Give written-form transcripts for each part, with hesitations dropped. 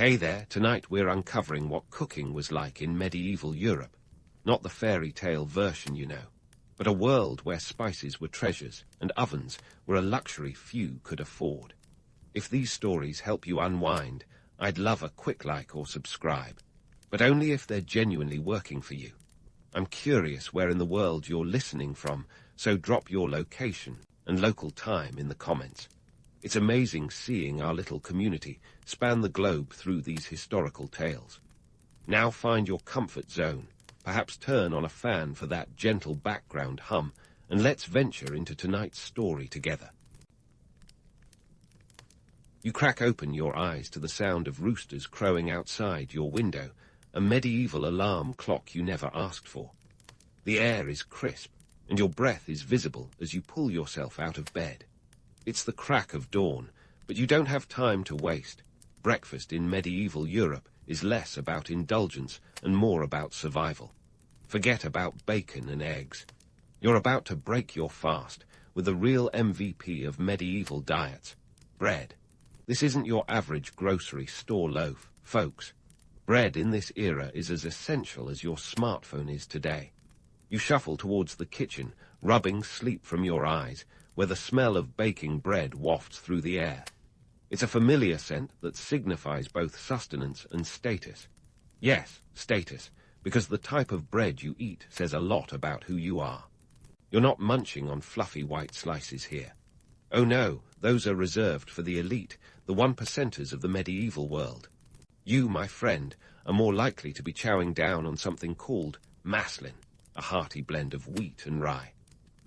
Hey there, tonight we're uncovering what cooking was like in medieval Europe. Not the fairy tale version, you know, but a world where spices were treasures and ovens were a luxury few could afford. If these stories help you unwind, I'd love a quick like or subscribe, but only if they're genuinely working for you. I'm curious where in the world you're listening from, so drop your location and local time in the comments. It's amazing seeing our little community span the globe through these historical tales. Now find your comfort zone, perhaps turn on a fan for that gentle background hum, and let's venture into tonight's story together. You crack open your eyes to the sound of roosters crowing outside your window, a medieval alarm clock you never asked for. The air is crisp, and your breath is visible as you pull yourself out of bed. It's the crack of dawn, but you don't have time to waste. Breakfast in medieval Europe is less about indulgence and more about survival. Forget about bacon and eggs. You're about to break your fast with the real MVP of medieval diets, bread. This isn't your average grocery store loaf, folks. Bread in this era is as essential as your smartphone is today. You shuffle towards the kitchen, rubbing sleep from your eyes, where the smell of baking bread wafts through the air. It's a familiar scent that signifies both sustenance and status. Yes, status, because the type of bread you eat says a lot about who you are. You're not munching on fluffy white slices here. Oh no, those are reserved for the elite, the 1%ers of the medieval world. You, my friend, are more likely to be chowing down on something called maslin, a hearty blend of wheat and rye.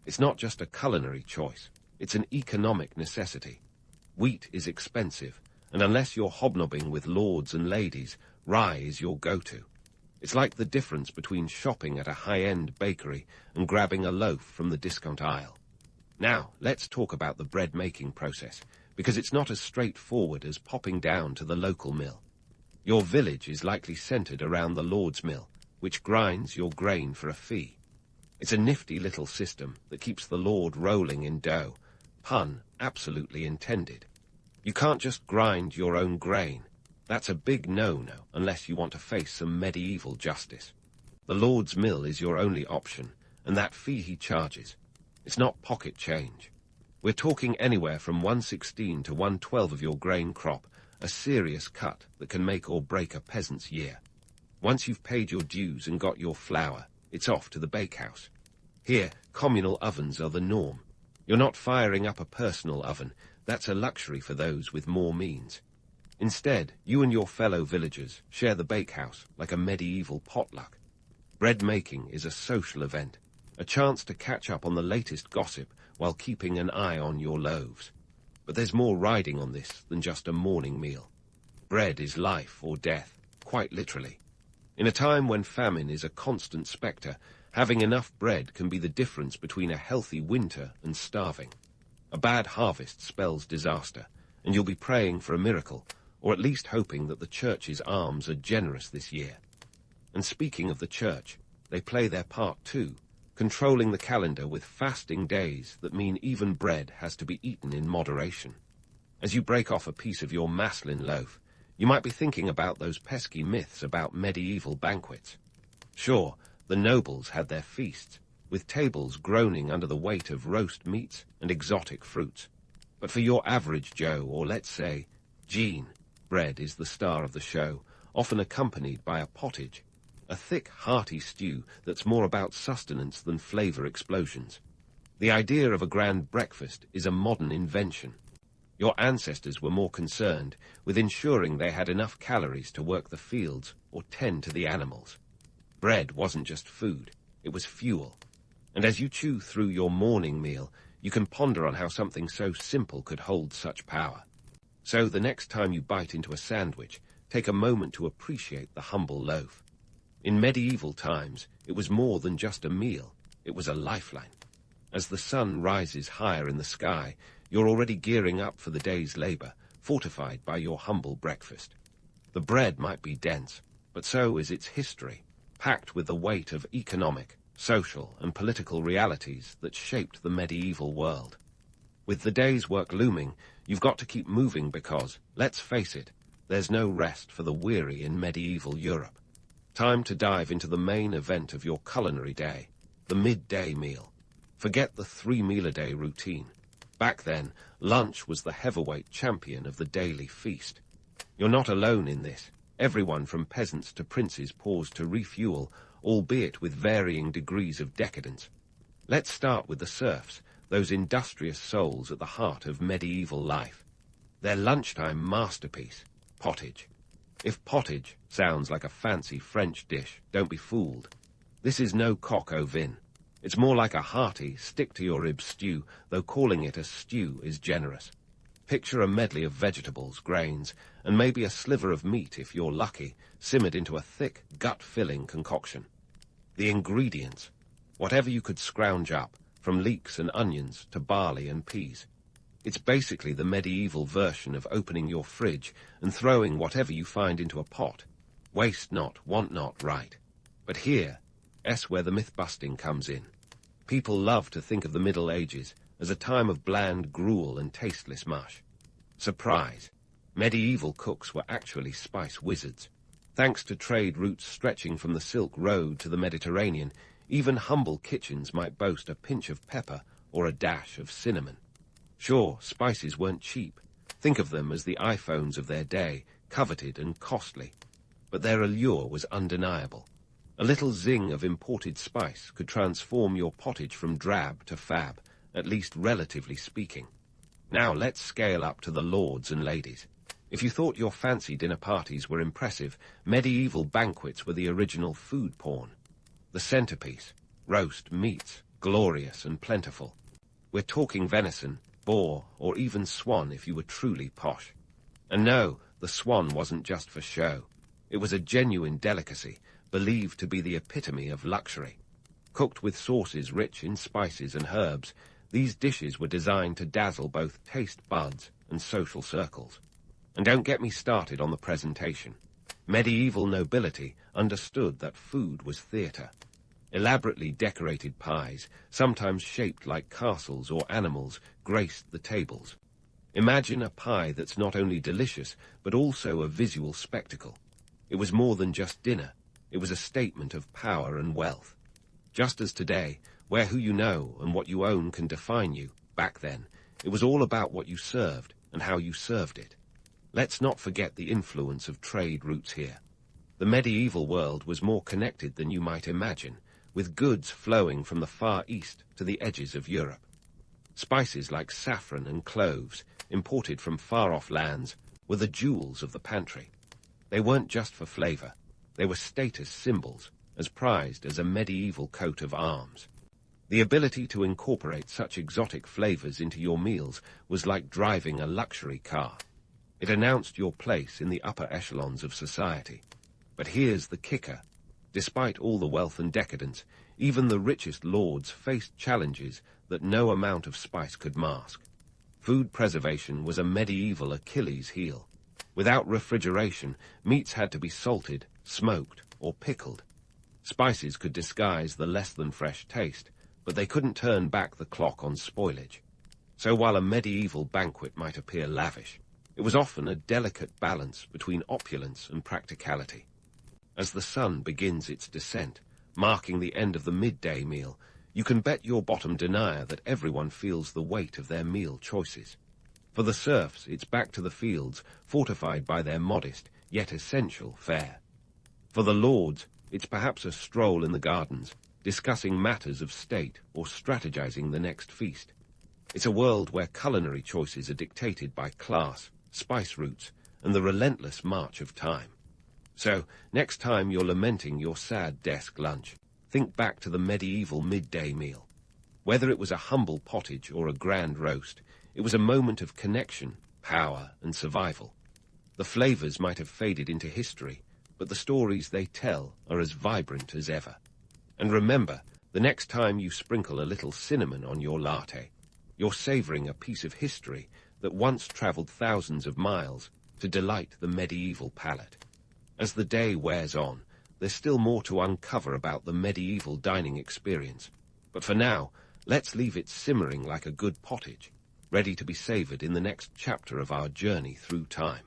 It's not just a culinary choice, it's an economic necessity. Wheat is expensive, and unless you're hobnobbing with lords and ladies, rye is your go-to. It's like the difference between shopping at a high-end bakery and grabbing a loaf from the discount aisle. Now, let's talk about the bread-making process, because it's not as straightforward as popping down to the local mill. Your village is likely centered around the Lord's mill, which grinds your grain for a fee. It's a nifty little system that keeps the Lord rolling in dough, pun absolutely intended. You can't just grind your own grain. That's a big no-no unless you want to face some medieval justice. The Lord's mill is your only option, and that fee he charges. It's not pocket change. We're talking anywhere from 1/16 to 1/12 of your grain crop, a serious cut that can make or break a peasant's year. Once you've paid your dues and got your flour, it's off to the bakehouse. Here, communal ovens are the norm. You're not firing up a personal oven. That's a luxury for those with more means. Instead, you and your fellow villagers share the bakehouse like a medieval potluck. Bread making is a social event, a chance to catch up on the latest gossip while keeping an eye on your loaves. But there's more riding on this than just a morning meal. Bread is life or death, quite literally. In a time when famine is a constant spectre, having enough bread can be the difference between a healthy winter and starving. A bad harvest spells disaster, and you'll be praying for a miracle, or at least hoping that the church's arms are generous this year. And speaking of the church, they play their part too, controlling the calendar with fasting days that mean even bread has to be eaten in moderation. As you break off a piece of your maslin loaf, you might be thinking about those pesky myths about medieval banquets. Sure, the nobles had their feasts, with tables groaning under the weight of roast meats and exotic fruits. But for your average Joe, or let's say, Jean, bread is the star of the show, often accompanied by a pottage, a thick, hearty stew that's more about sustenance than flavor explosions. The idea of a grand breakfast is a modern invention. Your ancestors were more concerned with ensuring they had enough calories to work the fields or tend to the animals. Bread wasn't just food, it was fuel. And as you chew through your morning meal, you can ponder on how something so simple could hold such power. So the next time you bite into a sandwich, take a moment to appreciate the humble loaf. In medieval times, it was more than just a meal, it was a lifeline. As the sun rises higher in the sky, you're already gearing up for the day's labor, fortified by your humble breakfast. The bread might be dense, but so is its history, packed with the weight of economic, social, and political realities that shaped the medieval world. With the day's work looming, you've got to keep moving because, let's face it, there's no rest for the weary in medieval Europe. Time to dive into the main event of your culinary day, the midday meal. Forget the 3-meal-a-day routine. Back then, lunch was the heavyweight champion of the daily feast. You're not alone in this. Everyone from peasants to princes paused to refuel, albeit with varying degrees of decadence. Let's start with the serfs, those industrious souls at the heart of medieval life. Their lunchtime masterpiece, pottage. If pottage sounds like a fancy French dish, don't be fooled. This is no coq au vin. It's more like a hearty, stick-to-your-ribs stew, though calling it a stew is generous. Picture a medley of vegetables, grains, and maybe a sliver of meat, if you're lucky, simmered into a thick, gut-filling concoction. The ingredients, whatever you could scrounge up, from leeks and onions to barley and peas. It's basically the medieval version of opening your fridge and throwing whatever you find into a pot. Waste not, want not, right. But here's where the myth-busting comes in. People love to think of the Middle Ages as a time of bland gruel and tasteless mush. Surprise! Medieval cooks were actually spice wizards. Thanks to trade routes stretching from the Silk Road to the Mediterranean, even humble kitchens might boast a pinch of pepper or a dash of cinnamon. Sure, spices weren't cheap. Think of them as the iPhones of their day, coveted and costly. But their allure was undeniable. A little zing of imported spice could transform your pottage from drab to fab, at least relatively speaking. Now let's scale up to the lords and ladies. If you thought your fancy dinner parties were impressive, medieval banquets were the original food porn. The centerpiece, roast meats, glorious and plentiful. We're talking venison, boar, or even swan if you were truly posh. And no, the swan wasn't just for show. It was a genuine delicacy, believed to be the epitome of luxury. Cooked with sauces rich in spices and herbs, these dishes were designed to dazzle both taste buds and social circles. And don't get me started on the presentation. Medieval nobility understood that food was theatre. Elaborately decorated pies, sometimes shaped like castles or animals, graced the tables. Imagine a pie that's not only delicious, but also a visual spectacle. It was more than just dinner. It was a statement of power and wealth. Just as today, where who you know and what you own can define you, back then, it was all about what you served and how you served it. Let's not forget the influence of trade routes here. The medieval world was more connected than you might imagine, with goods flowing from the Far East to the edges of Europe. Spices like saffron and cloves, imported from far-off lands, were the jewels of the pantry. They weren't just for flavor. They were status symbols, as prized as a medieval coat of arms. The ability to incorporate such exotic flavors into your meals was like driving a luxury car. It announced your place in the upper echelons of society. But here's the kicker. Despite all the wealth and decadence, even the richest lords faced challenges that no amount of spice could mask. Food preservation was a medieval Achilles heel. Without refrigeration, meats had to be salted, smoked, or pickled. Spices could disguise the less-than-fresh taste, but they couldn't turn back the clock on spoilage. So while a medieval banquet might appear lavish, it was often a delicate balance between opulence and practicality. As the sun begins its descent, marking the end of the midday meal, you can bet your bottom denier that everyone feels the weight of their meal choices. For the serfs, it's back to the fields, fortified by their modest, yet essential fare. For the lords, it's perhaps a stroll in the gardens, discussing matters of state or strategizing the next feast. It's a world where culinary choices are dictated by class, spice routes, and the relentless march of time. So, next time you're lamenting your sad desk lunch, think back to the medieval midday meal. Whether it was a humble pottage or a grand roast, it was a moment of connection, power, and survival. The flavors might have faded into history, but the stories they tell are as vibrant as ever. And remember, the next time you sprinkle a little cinnamon on your latte, you're savoring a piece of history that once traveled thousands of miles to delight the medieval palate. As the day wears on, there's still more to uncover about the medieval dining experience. But for now, let's leave it simmering like a good pottage, ready to be savored in the next chapter of our journey through time.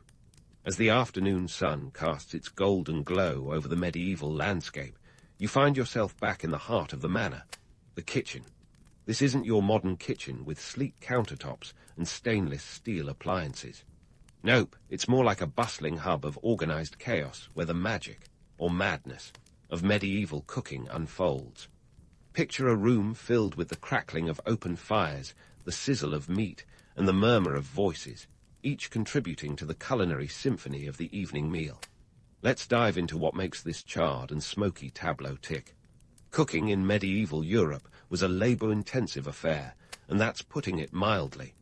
As the afternoon sun casts its golden glow over the medieval landscape, you find yourself back in the heart of the manor, the kitchen. This isn't your modern kitchen with sleek countertops and stainless steel appliances. Nope, it's more like a bustling hub of organized chaos where the magic, or madness, of medieval cooking unfolds. Picture a room filled with the crackling of open fires, the sizzle of meat, and the murmur of voices, each contributing to the culinary symphony of the evening meal. Let's dive into what makes this charred and smoky tableau tick. Cooking in medieval Europe was a labor-intensive affair, and that's putting it mildly.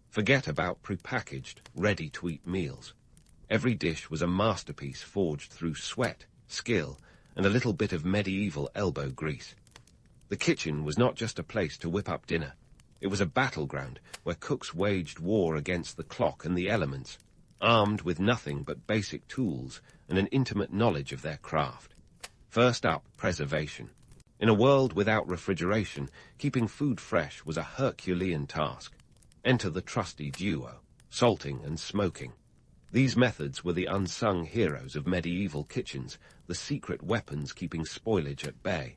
Forget about prepackaged, ready-to-eat meals. Every dish was a masterpiece forged through sweat, skill, and a little bit of medieval elbow grease. The kitchen was not just a place to whip up dinner. It was a battleground where cooks waged war against the clock and the elements, armed with nothing but basic tools and an intimate knowledge of their craft. First up, preservation. In a world without refrigeration, keeping food fresh was a Herculean task. Enter the trusty duo, salting and smoking. These methods were the unsung heroes of medieval kitchens, the secret weapons keeping spoilage at bay.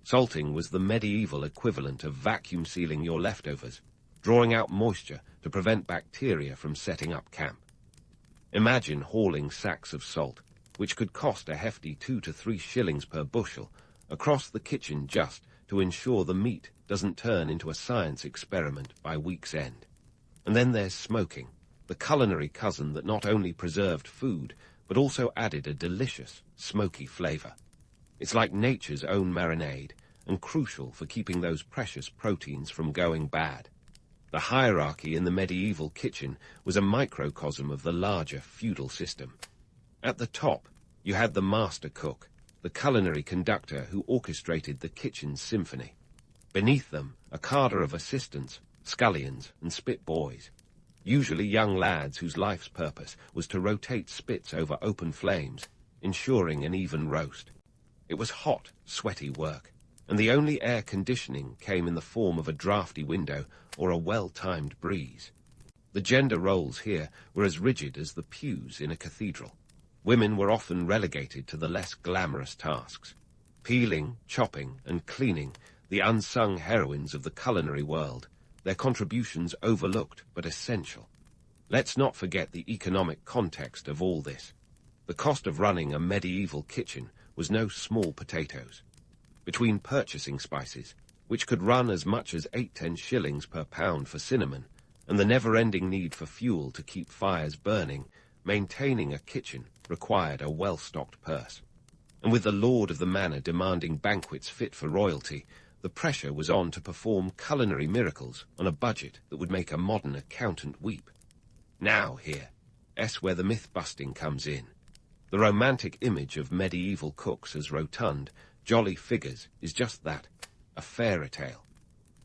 Salting was the medieval equivalent of vacuum sealing your leftovers, drawing out moisture to prevent bacteria from setting up camp. Imagine hauling sacks of salt, which could cost a hefty 2 to 3 shillings per bushel, across the kitchen just to ensure the meat doesn't turn into a science experiment by week's end. And then there's smoking, the culinary cousin that not only preserved food, but also added a delicious, smoky flavor. It's like nature's own marinade, and crucial for keeping those precious proteins from going bad. The hierarchy in the medieval kitchen was a microcosm of the larger feudal system. At the top, you had the master cook, the culinary conductor who orchestrated the kitchen's symphony. Beneath them, a cadre of assistants, scullions, and spit boys, usually young lads whose life's purpose was to rotate spits over open flames, ensuring an even roast. It was hot, sweaty work, and the only air conditioning came in the form of a drafty window or a well-timed breeze. The gender roles here were as rigid as the pews in a cathedral. Women were often relegated to the less glamorous tasks. Peeling, chopping, and cleaning, the unsung heroines of the culinary world, their contributions overlooked but essential. Let's not forget the economic context of all this. The cost of running a medieval kitchen was no small potatoes. Between purchasing spices, which could run as much as 8–10 shillings per pound for cinnamon, and the never-ending need for fuel to keep fires burning, maintaining a kitchen required a well-stocked purse. And with the lord of the manor demanding banquets fit for royalty, the pressure was on to perform culinary miracles on a budget that would make a modern accountant weep. Now here, where the myth-busting comes in. The romantic image of medieval cooks as rotund, jolly figures is just that, a fairy tale.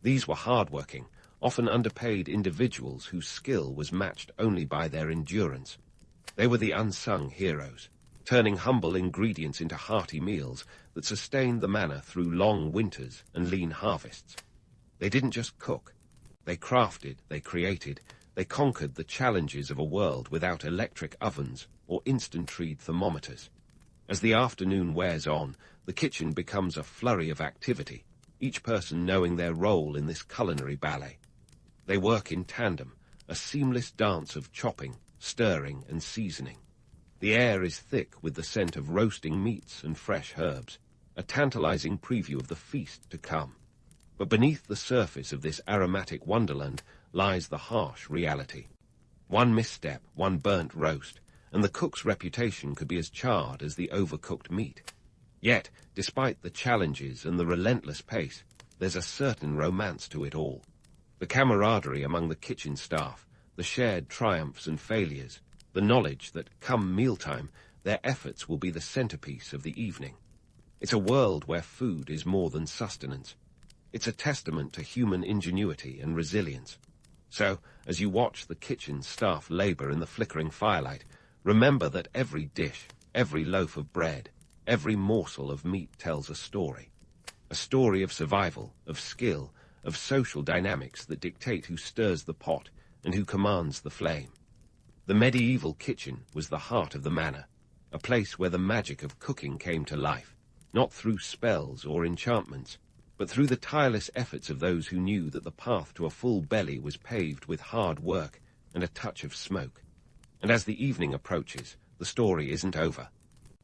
These were hard-working, often underpaid individuals whose skill was matched only by their endurance. They were the unsung heroes, turning humble ingredients into hearty meals that sustained the manor through long winters and lean harvests. They didn't just cook. They crafted, they created, they conquered the challenges of a world without electric ovens or instant-read thermometers. As the afternoon wears on, the kitchen becomes a flurry of activity, each person knowing their role in this culinary ballet. They work in tandem, a seamless dance of chopping, stirring, and seasoning. The air is thick with the scent of roasting meats and fresh herbs, a tantalizing preview of the feast to come. But beneath the surface of this aromatic wonderland lies the harsh reality. One misstep, one burnt roast, and the cook's reputation could be as charred as the overcooked meat. Yet, despite the challenges and the relentless pace, there's a certain romance to it all. The camaraderie among the kitchen staff, the shared triumphs and failures, the knowledge that, come mealtime, their efforts will be the centerpiece of the evening. It's a world where food is more than sustenance. It's a testament to human ingenuity and resilience. So, as you watch the kitchen staff labor in the flickering firelight, remember that every dish, every loaf of bread, every morsel of meat tells a story of survival, of skill, of social dynamics that dictate who stirs the pot and who commands the flame. The medieval kitchen was the heart of the manor, a place where the magic of cooking came to life, not through spells or enchantments, but through the tireless efforts of those who knew that the path to a full belly was paved with hard work and a touch of smoke. And as the evening approaches, the story isn't over.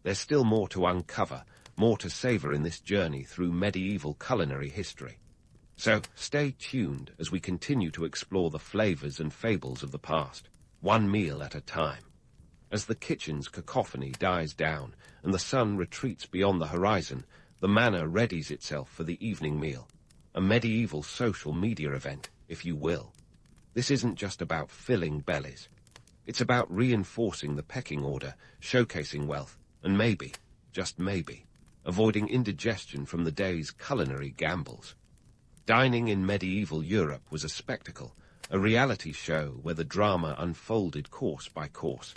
There's still more to uncover, more to savor in this journey through medieval culinary history. So stay tuned as we continue to explore the flavors and fables of the past, one meal at a time. As the kitchen's cacophony dies down and the sun retreats beyond the horizon, the manor readies itself for the evening meal, a medieval social media event, if you will. This isn't just about filling bellies. It's about reinforcing the pecking order, showcasing wealth, and maybe, just maybe, avoiding indigestion from the day's culinary gambles. Dining in medieval Europe was a spectacle, a reality show where the drama unfolded course by course.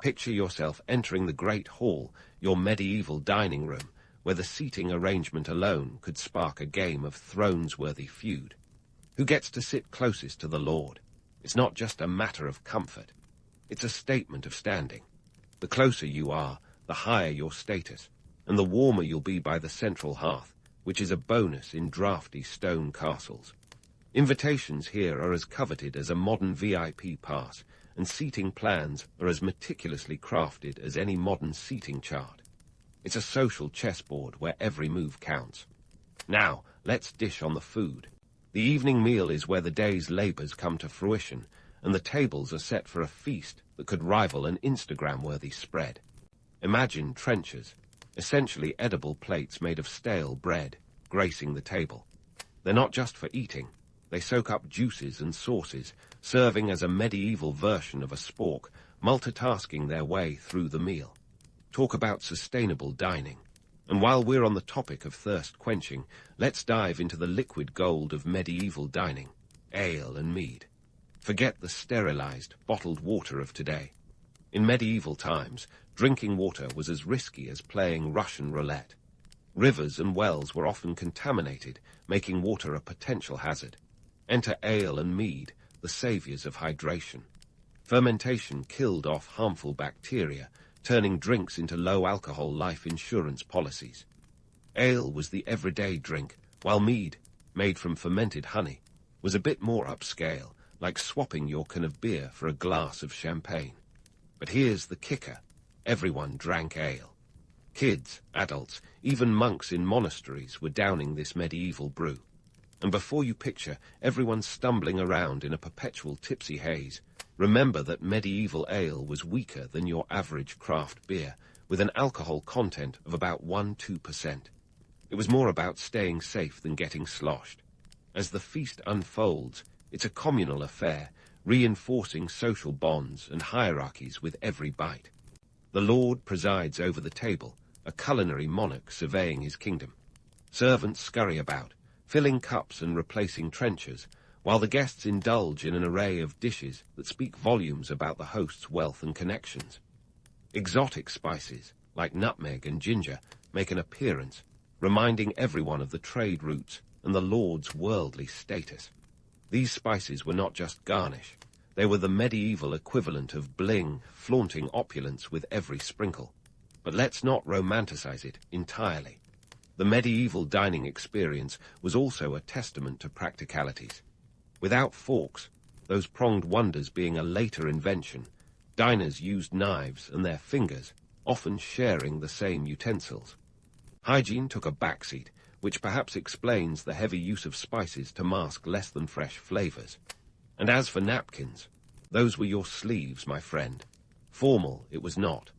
Picture yourself entering the great hall, your medieval dining room, where the seating arrangement alone could spark a Game of Thrones-worthy feud. Who gets to sit closest to the Lord? It's not just a matter of comfort. It's a statement of standing. The closer you are, the higher your status, and the warmer you'll be by the central hearth, which is a bonus in drafty stone castles. Invitations here are as coveted as a modern VIP pass, and seating plans are as meticulously crafted as any modern seating chart. It's a social chessboard where every move counts. Now, let's dish on the food. The evening meal is where the day's labors come to fruition, and the tables are set for a feast that could rival an Instagram-worthy spread. Imagine trenchers, essentially edible plates made of stale bread, gracing the table. They're not just for eating. They soak up juices and sauces, serving as a medieval version of a spork, multitasking their way through the meal. Talk about sustainable dining. And while we're on the topic of thirst quenching, let's dive into the liquid gold of medieval dining, ale and mead. Forget the sterilized, bottled water of today. In medieval times, drinking water was as risky as playing Russian roulette. Rivers and wells were often contaminated, making water a potential hazard. Enter ale and mead, the saviors of hydration. Fermentation killed off harmful bacteria, turning drinks into low-alcohol life insurance policies. Ale was the everyday drink, while mead, made from fermented honey, was a bit more upscale, like swapping your can of beer for a glass of champagne. But here's the kicker. Everyone drank ale. Kids, adults, even monks in monasteries were downing this medieval brew. And before you picture everyone stumbling around in a perpetual tipsy haze, remember that medieval ale was weaker than your average craft beer, with an alcohol content of about 1–2%. It was more about staying safe than getting sloshed. As the feast unfolds, it's a communal affair, reinforcing social bonds and hierarchies with every bite. The Lord presides over the table, a culinary monarch surveying his kingdom. Servants scurry about, filling cups and replacing trenchers, while the guests indulge in an array of dishes that speak volumes about the host's wealth and connections. Exotic spices, like nutmeg and ginger, make an appearance, reminding everyone of the trade routes and the Lord's worldly status. These spices were not just garnish. They were the medieval equivalent of bling, flaunting opulence with every sprinkle. But let's not romanticize it entirely. The medieval dining experience was also a testament to practicalities. Without forks, those pronged wonders being a later invention, diners used knives and their fingers, often sharing the same utensils. Hygiene took a backseat, which perhaps explains the heavy use of spices to mask less than fresh flavors. And as for napkins, those were your sleeves, my friend. Formal it was not.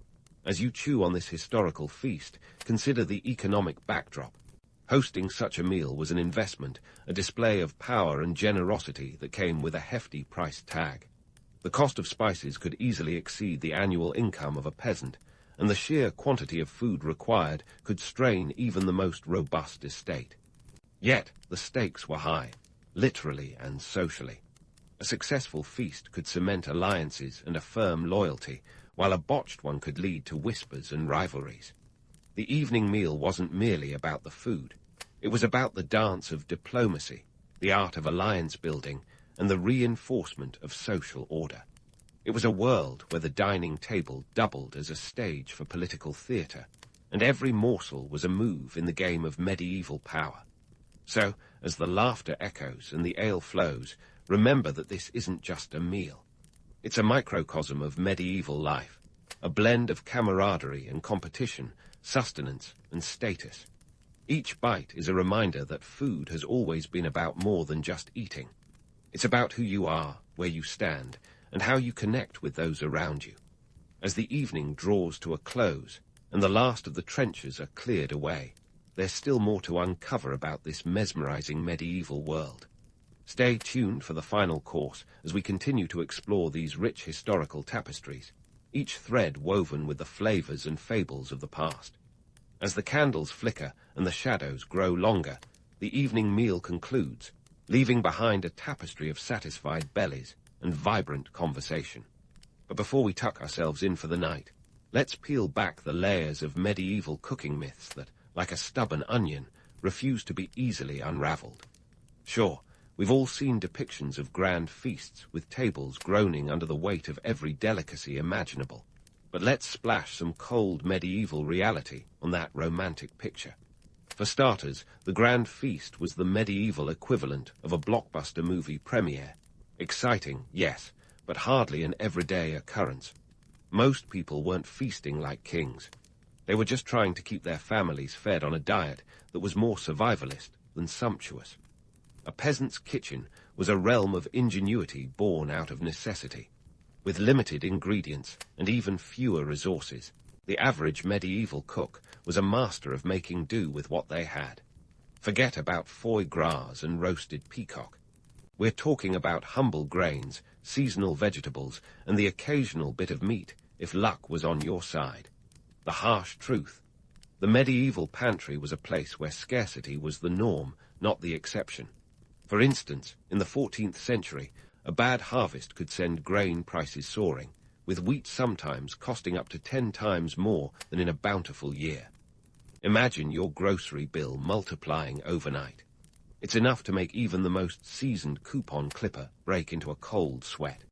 As you chew on this historical feast, consider the economic backdrop. Hosting such a meal was an investment, a display of power and generosity that came with a hefty price tag. The cost of spices could easily exceed the annual income of a peasant, and the sheer quantity of food required could strain even the most robust estate. Yet the stakes were high, literally and socially. A successful feast could cement alliances and affirm loyalty, while a botched one could lead to whispers and rivalries. The evening meal wasn't merely about the food. It was about the dance of diplomacy, the art of alliance building, and the reinforcement of social order. It was a world where the dining table doubled as a stage for political theatre, and every morsel was a move in the game of medieval power. So, as the laughter echoes and the ale flows, remember that this isn't just a meal. It's a microcosm of medieval life, a blend of camaraderie and competition, sustenance and status. Each bite is a reminder that food has always been about more than just eating. It's about who you are, where you stand, and how you connect with those around you. As the evening draws to a close, and the last of the trenches are cleared away, there's still more to uncover about this mesmerizing medieval world. Stay tuned for the final course as we continue to explore these rich historical tapestries, each thread woven with the flavors and fables of the past. As the candles flicker and the shadows grow longer, the evening meal concludes, leaving behind a tapestry of satisfied bellies and vibrant conversation. But before we tuck ourselves in for the night, let's peel back the layers of medieval cooking myths that, like a stubborn onion, refuse to be easily unraveled. Sure, we've all seen depictions of grand feasts with tables groaning under the weight of every delicacy imaginable. But let's splash some cold medieval reality on that romantic picture. For starters, the grand feast was the medieval equivalent of a blockbuster movie premiere. Exciting, yes, but hardly an everyday occurrence. Most people weren't feasting like kings. They were just trying to keep their families fed on a diet that was more survivalist than sumptuous. A peasant's kitchen was a realm of ingenuity born out of necessity. With limited ingredients and even fewer resources, the average medieval cook was a master of making do with what they had. Forget about foie gras and roasted peacock. We're talking about humble grains, seasonal vegetables, and the occasional bit of meat, if luck was on your side. The harsh truth. The medieval pantry was a place where scarcity was the norm, not the exception. For instance, in the 14th century, a bad harvest could send grain prices soaring, with wheat sometimes costing up to 10 times more than in a bountiful year. Imagine your grocery bill multiplying overnight. It's enough to make even the most seasoned coupon clipper break into a cold sweat.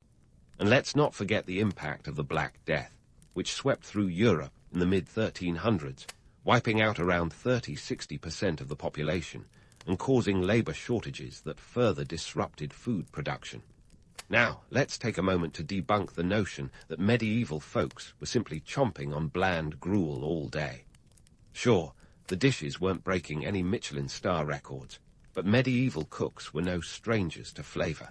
And let's not forget the impact of the Black Death, which swept through Europe in the mid-1300s, wiping out around 30–60% of the population and causing labor shortages that further disrupted food production. Now, let's take a moment to debunk the notion that medieval folks were simply chomping on bland gruel all day. Sure, the dishes weren't breaking any Michelin star records, but medieval cooks were no strangers to flavor.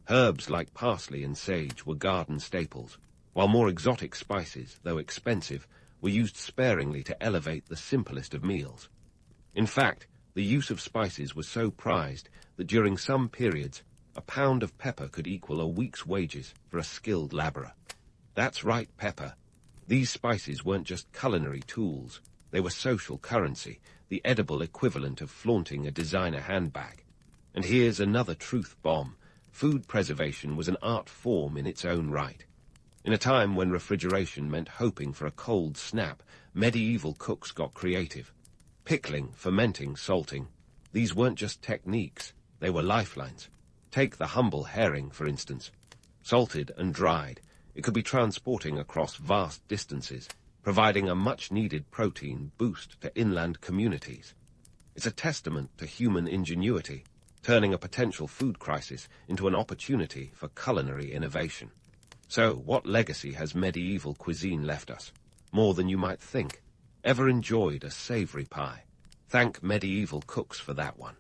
Herbs like parsley and sage were garden staples, while more exotic spices, though expensive, were used sparingly to elevate the simplest of meals. In fact, the use of spices was so prized that during some periods, a pound of pepper could equal a week's wages for a skilled laborer. That's right, pepper. These spices weren't just culinary tools. They were social currency, the edible equivalent of flaunting a designer handbag. And here's another truth bomb. Food preservation was an art form in its own right. In a time when refrigeration meant hoping for a cold snap, medieval cooks got creative. Pickling, fermenting, salting. These weren't just techniques, they were lifelines. Take the humble herring, for instance. Salted and dried, it could be transporting across vast distances, providing a much-needed protein boost to inland communities. It's a testament to human ingenuity, turning a potential food crisis into an opportunity for culinary innovation. So, what legacy has medieval cuisine left us? More than you might think. Ever enjoyed a savory pie? Thank medieval cooks for that one.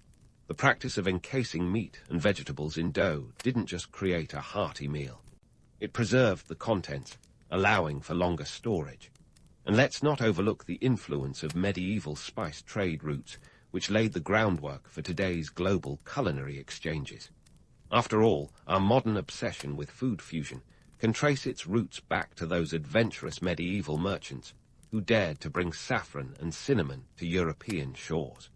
The practice of encasing meat and vegetables in dough didn't just create a hearty meal. It preserved the contents, allowing for longer storage. And let's not overlook the influence of medieval spice trade routes, which laid the groundwork for today's global culinary exchanges. After all, our modern obsession with food fusion can trace its roots back to those adventurous medieval merchants who dared to bring saffron and cinnamon to European shores.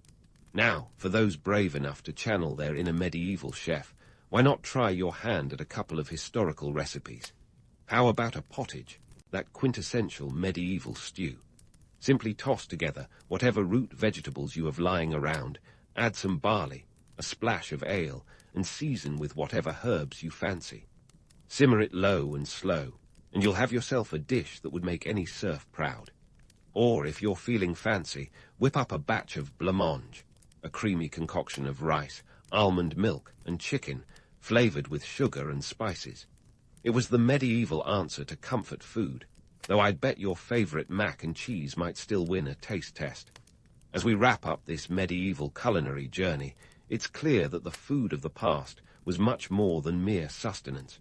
Now, for those brave enough to channel their inner medieval chef, why not try your hand at a couple of historical recipes? How about a pottage, that quintessential medieval stew? Simply toss together whatever root vegetables you have lying around, add some barley, a splash of ale, and season with whatever herbs you fancy. Simmer it low and slow, and you'll have yourself a dish that would make any serf proud. Or, if you're feeling fancy, whip up a batch of blancmange, a creamy concoction of rice, almond milk, and chicken, flavored with sugar and spices. It was the medieval answer to comfort food, though I'd bet your favorite mac and cheese might still win a taste test. As we wrap up this medieval culinary journey, it's clear that the food of the past was much more than mere sustenance.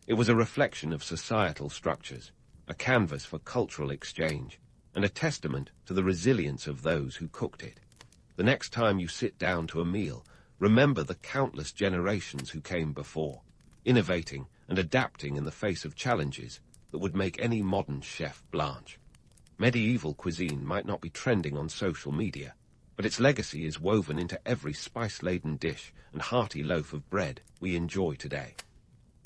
It was a reflection of societal structures, a canvas for cultural exchange, and a testament to the resilience of those who cooked it. The next time you sit down to a meal, remember the countless generations who came before, innovating and adapting in the face of challenges that would make any modern chef blanch. Medieval cuisine might not be trending on social media, but its legacy is woven into every spice-laden dish and hearty loaf of bread we enjoy today.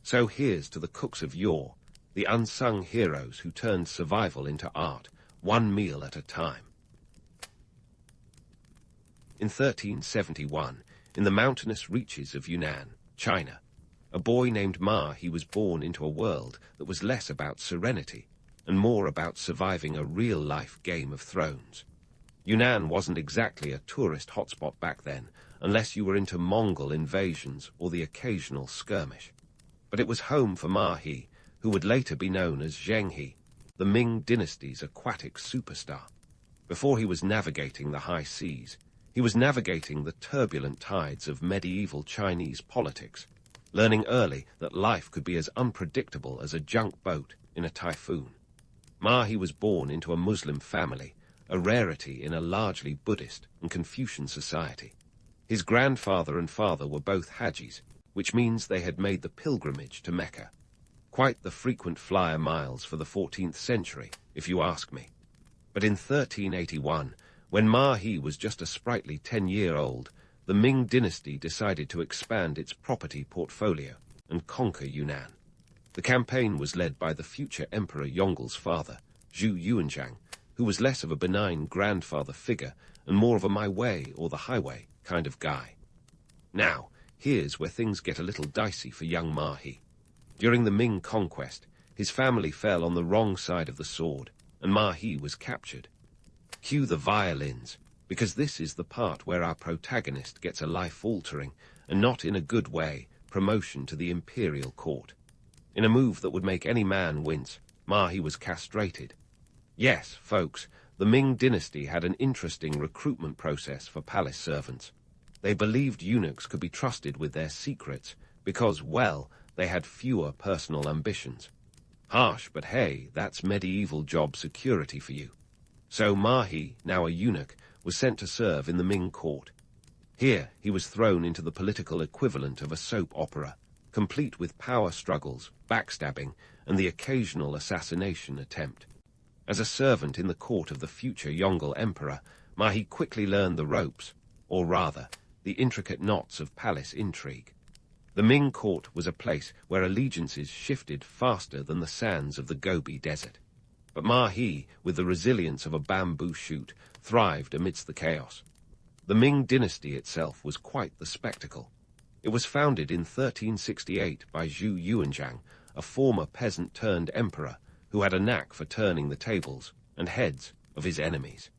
So here's to the cooks of yore, the unsung heroes who turned survival into art, one meal at a time. In 1371, in the mountainous reaches of Yunnan, China, a boy named Ma He was born into a world that was less about serenity and more about surviving a real-life Game of Thrones. Yunnan wasn't exactly a tourist hotspot back then, unless you were into Mongol invasions or the occasional skirmish. But it was home for Ma He, who would later be known as Zheng He, the Ming dynasty's aquatic superstar. Before he was navigating the high seas, he was navigating the turbulent tides of medieval Chinese politics, learning early that life could be as unpredictable as a junk boat in a typhoon. Ma He was born into a Muslim family, a rarity in a largely Buddhist and Confucian society. His grandfather and father were both Hajis, which means they had made the pilgrimage to Mecca. Quite the frequent flyer miles for the 14th century, if you ask me. But in 1381, when Ma He was just a sprightly 10-year-old, the Ming dynasty decided to expand its property portfolio and conquer Yunnan. The campaign was led by the future Emperor Yonggle's father, Zhu Yuanzhang, who was less of a benign grandfather figure and more of a my way or the highway kind of guy. Now, here's where things get a little dicey for young Ma He. During the Ming conquest, his family fell on the wrong side of the sword, and Ma He was captured. Cue the violins, because this is the part where our protagonist gets a life-altering, and not in a good way, promotion to the imperial court. In a move that would make any man wince, Ma He was castrated. Yes, folks, the Ming dynasty had an interesting recruitment process for palace servants. They believed eunuchs could be trusted with their secrets because, well, they had fewer personal ambitions. Harsh, but hey, that's medieval job security for you. So Ma He, now a eunuch, was sent to serve in the Ming court. Here he was thrown into the political equivalent of a soap opera, complete with power struggles, backstabbing, and the occasional assassination attempt. As a servant in the court of the future Yongle emperor, Ma He quickly learned the ropes, or rather, the intricate knots of palace intrigue. The Ming court was a place where allegiances shifted faster than the sands of the Gobi Desert. But Ma He, with the resilience of a bamboo shoot, thrived amidst the chaos. The Ming dynasty itself was quite the spectacle. It was founded in 1368 by Zhu Yuanzhang, a former peasant-turned-emperor who had a knack for turning the tables and heads of his enemies.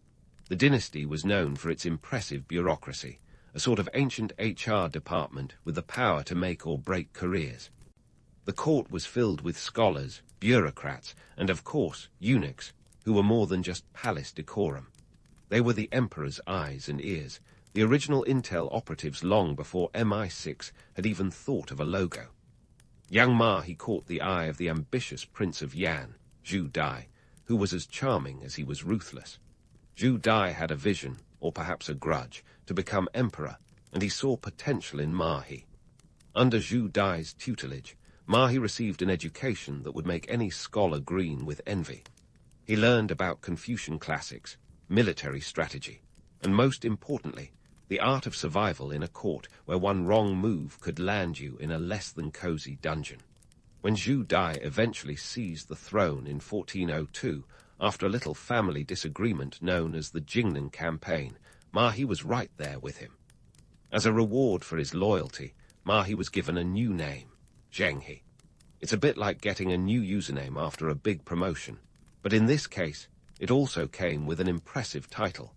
The dynasty was known for its impressive bureaucracy, a sort of ancient HR department with the power to make or break careers. The court was filled with scholars, bureaucrats, and of course, eunuchs, who were more than just palace decorum. They were the emperor's eyes and ears, the original intel operatives long before MI6 had even thought of a logo. Young Ma He caught the eye of the ambitious Prince of Yan, Zhu Dai, who was as charming as he was ruthless. Zhu Dai had a vision, or perhaps a grudge, to become emperor, and he saw potential in Ma He. Under Zhu Dai's tutelage, Ma He received an education that would make any scholar green with envy. He learned about Confucian classics, military strategy, and most importantly, the art of survival in a court where one wrong move could land you in a less-than-cozy dungeon. When Zhu Dai eventually seized the throne in 1402, after a little family disagreement known as the Jingnan Campaign, Ma He was right there with him. As a reward for his loyalty, Ma He was given a new name, Zheng He. It's a bit like getting a new username after a big promotion, but in this case, it also came with an impressive title,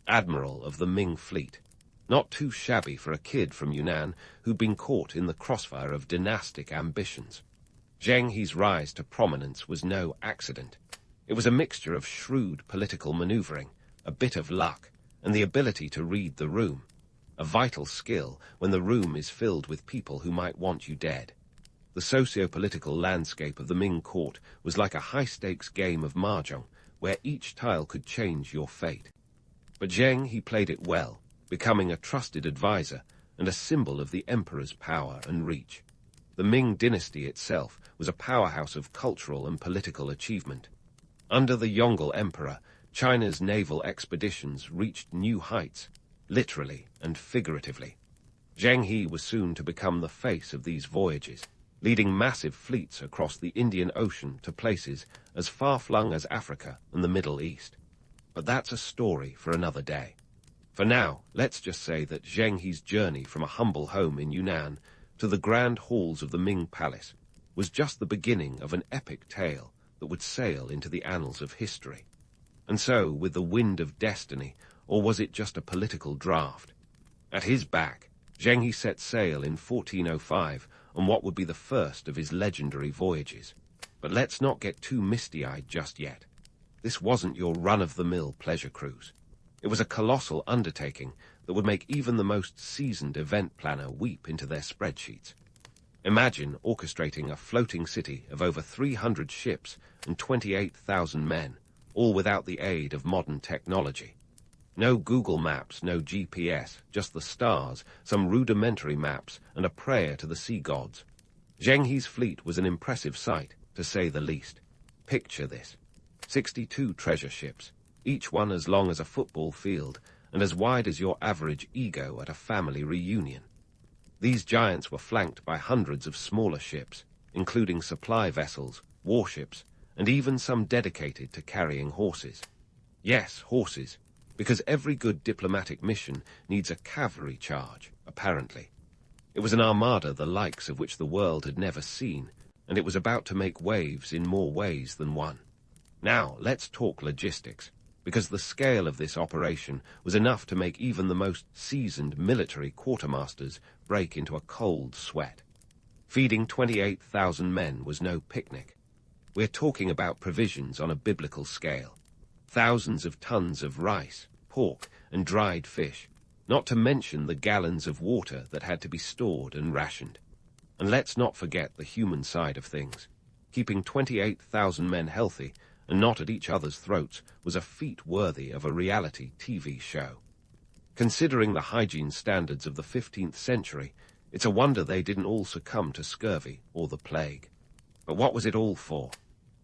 Admiral of the Ming Fleet. Not too shabby for a kid from Yunnan who'd been caught in the crossfire of dynastic ambitions. Zheng He's rise to prominence was no accident. It was a mixture of shrewd political maneuvering, a bit of luck, and the ability to read the room, a vital skill when the room is filled with people who might want you dead. The socio-political landscape of the Ming court was like a high-stakes game of mahjong, where each tile could change your fate. But Zheng, he played it well, becoming a trusted advisor and a symbol of the emperor's power and reach. The Ming dynasty itself was a powerhouse of cultural and political achievement. Under the Yongle emperor, China's naval expeditions reached new heights, literally and figuratively. Zheng He was soon to become the face of these voyages, leading massive fleets across the Indian Ocean to places as far-flung as Africa and the Middle East. But that's a story for another day. For now, let's just say that Zheng He's journey from a humble home in Yunnan to the grand halls of the Ming Palace was just the beginning of an epic tale that would sail into the annals of history. And so, with the wind of destiny, or was it just a political draft? At his back, Zheng He set sail in 1405 on what would be the first of his legendary voyages. But let's not get too misty-eyed just yet. This wasn't your run-of-the-mill pleasure cruise. It was a colossal undertaking that would make even the most seasoned event planner weep into their spreadsheets. Imagine orchestrating a floating city of over 300 ships and 28,000 men, all without the aid of modern technology. No Google Maps, no GPS, just the stars, some rudimentary maps, and a prayer to the sea gods. Zheng He's fleet was an impressive sight, to say the least. Picture this. 62 treasure ships, each one as long as a football field and as wide as your average ego at a family reunion. These giants were flanked by hundreds of smaller ships, including supply vessels, warships, and even some dedicated to carrying horses. Yes, horses, because every good diplomatic mission needs a cavalry charge, apparently. It was an armada the likes of which the world had never seen, and it was about to make waves in more ways than one. Now, let's talk logistics, because the scale of this operation was enough to make even the most seasoned military quartermasters break into a cold sweat. Feeding 28,000 men was no picnic. We're talking about provisions on a biblical scale. Thousands of tons of rice, pork, and dried fish, not to mention the gallons of water that had to be stored and rationed. And let's not forget the human side of things. Keeping 28,000 men healthy and not at each other's throats was a feat worthy of a reality TV show. Considering the hygiene standards of the 15th century, it's a wonder they didn't all succumb to scurvy or the plague. But what was it all for?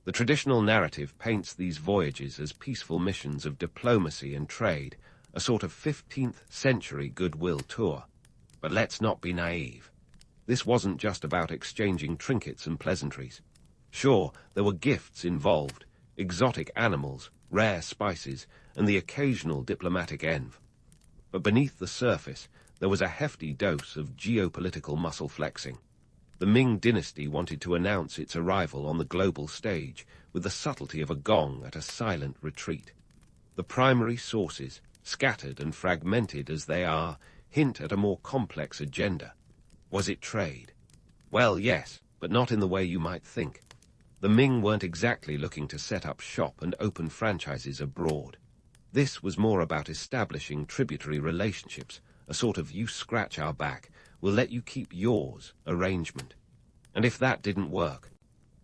The traditional narrative paints these voyages as peaceful missions of diplomacy and trade, a sort of 15th century goodwill tour. But let's not be naive. This wasn't just about exchanging trinkets and pleasantries. Sure, there were gifts involved, exotic animals, rare spices, and the occasional diplomatic envy. But beneath the surface, there was a hefty dose of geopolitical muscle flexing. The Ming dynasty wanted to announce its arrival on the global stage with the subtlety of a gong at a silent retreat. The primary sources, scattered and fragmented as they are, hint at a more complex agenda. Was it trade? Well, yes, but not in the way you might think. The Ming weren't exactly looking to set up shop and open franchises abroad. This was more about establishing tributary relationships, a sort of you scratch our back, we'll let you keep yours arrangement. And if that didn't work,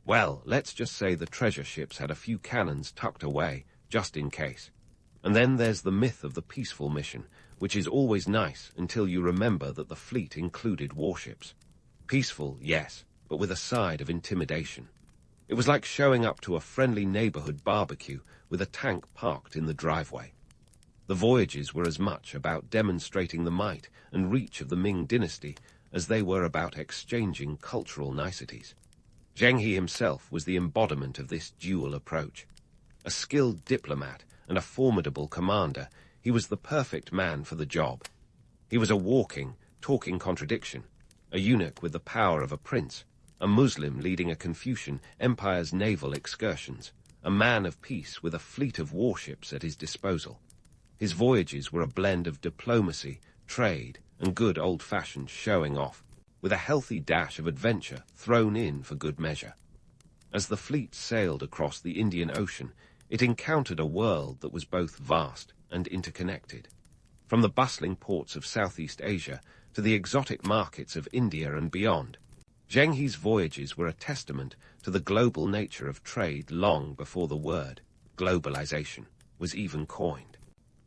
well, let's just say the treasure ships had a few cannons tucked away, just in case. And then there's the myth of the peaceful mission, which is always nice until you remember that the fleet included warships. Peaceful, yes, but with a side of intimidation. It was like showing up to a friendly neighborhood barbecue with a tank parked in the driveway. The voyages were as much about demonstrating the might and reach of the Ming dynasty as they were about exchanging cultural niceties. Zheng He himself was the embodiment of this dual approach. A skilled diplomat and a formidable commander, he was the perfect man for the job. He was a walking, talking contradiction, a eunuch with the power of a prince, a Muslim leading a Confucian empire's naval excursions, a man of peace with a fleet of warships at his disposal. His voyages were a blend of diplomacy, trade, and good old-fashioned showing off, with a healthy dash of adventure thrown in for good measure. As the fleet sailed across the Indian Ocean, it encountered a world that was both vast and interconnected. From the bustling ports of Southeast Asia to the exotic markets of India and beyond, Zheng He's voyages were a testament to the global nature of trade long before the word globalization was even coined.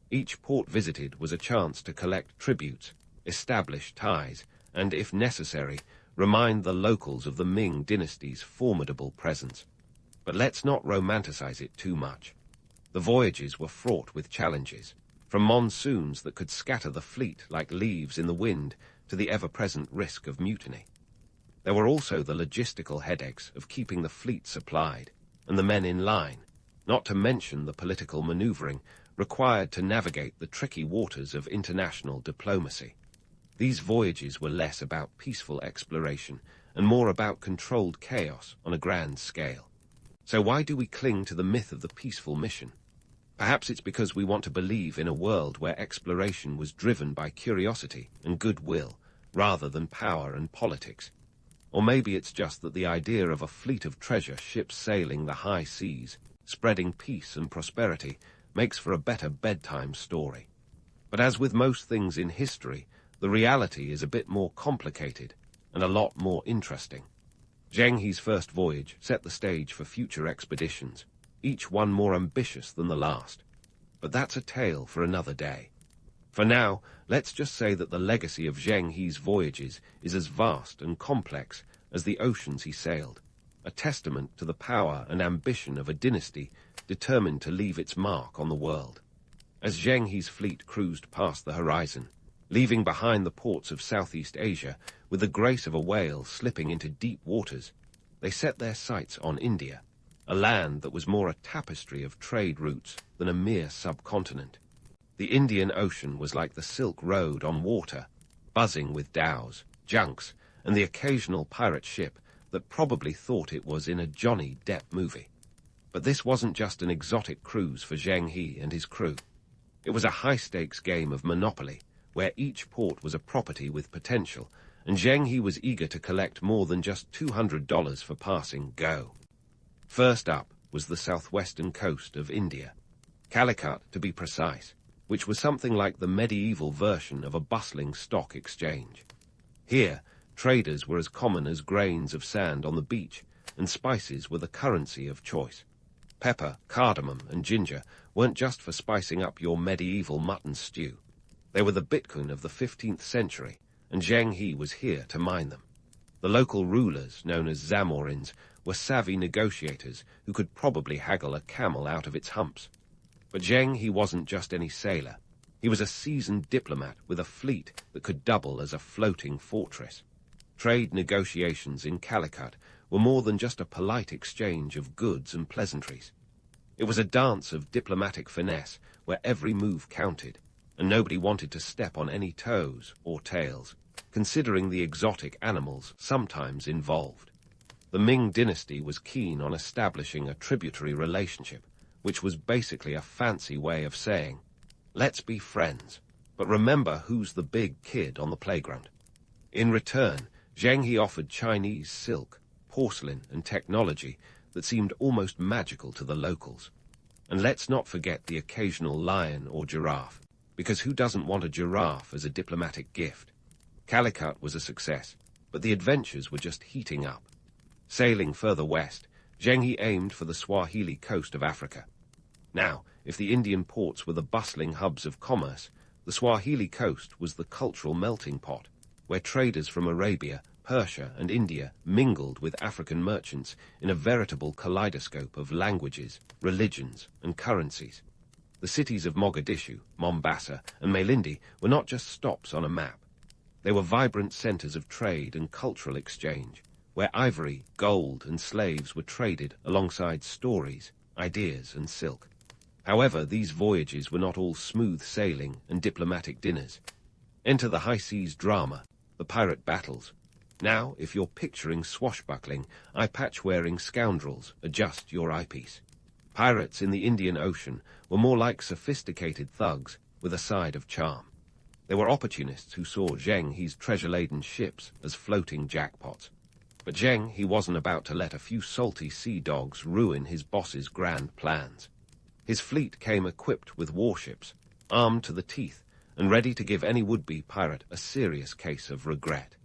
Each port visited was a chance to collect tributes, establish ties, and, if necessary, remind the locals of the Ming dynasty's formidable presence. But let's not romanticize it too much. The voyages were fraught with challenges, from monsoons that could scatter the fleet like leaves in the wind to the ever-present risk of mutiny. There were also the logistical headaches of keeping the fleet supplied and the men in line, not to mention the political maneuvering required to navigate the tricky waters of international diplomacy. These voyages were less about peaceful exploration and more about controlled chaos on a grand scale. So why do we cling to the myth of the peaceful mission? Perhaps it's because we want to believe in a world where exploration was driven by curiosity and goodwill rather than power and politics. Or maybe it's just that the idea of a fleet of treasure ships sailing the high seas, spreading peace and prosperity, makes for a better bedtime story. But as with most things in history, the reality is a bit more complicated and a lot more interesting. Zheng He's first voyage set the stage for future expeditions, each one more ambitious than the last. But that's a tale for another day. For now, let's just say that the legacy of Zheng He's voyages is as vast and complex as the oceans he sailed, a testament to the power and ambition of a dynasty determined to leave its mark on the world. As Zheng He's fleet cruised past the horizon, leaving behind the ports of Southeast Asia with the grace of a whale slipping into deep waters, they set their sights on India, a land that was more a tapestry of trade routes than a mere subcontinent. The Indian Ocean was like the Silk Road on water, buzzing with dhows, junks, and the occasional pirate ship that probably thought it was in a Johnny Depp movie. But this wasn't just an exotic cruise for Zheng He and his crew. It was a high-stakes game of Monopoly, where each port was a property with potential, and Zheng He was eager to collect more than just $200 for passing go. First up was the southwestern coast of India, Calicut to be precise, which was something like the medieval version of a bustling stock exchange. Here, traders were as common as grains of sand on the beach, and spices were the currency of choice. Pepper, cardamom, and ginger weren't just for spicing up your medieval mutton stew. They were the Bitcoin of the 15th century, and Zheng He was here to mine them. The local rulers, known as Zamorins, were savvy negotiators who could probably haggle a camel out of its humps. But Zheng He wasn't just any sailor. He was a seasoned diplomat with a fleet that could double as a floating fortress. Trade negotiations in Calicut were more than just a polite exchange of goods and pleasantries. It was a dance of diplomatic finesse where every move counted, and nobody wanted to step on any toes or tails, considering the exotic animals sometimes involved. The Ming dynasty was keen on establishing a tributary relationship, which was basically a fancy way of saying, let's be friends, but remember who's the big kid on the playground. In return, Zheng He offered Chinese silk, porcelain, and technology that seemed almost magical to the locals. And let's not forget the occasional lion or giraffe, because who doesn't want a giraffe as a diplomatic gift? Calicut was a success, but the adventures were just heating up. Sailing further west, Zheng He aimed for the Swahili coast of Africa. Now, if the Indian ports were the bustling hubs of commerce, the Swahili coast was the cultural melting pot, where traders from Arabia, Persia, and India mingled with African merchants in a veritable kaleidoscope of languages, religions, and currencies. The cities of Mogadishu, Mombasa, and Malindi were not just stops on a map. They were vibrant centers of trade and cultural exchange, where ivory, gold, and slaves were traded alongside stories, ideas, and silk. However, these voyages were not all smooth sailing and diplomatic dinners. Enter the high seas drama, the pirate battles, Now, if you're picturing swashbuckling, eye-patch-wearing scoundrels, adjust your eyepiece. Pirates in the Indian Ocean were more like sophisticated thugs with a side of charm. They were opportunists who saw Zheng He's treasure-laden ships as floating jackpots. But Zheng He wasn't about to let a few salty sea dogs ruin his boss's grand plans. His fleet came equipped with warships, armed to the teeth, and ready to give any would-be pirate a serious case of regret.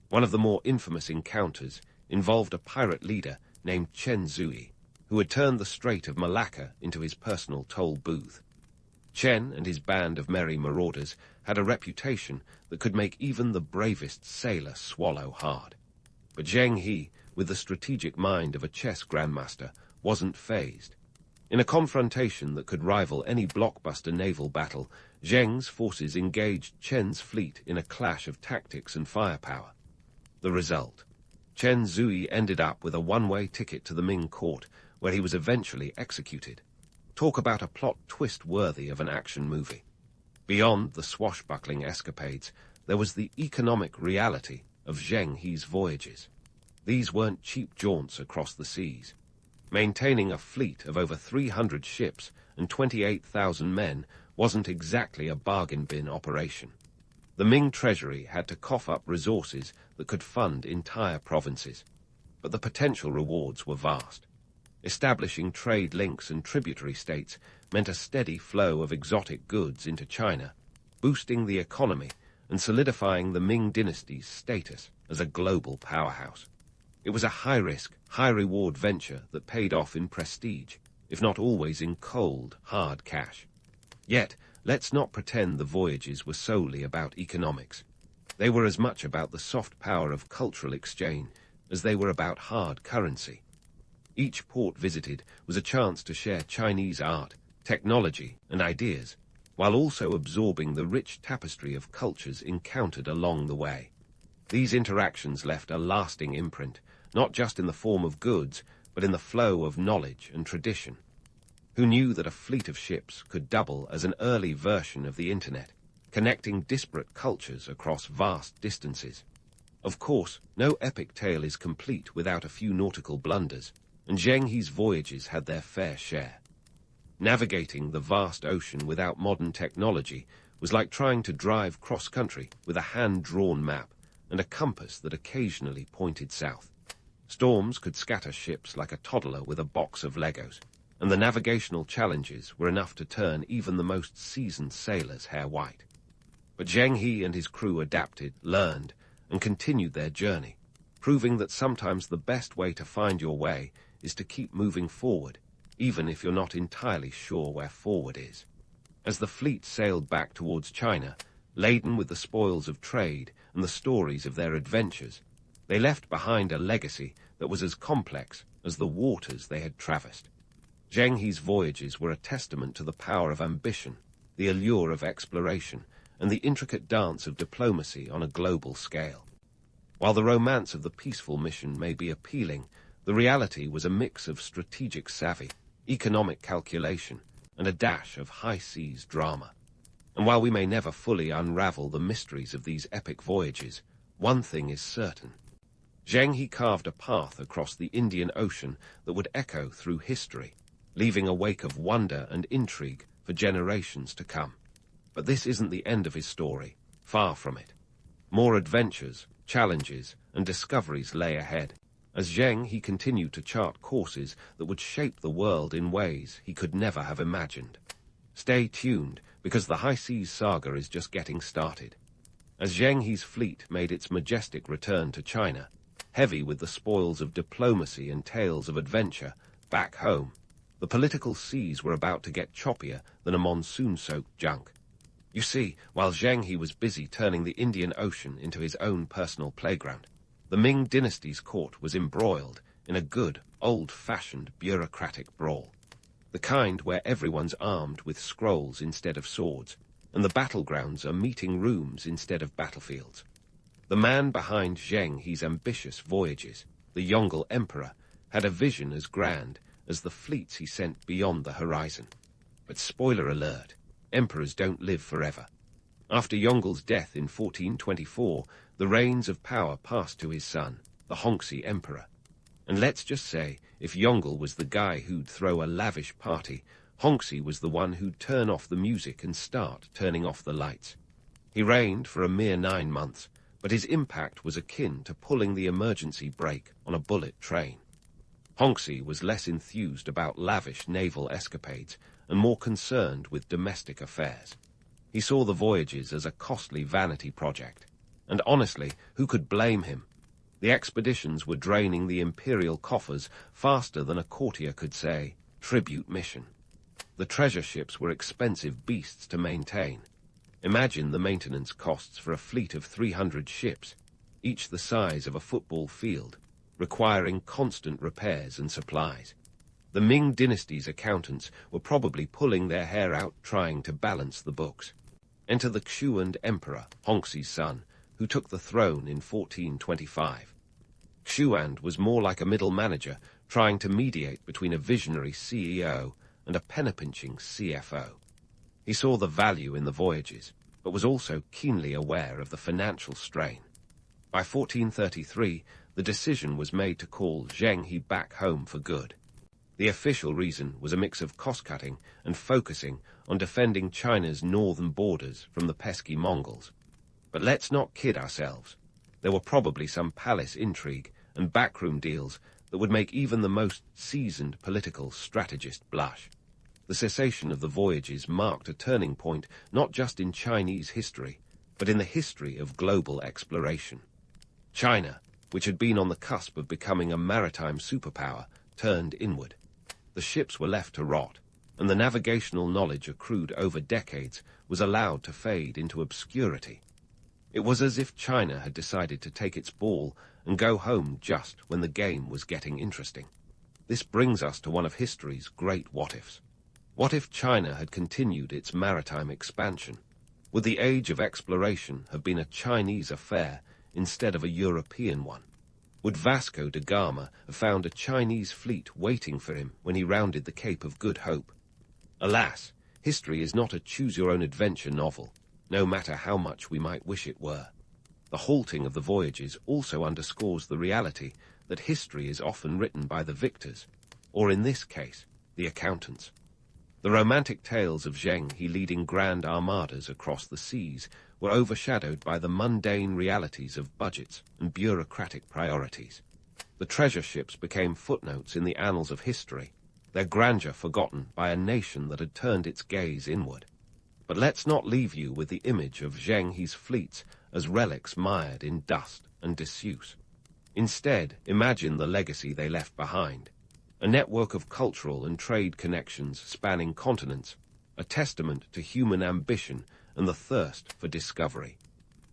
One of the more infamous encounters involved a pirate leader named Chen Zui, who had turned the Strait of Malacca into his personal toll booth. Chen and his band of merry marauders had a reputation that could make even the bravest sailor swallow hard. But Zheng He, with the strategic mind of a chess grandmaster, wasn't fazed. In a confrontation that could rival any blockbuster naval battle, Zheng's forces engaged Chen's fleet in a clash of tactics and firepower. The result: Chen Zui ended up with a one-way ticket to the Ming court, where he was eventually executed. Talk about a plot twist worthy of an action movie. Beyond the swashbuckling escapades, there was the economic reality of Zheng He's voyages. These weren't cheap jaunts across the seas. Maintaining a fleet of over 300 ships and 28,000 men wasn't exactly a bargain bin operation. The Ming treasury had to cough up resources that could fund entire provinces, but the potential rewards were vast. Establishing trade links and tributary states meant a steady flow of exotic goods into China, boosting the economy and solidifying the Ming dynasty's status as a global powerhouse. It was a high-risk, high-reward venture that paid off in prestige, if not always in cold, hard cash. Yet, let's not pretend the voyages were solely about economics. They were as much about the soft power of cultural exchange as they were about hard currency. Each port visited was a chance to share Chinese art, technology, and ideas, while also absorbing the rich tapestry of cultures encountered along the way. These interactions left a lasting imprint, not just in the form of goods, but in the flow of knowledge and tradition. Who knew that a fleet of ships could double as an early version of the internet, connecting disparate cultures across vast distances? Of course, no epic tale is complete without a few nautical blunders, and Zheng He's voyages had their fair share. Navigating the vast ocean without modern technology was like trying to drive cross-country with a hand-drawn map and a compass that occasionally pointed south. Storms could scatter ships like a toddler with a box of Legos, and the navigational challenges were enough to turn even the most seasoned sailor's hair white. But Zheng He and his crew adapted, learned, and continued their journey, proving that sometimes the best way to find your way is to keep moving forward, even if you're not entirely sure where forward is. As the fleet sailed back towards China, laden with the spoils of trade and the stories of their adventures, they left behind a legacy that was as complex as the waters they had traversed. Zheng He's voyages were a testament to the power of ambition, the allure of exploration, and the intricate dance of diplomacy on a global scale. While the romance of the peaceful mission may be appealing, the reality was a mix of strategic savvy, economic calculation, and a dash of high-seas drama. And while we may never fully unravel the mysteries of these epic voyages, one thing is certain. Zheng He carved a path across the Indian Ocean that would echo through history, leaving a wake of wonder and intrigue for generations to come. But this isn't the end of his story, far from it. More adventures, challenges, and discoveries lay ahead, as Zheng He continued to chart courses that would shape the world in ways he could never have imagined. Stay tuned, because the High Seas saga is just getting started. As Zheng He's fleet made its majestic return to China, heavy with the spoils of diplomacy and tales of adventure, back home, the political seas were about to get choppier than a monsoon-soaked junk. You see, while Zheng He was busy turning the Indian Ocean into his own personal playground, the Ming dynasty's court was embroiled in a good, old-fashioned bureaucratic brawl. The kind where everyone's armed with scrolls instead of swords, and the battlegrounds are meeting rooms instead of battlefields. The man behind Zheng He's ambitious voyages, the Yongle Emperor, had a vision as grand as the fleets he sent beyond the horizon. But spoiler alert, emperors don't live forever. After Yongl's death in 1424, the reins of power passed to his son, the Hongxi Emperor. And let's just say, if Yongle was the guy who'd throw a lavish party, Hongxi was the one who'd turn off the music and start turning off the lights. He reigned for a mere 9 months, but his impact was akin to pulling the emergency brake on a bullet train. Hongxi was less enthused about lavish naval escapades and more concerned with domestic affairs. He saw the voyages as a costly vanity project. And honestly, who could blame him? The expeditions were draining the imperial coffers faster than a courtier could say, "Tribute mission." The treasure ships were expensive beasts to maintain. Imagine the maintenance costs for a fleet of 300 ships, each the size of a football field, requiring constant repairs and supplies. The Ming dynasty's accountants were probably pulling their hair out trying to balance the books. Enter the Xuan Emperor, Hongxi's son, who took the throne in 1425. Xuan was more like a middle manager, trying to mediate between a visionary CEO and a penny-pinching CFO. He saw the value in the voyages, but was also keenly aware of the financial strain. By 1433, the decision was made to call Zheng back home for good. The official reason was a mix of cost-cutting and focusing on defending China's northern borders from the pesky Mongols. But let's not kid ourselves. There were probably some palace intrigue and backroom deals that would make even the most seasoned political strategist blush. The cessation of the voyages marked a turning point not just in Chinese history, but in the history of global exploration. China, which had been on the cusp of becoming a maritime superpower, turned inward. The ships were left to rot, and the navigational knowledge accrued over decades was allowed to fade into obscurity. It was as if China had decided to take its ball and go home just when the game was getting interesting. This brings us to one of history's great what-ifs. What if China had continued its maritime expansion? Would the age of exploration have been a Chinese affair instead of a European one? Would Vasco da Gama have found a Chinese fleet waiting for him when he rounded the Cape of Good Hope? Alas, history is not a choose-your-own-adventure novel, no matter how much we might wish it were. The halting of the voyages also underscores the reality that history is often written by the victors, or in this case, the accountants. The romantic tales of Zheng leading grand armadas across the seas were overshadowed by the mundane realities of budgets and bureaucratic priorities. The treasure ships became footnotes in the annals of history, their grandeur forgotten by a nation that had turned its gaze inward. But let's not leave you with the image of Zheng's fleets as relics mired in dust and disuse. Instead, imagine the legacy they left behind. A network of cultural and trade connections spanning continents, a testament to human ambition and the thirst for discovery.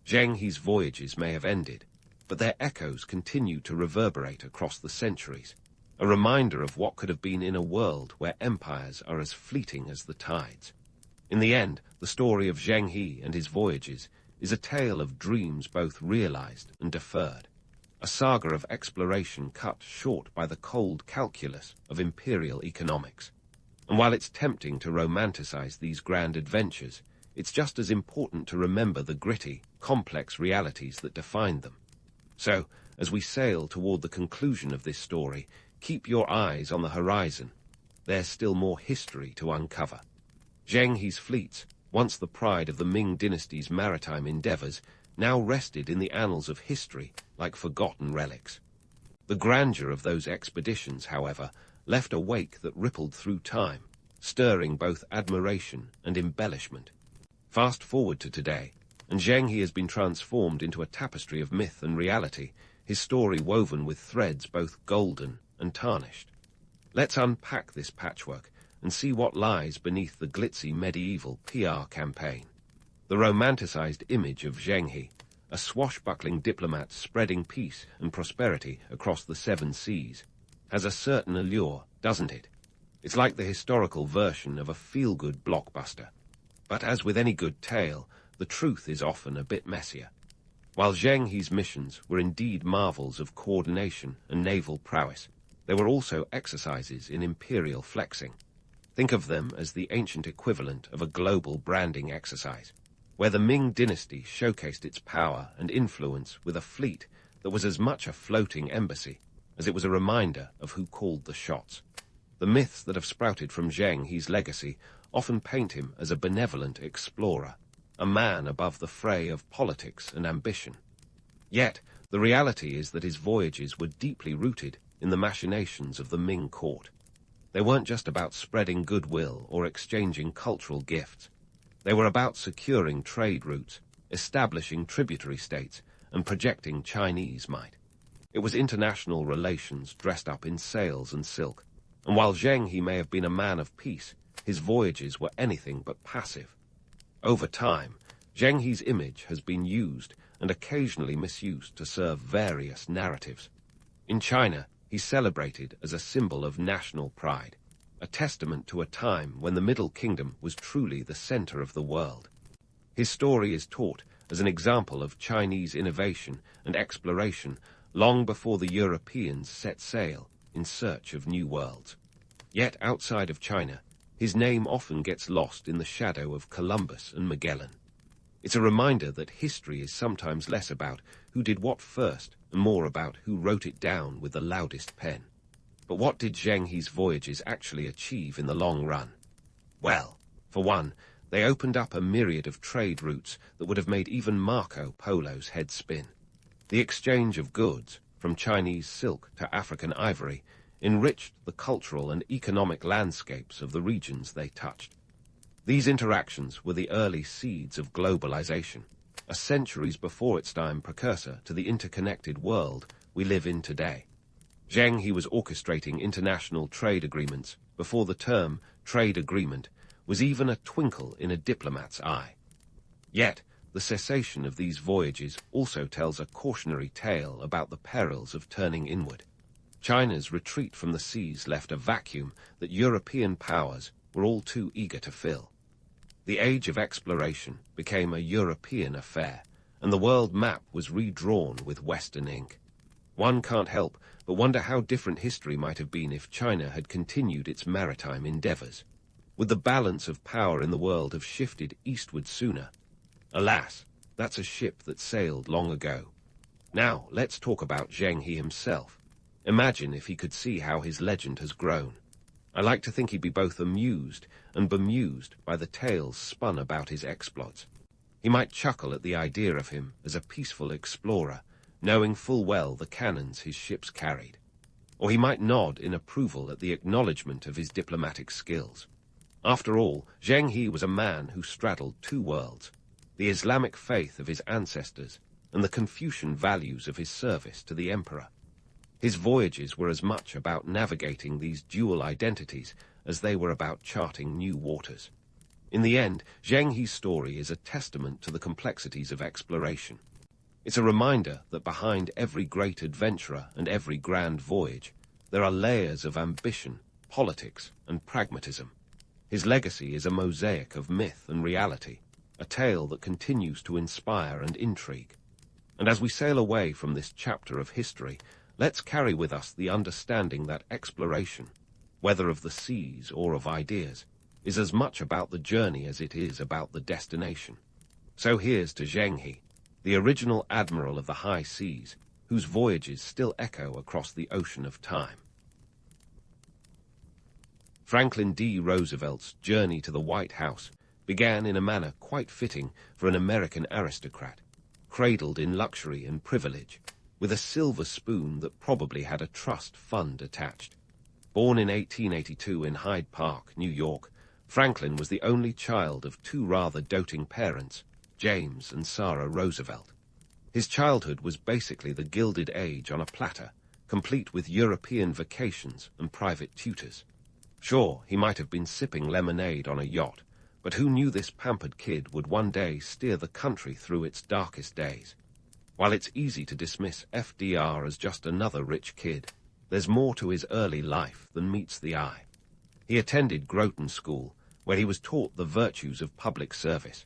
Zheng's voyages may have ended, but their echoes continue to reverberate across the centuries, a reminder of what could have been in a world where empires are as fleeting as the tides. In the end, the story of Zheng and his voyages is a tale of dreams both realized and deferred, a saga of exploration cut short by the cold calculus of imperial economics. And while it's tempting to romanticize these grand adventures, it's just as important to remember the gritty, complex realities that defined them. So, as we sail toward the conclusion of this story, keep your eyes on the horizon. There's still more history to uncover. Zheng's fleets, once the pride of the Ming dynasty's maritime endeavors, now rested in the annals of history like forgotten relics. The grandeur of those expeditions, however, left a wake that rippled through time, stirring both admiration and embellishment. Fast forward to today, and Zheng has been transformed into a tapestry of myth and reality, his story woven with threads both golden and tarnished. Let's unpack this patchwork and see what lies beneath the glitzy medieval PR campaign. The romanticized image of Zheng, a swashbuckling diplomat spreading peace and prosperity across the 7 seas, has a certain allure, doesn't it? It's like the historical version of a feel-good blockbuster. But as with any good tale, the truth is often a bit messier. While Zheng's missions were indeed marvels of coordination and naval prowess, there were also exercises in imperial flexing. Think of them as the ancient equivalent of a global branding exercise. where the Ming dynasty showcased its power and influence with a fleet that was as much a floating embassy as it was a reminder of who called the shots. The myths that have sprouted from Zheng He's legacy often paint him as a benevolent explorer, a man above the fray of politics and ambition. Yet, the reality is that his voyages were deeply rooted in the machinations of the Ming court. They weren't just about spreading goodwill or exchanging cultural gifts. They were about securing trade routes, establishing tributary states, and projecting Chinese might. It was international relations dressed up in sails and silk, and while Zheng He may have been a man of peace, his voyages were anything but passive. Over time, Zheng He's image has been used and occasionally misused to serve various narratives. In China, he's celebrated as a symbol of national pride, a testament to a time when the Middle Kingdom was truly the center of the world. His story is taught as an example of Chinese innovation and exploration long before the Europeans set sail in search of new worlds. Yet outside of China, his name often gets lost in the shadow of Columbus and Magellan. It's a reminder that history is sometimes less about who did what first and more about who wrote it down with the loudest pen. But what did Zheng He's voyages actually achieve in the long run? Well, for one, they opened up a myriad of trade routes that would have made even Marco Polo's head spin. The exchange of goods, from Chinese silk to African ivory, enriched the cultural and economic landscapes of the regions they touched. These interactions were the early seeds of globalization, a centuries before its time precursor to the interconnected world we live in today. Zheng He was orchestrating international trade agreements before the term trade agreement was even a twinkle in a diplomat's eye. Yet, the cessation of these voyages also tells a cautionary tale about the perils of turning inward. China's retreat from the seas left a vacuum that European powers were all too eager to fill. The age of exploration became a European affair, and the world map was redrawn with Western ink. One can't help but wonder how different history might have been if China had continued its maritime endeavors. Would the balance of power in the world have shifted eastward sooner? Alas, that's a ship that sailed long ago. Now, let's talk about Zheng He himself. Imagine if he could see how his legend has grown. I like to think he'd be both amused and bemused by the tales spun about his exploits. He might chuckle at the idea of him as a peaceful explorer, knowing full well the cannons his ships carried. Or he might nod in approval at the acknowledgement of his diplomatic skills. After all, Zheng He was a man who straddled two worlds, the Islamic faith of his ancestors and the Confucian values of his service to the emperor. His voyages were as much about navigating these dual identities as they were about charting new waters. In the end, Zheng He's story is a testament to the complexities of exploration. It's a reminder that behind every great adventurer and every grand voyage, there are layers of ambition, politics, and pragmatism. His legacy is a mosaic of myth and reality, a tale that continues to inspire and intrigue. And as we sail away from this chapter of history, let's carry with us the understanding that exploration, whether of the seas or of ideas, is as much about the journey as it is about the destination. So here's to Zheng He, the original admiral of the high seas, whose voyages still echo across the ocean of time. Franklin D. Roosevelt's journey to the White House began in a manner quite fitting for an American aristocrat, cradled in luxury and privilege, with a silver spoon that probably had a trust fund attached. Born in 1882 in Hyde Park, New York, Franklin was the only child of two rather doting parents, James and Sarah Roosevelt. His childhood was basically the Gilded Age on a platter, complete with European vacations and private tutors. Sure, he might have been sipping lemonade on a yacht, but who knew this pampered kid would one day steer the country through its darkest days? While it's easy to dismiss FDR as just another rich kid, there's more to his early life than meets the eye. He attended Groton School, where he was taught the virtues of public service.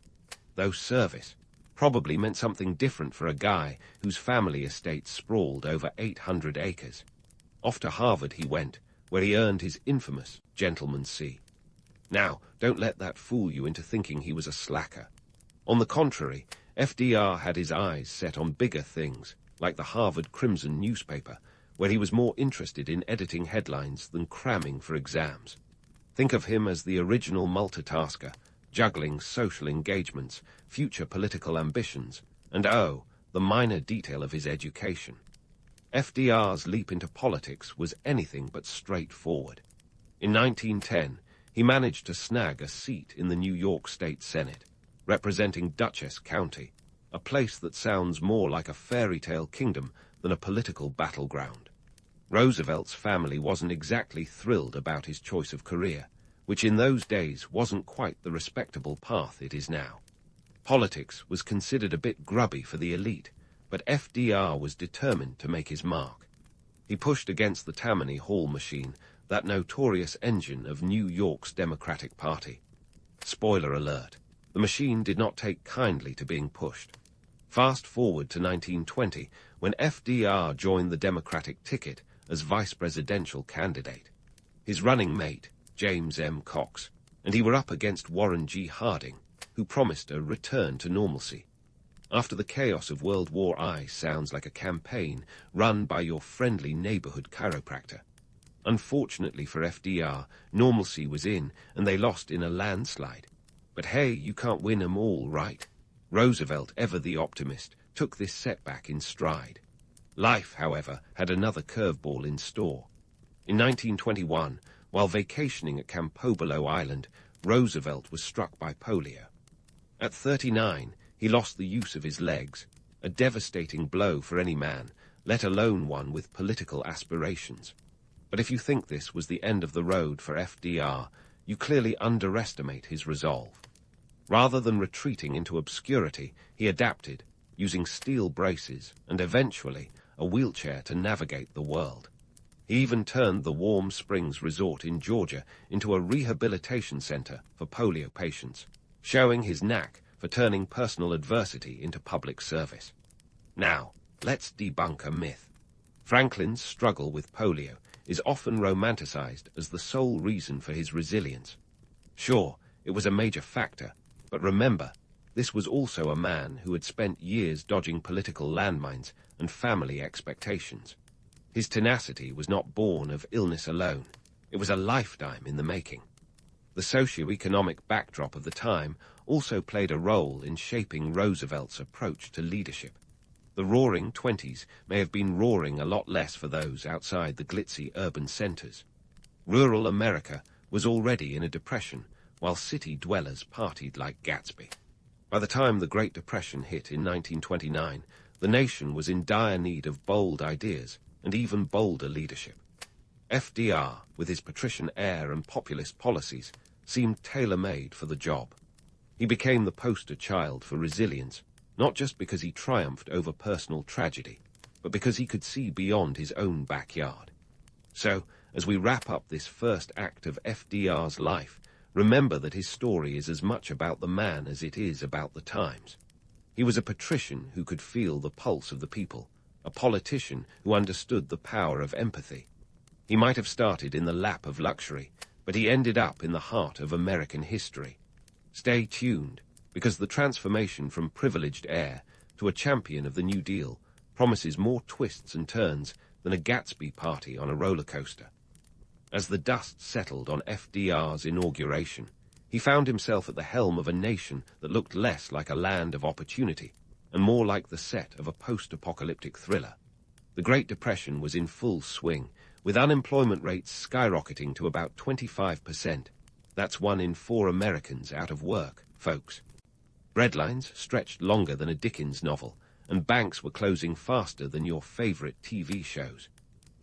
Though service probably meant something different for a guy whose family estate sprawled over 800 acres. Off to Harvard he went, where he earned his infamous Gentleman's C. Now, don't let that fool you into thinking he was a slacker. On the contrary, FDR had his eyes set on bigger things, like the Harvard Crimson newspaper, where he was more interested in editing headlines than cramming for exams. Think of him as the original multitasker, juggling social engagements, future political ambitions, and the minor detail of his education. FDR's leap into politics was anything but straightforward. In 1910, he managed to snag a seat in the New York State Senate, representing Dutchess County, a place that sounds more like a fairy tale kingdom than a political battleground. Roosevelt's family wasn't exactly thrilled about his choice of career, which in those days wasn't quite the respectable path it is now. Politics was considered a bit grubby for the elite, but FDR was determined to make his mark. He pushed against the Tammany Hall machine, that notorious engine of New York's Democratic Party. Spoiler alert, the machine did not take kindly to being pushed. Fast forward to 1920, when FDR joined the Democratic ticket as vice presidential candidate. His running mate, James M. Cox, and he were up against Warren G. Harding, who promised a return to normalcy. After the chaos of World War I sounds like a campaign run by your friendly neighborhood chiropractor. Unfortunately for FDR, normalcy was in, and they lost in a landslide. But hey, you can't win 'em all, right? Roosevelt, ever the optimist, took this setback in stride. Life, however, had another curveball in store. In 1921, while vacationing at Campobello Island, Roosevelt was struck by polio. At 39, he lost the use of his legs, a devastating blow for any man, let alone one with political aspirations. But if you think this was the end of the road for FDR, you clearly underestimate his resolve. Rather than retreating into obscurity, he adapted, using steel braces and eventually a wheelchair to navigate the world. He even turned the Warm Springs Resort in Georgia into a rehabilitation center for polio patients, showing his knack for turning personal adversity into public service. Now, let's debunk a myth. Franklin's struggle with polio is often romanticized as the sole reason for his resilience. Sure, it was a major factor, but remember, this was also a man who had spent years dodging political landmines and family expectations. His tenacity was not born of illness alone. It was a lifetime in the making. The socio-economic backdrop of the time also played a role in shaping Roosevelt's approach to leadership. The Roaring Twenties may have been roaring a lot less for those outside the glitzy urban centers. Rural America was already in a depression, while city dwellers partied like Gatsby. By the time the Great Depression hit in 1929, the nation was in dire need of bold ideas and even bolder leadership. FDR, with his patrician air and populist policies, seemed tailor-made for the job. He became the poster child for resilience, not just because he triumphed over personal tragedy, but because he could see beyond his own backyard. So, as we wrap up this first act of FDR's life, remember that his story is as much about the man as it is about the times. He was a patrician who could feel the pulse of the people, a politician who understood the power of empathy. He might have started in the lap of luxury, but he ended up in the heart of American history. Stay tuned, because the transformation from privileged heir to a champion of the New Deal promises more twists and turns than a Gatsby party on a roller coaster. As the dust settled on FDR's inauguration, he found himself at the helm of a nation that looked less like a land of opportunity and more like the set of a post-apocalyptic thriller. The Great Depression was in full swing, with unemployment rates skyrocketing to about 25%. That's 1 in 4 Americans out of work, folks. Breadlines stretched longer than a Dickens novel, and banks were closing faster than your favorite TV shows.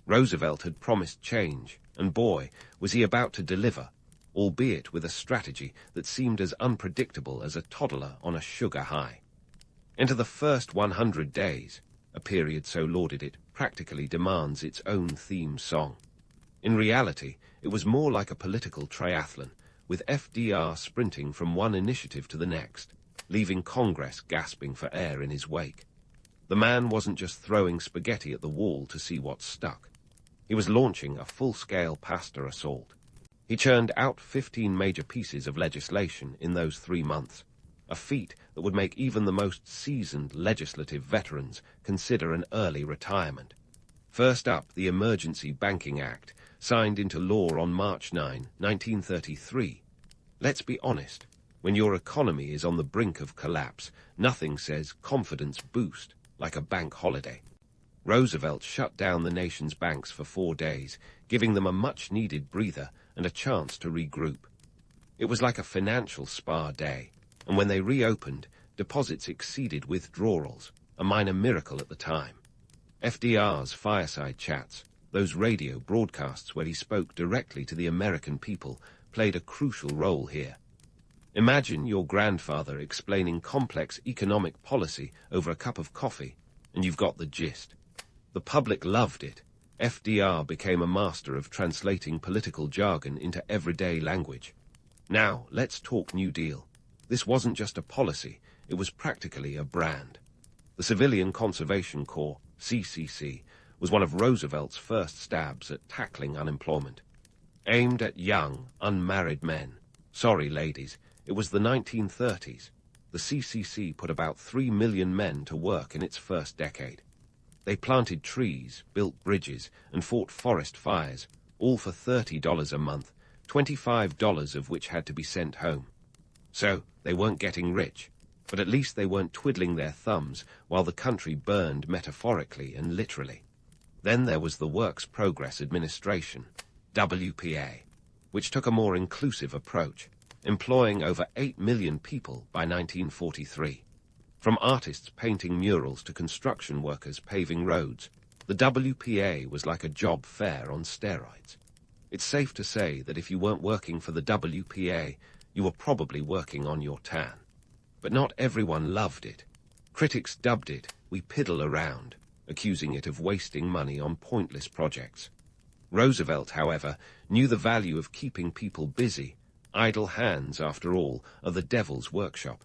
Roosevelt had promised change, and boy, was he about to deliver, albeit with a strategy that seemed as unpredictable as a toddler on a sugar high. Into the first 100 days, a period so lauded it practically demands its own theme song. In reality, it was more like a political triathlon, with FDR sprinting from one initiative to the next, leaving Congress gasping for air in his wake. The man wasn't just throwing spaghetti at the wall to see what stuck. He was launching a full-scale pastor assault. He churned out 15 major pieces of legislation in those 3 months. a feat that would make even the most seasoned legislative veterans consider an early retirement. First up, the Emergency Banking Act, signed into law on March 9, 1933. Let's be honest, when your economy is on the brink of collapse, nothing says confidence boost like a bank holiday. Roosevelt shut down the nation's banks for 4 days, giving them a much-needed breather and a chance to regroup. It was like a financial spa day, and when they reopened, deposits exceeded withdrawals, a minor miracle at the time. FDR's fireside chats, those radio broadcasts where he spoke directly to the American people, played a crucial role here. Imagine your grandfather explaining complex economic policy over a cup of coffee, and you've got the gist. The public loved it. FDR became a master of translating political jargon into everyday language. Now, let's talk New Deal. This wasn't just a policy, it was practically a brand. The Civilian Conservation Corps, CCC, was one of Roosevelt's first stabs at tackling unemployment. Aimed at young, unmarried men. Sorry, ladies, it was the 1930s. The CCC put about 3 million men to work in its first decade. They planted trees, built bridges, and fought forest fires, all for $30 a month, $25 of which had to be sent home. So, they weren't getting rich, but at least they weren't twiddling their thumbs while the country burned metaphorically and literally. Then there was the Works Progress Administration, WPA, which took a more inclusive approach, employing over 8 million people by 1943. From artists painting murals to construction workers paving roads, the WPA was like a job fair on steroids. It's safe to say that if you weren't working for the WPA, you were probably working on your tan. But not everyone loved it. Critics dubbed it "we piddle around," accusing it of wasting money on pointless projects. Roosevelt, however, knew the value of keeping people busy. Idle hands, after all, are the devil's workshop.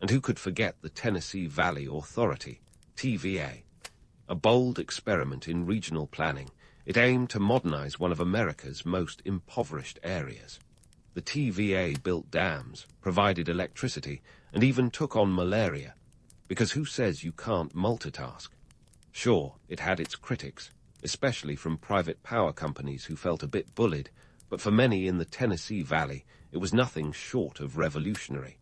And who could forget the Tennessee Valley Authority, TVA? A bold experiment in regional planning, it aimed to modernize one of America's most impoverished areas. The TVA built dams, provided electricity, and even took on malaria. Because who says you can't multitask? Sure, it had its critics, especially from private power companies who felt a bit bullied, but for many in the Tennessee Valley, it was nothing short of revolutionary.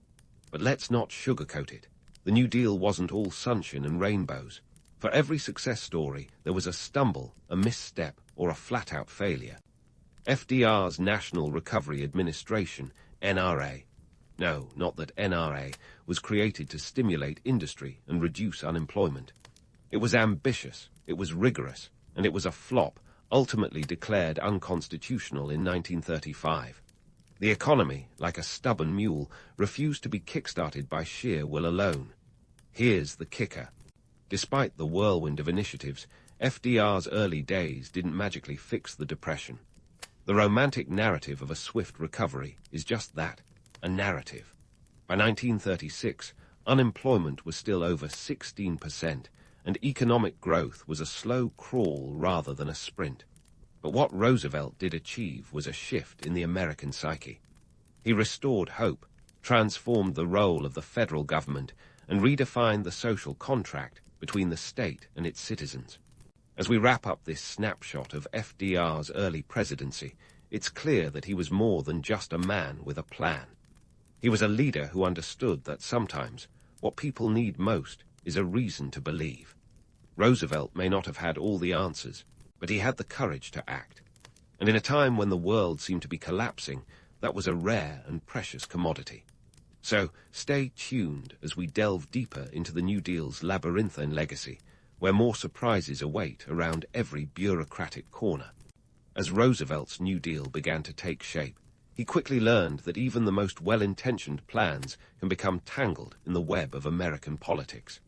But let's not sugarcoat it. The New Deal wasn't all sunshine and rainbows. For every success story, there was a stumble, a misstep, or a flat-out failure. FDR's National Recovery Administration, NRA. No, not that NRA was created to stimulate industry and reduce unemployment. It was ambitious, it was rigorous, and it was a flop, ultimately declared unconstitutional in 1935. The economy, like a stubborn mule, refused to be kick-started by sheer will alone. Here's the kicker. Despite the whirlwind of initiatives, FDR's early days didn't magically fix the Depression. The romantic narrative of a swift recovery is just that, a narrative. By 1936, unemployment was still over 16%, and economic growth was a slow crawl rather than a sprint. But what Roosevelt did achieve was a shift in the American psyche. He restored hope, transformed the role of the federal government, and redefined the social contract between the state and its citizens. As we wrap up this snapshot of FDR's early presidency, it's clear that he was more than just a man with a plan. He was a leader who understood that sometimes what people need most is a reason to believe. Roosevelt may not have had all the answers, but he had the courage to act. And in a time when the world seemed to be collapsing, that was a rare and precious commodity. So stay tuned as we delve deeper into the New Deal's labyrinthine legacy, where more surprises await around every bureaucratic corner. As Roosevelt's New Deal began to take shape, he quickly learned that even the most well-intentioned plans can become tangled in the web of American politics.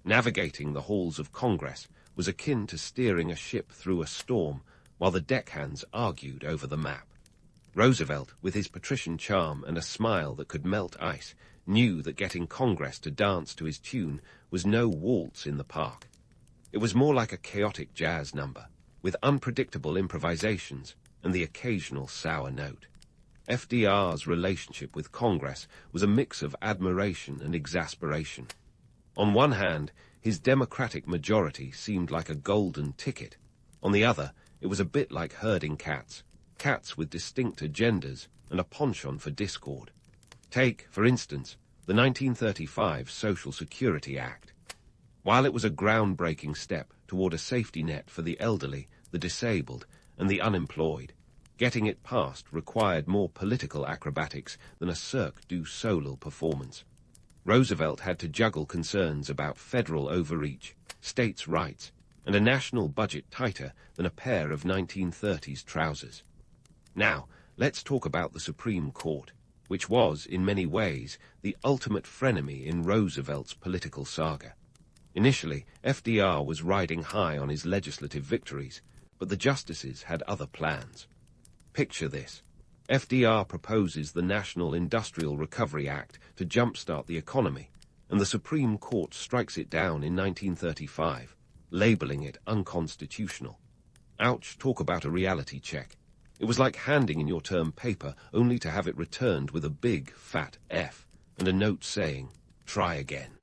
Navigating the halls of Congress was akin to steering a ship through a storm while the deckhands argued over the map. Roosevelt, with his patrician charm and a smile that could melt ice, knew that getting Congress to dance to his tune was no waltz in the park. It was more like a chaotic jazz number, with unpredictable improvisations and the occasional sour note. FDR's relationship with Congress was a mix of admiration and exasperation. On one hand, his Democratic majority seemed like a golden ticket. On the other, it was a bit like herding cats, cats with distinct agendas and a penchant for discord. Take, for instance, the 1935 Social Security Act. While it was a groundbreaking step toward a safety net for the elderly, the disabled, and the unemployed, getting it passed required more political acrobatics than a Cirque du Soleil performance. Roosevelt had to juggle concerns about federal overreach, states' rights, and a national budget tighter than a pair of 1930s trousers. Now, let's talk about the Supreme Court, which was, in many ways, the ultimate frenemy in Roosevelt's political saga. Initially, FDR was riding high on his legislative victories, but the justices had other plans. Picture this. FDR proposes the National Industrial Recovery Act to jumpstart the economy, and the Supreme Court strikes it down in 1935, labeling it unconstitutional. Ouch, talk about a reality check. It was like handing in your term paper only to have it returned with a big, fat F and a note saying, "Try again."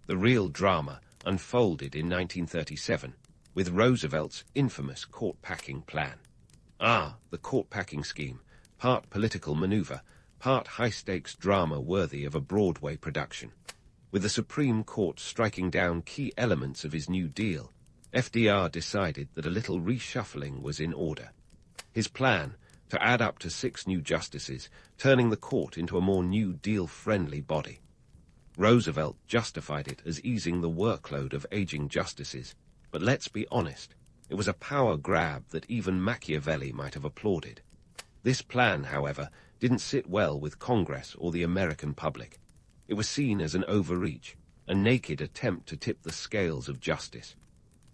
The real drama unfolded in 1937 with Roosevelt's infamous court-packing plan. The court-packing scheme, part political maneuver, part high-stakes drama worthy of a Broadway production. With the Supreme Court striking down key elements of his New Deal, FDR decided that a little reshuffling was in order. His plan, to add up to 6 new justices, turning the court into a more New Deal-friendly body. Roosevelt justified it as easing the workload of aging justices, but let's be honest, it was a power grab that even Machiavelli might have applauded. This plan, however, didn't sit well with Congress or the American public. It was seen as an overreach, a naked attempt to tip the scales of justice.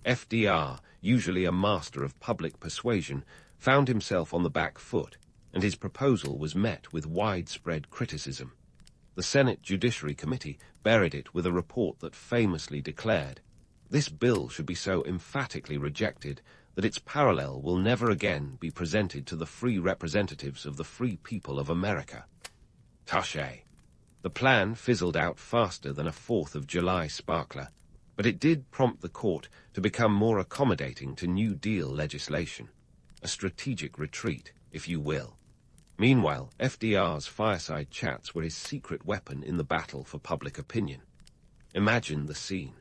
FDR, usually a master of public persuasion, found himself on the back foot, and his proposal was met with widespread criticism. The Senate Judiciary Committee buried it with a report that famously declared, "This bill should be so emphatically rejected that its parallel will never again be presented to the free representatives of the free people of America." Touché. The plan fizzled out faster than a 4th of July sparkler, but it did prompt the court to become more accommodating to New Deal legislation. A strategic retreat, if you will. Meanwhile, FDR's fireside chats were his secret weapon in the battle for public opinion. Imagine the scene.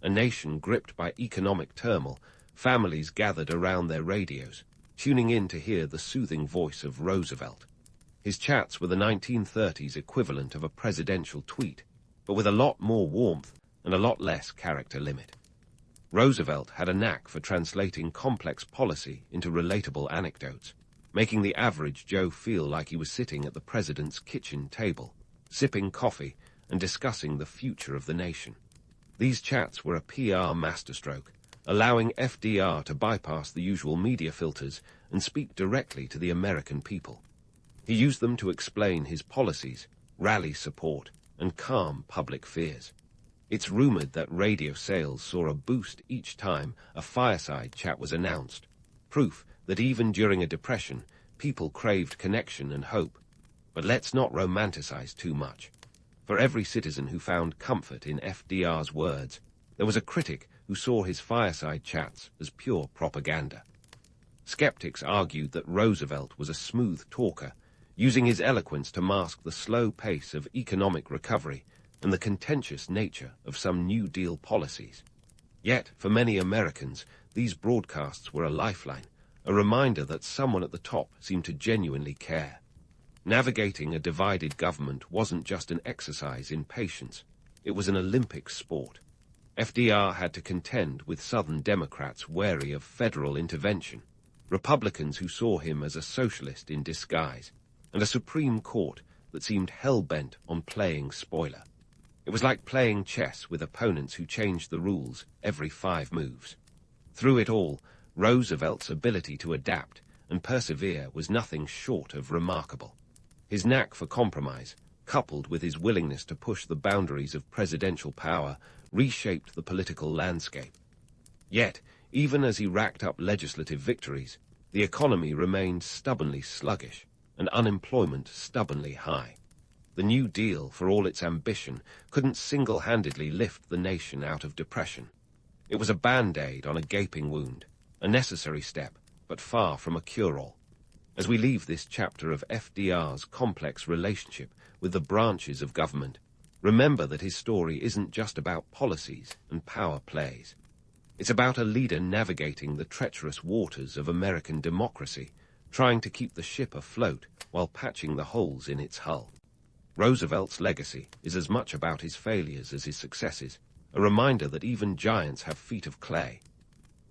A nation gripped by economic turmoil, families gathered around their radios, tuning in to hear the soothing voice of Roosevelt. His chats were the 1930s equivalent of a presidential tweet, but with a lot more warmth and a lot less character limit. Roosevelt had a knack for translating complex policy into relatable anecdotes, making the average Joe feel like he was sitting at the president's kitchen table, sipping coffee and discussing the future of the nation. These chats were a PR masterstroke, allowing FDR to bypass the usual media filters and speak directly to the American people. He used them to explain his policies, rally support, and calm public fears. It's rumored that radio sales saw a boost each time a fireside chat was announced, proof that even during a depression, people craved connection and hope. But let's not romanticize too much. For every citizen who found comfort in FDR's words, there was a critic who saw his fireside chats as pure propaganda. Skeptics argued that Roosevelt was a smooth talker, using his eloquence to mask the slow pace of economic recovery and the contentious nature of some New Deal policies. Yet, for many Americans, these broadcasts were a lifeline, a reminder that someone at the top seemed to genuinely care. Navigating a divided government wasn't just an exercise in patience, it was an Olympic sport. FDR had to contend with Southern Democrats wary of federal intervention, Republicans who saw him as a socialist in disguise, and a Supreme Court that seemed hell-bent on playing spoiler. It was like playing chess with opponents who changed the rules every 5 moves. Through it all, Roosevelt's ability to adapt and persevere was nothing short of remarkable. His knack for compromise, coupled with his willingness to push the boundaries of presidential power, reshaped the political landscape. Yet, even as he racked up legislative victories, the economy remained stubbornly sluggish, and unemployment stubbornly high. The New Deal, for all its ambition, couldn't single-handedly lift the nation out of depression. It was a band-aid on a gaping wound, a necessary step, but far from a cure-all. As we leave this chapter of FDR's complex relationship with the branches of government, remember that his story isn't just about policies and power plays. It's about a leader navigating the treacherous waters of American democracy, trying to keep the ship afloat while patching the holes in its hull. Roosevelt's legacy is as much about his failures as his successes, a reminder that even giants have feet of clay.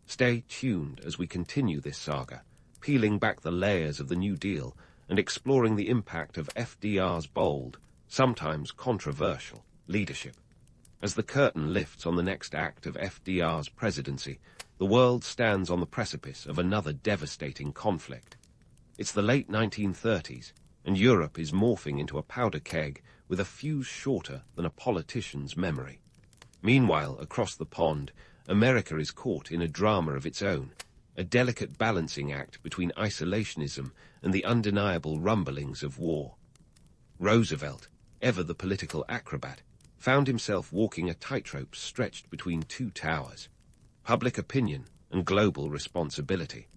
Stay tuned as we continue this saga, peeling back the layers of the New Deal and exploring the impact of FDR's bold, sometimes controversial, leadership. As the curtain lifts on the next act of FDR's presidency, the world stands on the precipice of another devastating conflict. It's the late 1930s, and Europe is morphing into a powder keg with a fuse shorter than a politician's memory. Meanwhile, across the pond, America is caught in a drama of its own, a delicate balancing act between isolationism and the undeniable rumblings of war. Roosevelt, ever the political acrobat, found himself walking a tightrope stretched between two towers, public opinion and global responsibility.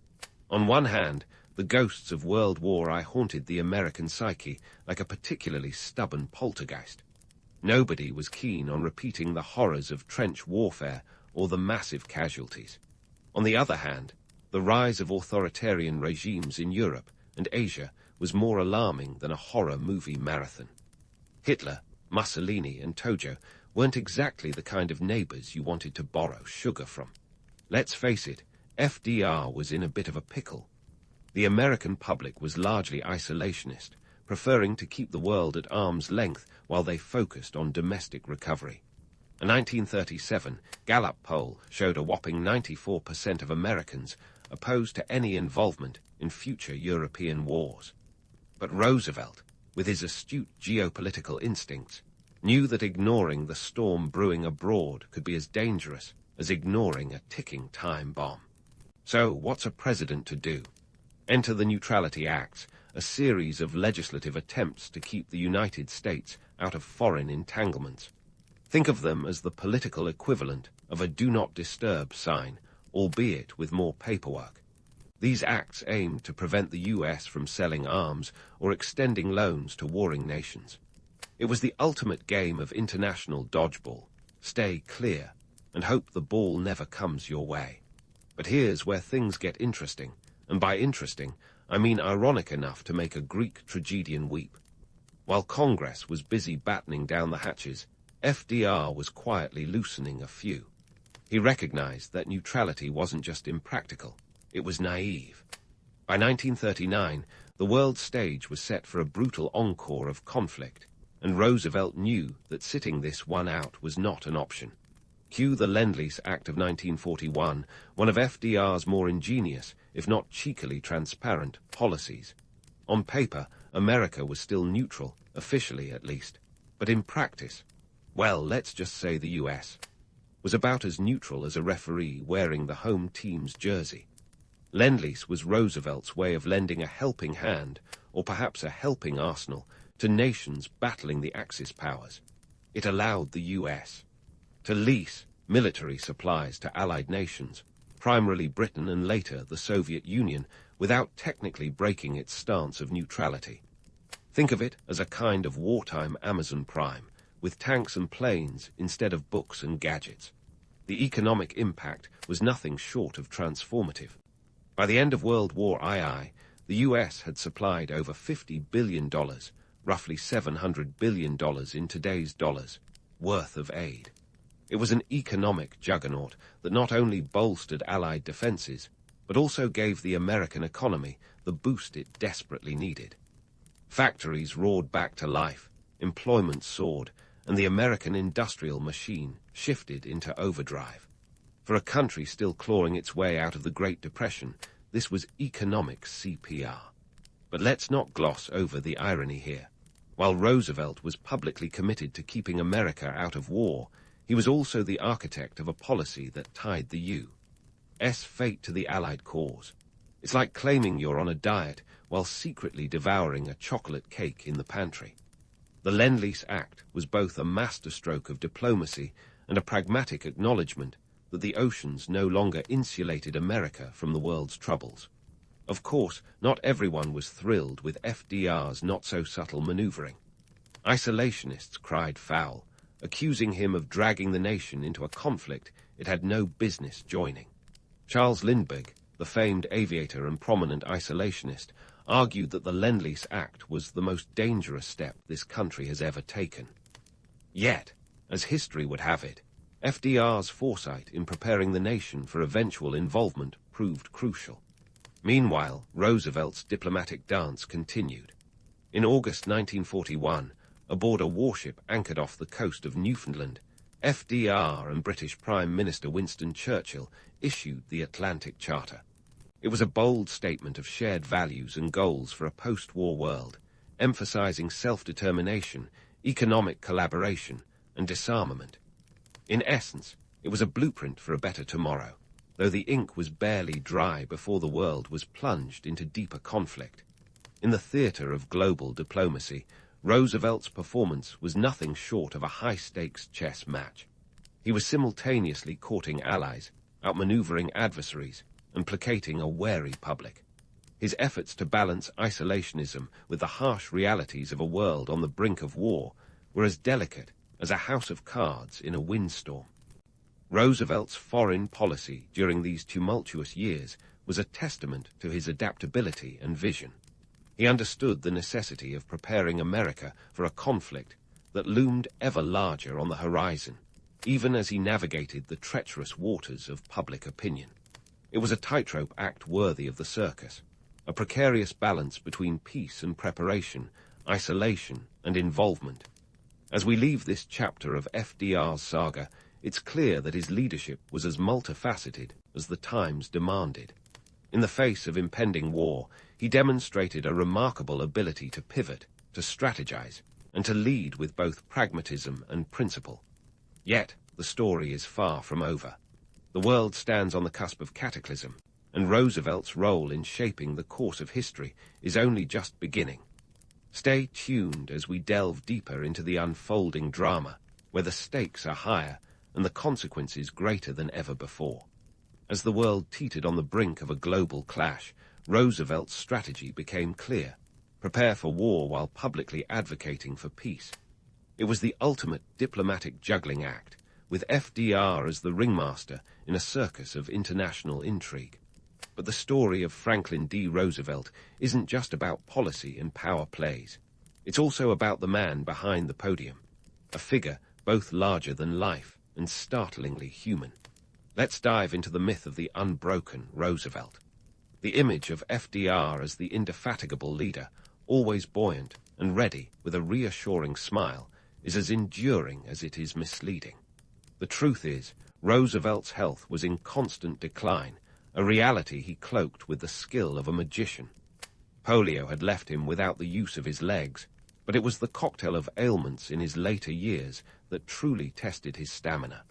On one hand, the ghosts of World War I haunted the American psyche like a particularly stubborn poltergeist. Nobody was keen on repeating the horrors of trench warfare or the massive casualties. On the other hand, the rise of authoritarian regimes in Europe and Asia was more alarming than a horror movie marathon. Hitler, Mussolini, and Tojo weren't exactly the kind of neighbors you wanted to borrow sugar from. Let's face it, FDR was in a bit of a pickle. The American public was largely isolationist, preferring to keep the world at arm's length while they focused on domestic recovery. A 1937 Gallup poll showed a whopping 94% of Americans opposed to any involvement in future European wars. But Roosevelt, with his astute geopolitical instincts, knew that ignoring the storm brewing abroad could be as dangerous as ignoring a ticking time bomb. So, what's a president to do? Enter the Neutrality Acts, a series of legislative attempts to keep the United States out of foreign entanglements. Think of them as the political equivalent of a do not disturb sign, albeit with more paperwork. These acts aim to prevent the US from selling arms or extending loans to warring nations. It was the ultimate game of international dodgeball. Stay clear and hope the ball never comes your way. But here's where things get interesting, and by interesting, I mean ironic enough to make a Greek tragedian weep. While Congress was busy battening down the hatches, FDR was quietly loosening a few. He recognized that neutrality wasn't just impractical, it was naive. By 1939, the world stage was set for a brutal encore of conflict, and Roosevelt knew that sitting this one out was not an option. Cue the Lend-Lease Act of 1941, one of FDR's more ingenious, if not cheekily transparent, policies. On paper, America was still neutral, officially at least, but in practice, well, let's just say the US was about as neutral as a referee wearing the home team's jersey. Lend-Lease was Roosevelt's way of lending a helping hand, or perhaps a helping arsenal, to nations battling the Axis powers. It allowed the US to lease military supplies to allied nations, primarily Britain and later the Soviet Union, without technically breaking its stance of neutrality. Think of it as a kind of wartime Amazon Prime, with tanks and planes instead of books and gadgets. The economic impact was nothing short of transformative. By the end of World War II, the US had supplied over $50 billion, roughly $700 billion in today's dollars, worth of aid. It was an economic juggernaut that not only bolstered Allied defenses, but also gave the American economy the boost it desperately needed. Factories roared back to life, employment soared, and the American industrial machine shifted into overdrive. For a country still clawing its way out of the Great Depression, this was economic CPR. But let's not gloss over the irony here. While Roosevelt was publicly committed to keeping America out of war, he was also the architect of a policy that tied the U.S. fate to the Allied cause. It's like claiming you're on a diet while secretly devouring a chocolate cake in the pantry. The Lend-Lease Act was both a masterstroke of diplomacy and a pragmatic acknowledgement that the oceans no longer insulated America from the world's troubles. Of course, not everyone was thrilled with FDR's not-so-subtle maneuvering. Isolationists cried foul, accusing him of dragging the nation into a conflict it had no business joining. Charles Lindbergh, the famed aviator and prominent isolationist, argued that the Lend-Lease Act was the most dangerous step this country has ever taken. Yet, as history would have it, FDR's foresight in preparing the nation for eventual involvement proved crucial. Meanwhile, Roosevelt's diplomatic dance continued. In August 1941, aboard a warship anchored off the coast of Newfoundland, FDR and British Prime Minister Winston Churchill issued the Atlantic Charter. It was a bold statement of shared values and goals for a post-war world, emphasizing self-determination, economic collaboration, and disarmament. In essence, it was a blueprint for a better tomorrow, though the ink was barely dry before the world was plunged into deeper conflict. In the theater of global diplomacy, Roosevelt's performance was nothing short of a high-stakes chess match. He was simultaneously courting allies, outmaneuvering adversaries, and placating a wary public. His efforts to balance isolationism with the harsh realities of a world on the brink of war were as delicate as a house of cards in a windstorm. Roosevelt's foreign policy during these tumultuous years was a testament to his adaptability and vision. He understood the necessity of preparing America for a conflict that loomed ever larger on the horizon, even as he navigated the treacherous waters of public opinion. It was a tightrope act worthy of the circus, a precarious balance between peace and preparation, isolation and involvement. As we leave this chapter of FDR's saga, it's clear that his leadership was as multifaceted as the times demanded. In the face of impending war, he demonstrated a remarkable ability to pivot, to strategize, and to lead with both pragmatism and principle. Yet, the story is far from over. The world stands on the cusp of cataclysm, and Roosevelt's role in shaping the course of history is only just beginning. Stay tuned as we delve deeper into the unfolding drama, where the stakes are higher and the consequences greater than ever before. As the world teetered on the brink of a global clash, Roosevelt's strategy became clear: prepare for war while publicly advocating for peace. It was the ultimate diplomatic juggling act, with FDR as the ringmaster in a circus of international intrigue. But the story of Franklin D. Roosevelt isn't just about policy and power plays. It's also about the man behind the podium, a figure both larger than life and startlingly human. Let's dive into the myth of the unbroken Roosevelt. The image of FDR as the indefatigable leader, always buoyant and ready with a reassuring smile, is as enduring as it is misleading. The truth is, Roosevelt's health was in constant decline, a reality he cloaked with the skill of a magician. Polio had left him without the use of his legs, but it was the cocktail of ailments in his later years that truly tested his stamina.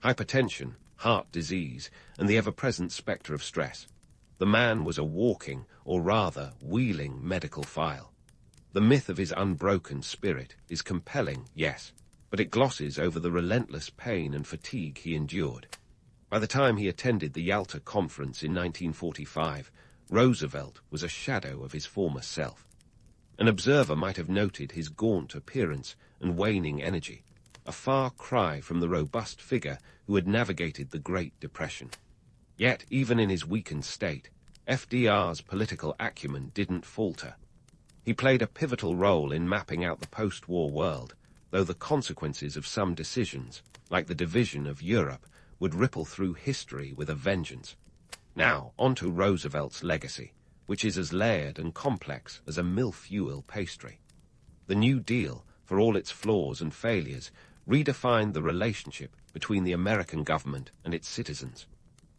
Hypertension, heart disease, and the ever-present spectre of stress. The man was a walking, or rather, wheeling medical file. The myth of his unbroken spirit is compelling, yes, but it glosses over the relentless pain and fatigue he endured. By the time he attended the Yalta Conference in 1945, Roosevelt was a shadow of his former self. An observer might have noted his gaunt appearance and waning energy, a far cry from the robust figure who had navigated the Great Depression. Yet, even in his weakened state, FDR's political acumen didn't falter. He played a pivotal role in mapping out the post-war world, though the consequences of some decisions, like the division of Europe, would ripple through history with a vengeance. Now, on to Roosevelt's legacy, which is as layered and complex as a milfoil pastry. The New Deal, for all its flaws and failures, redefined the relationship between the American government and its citizens.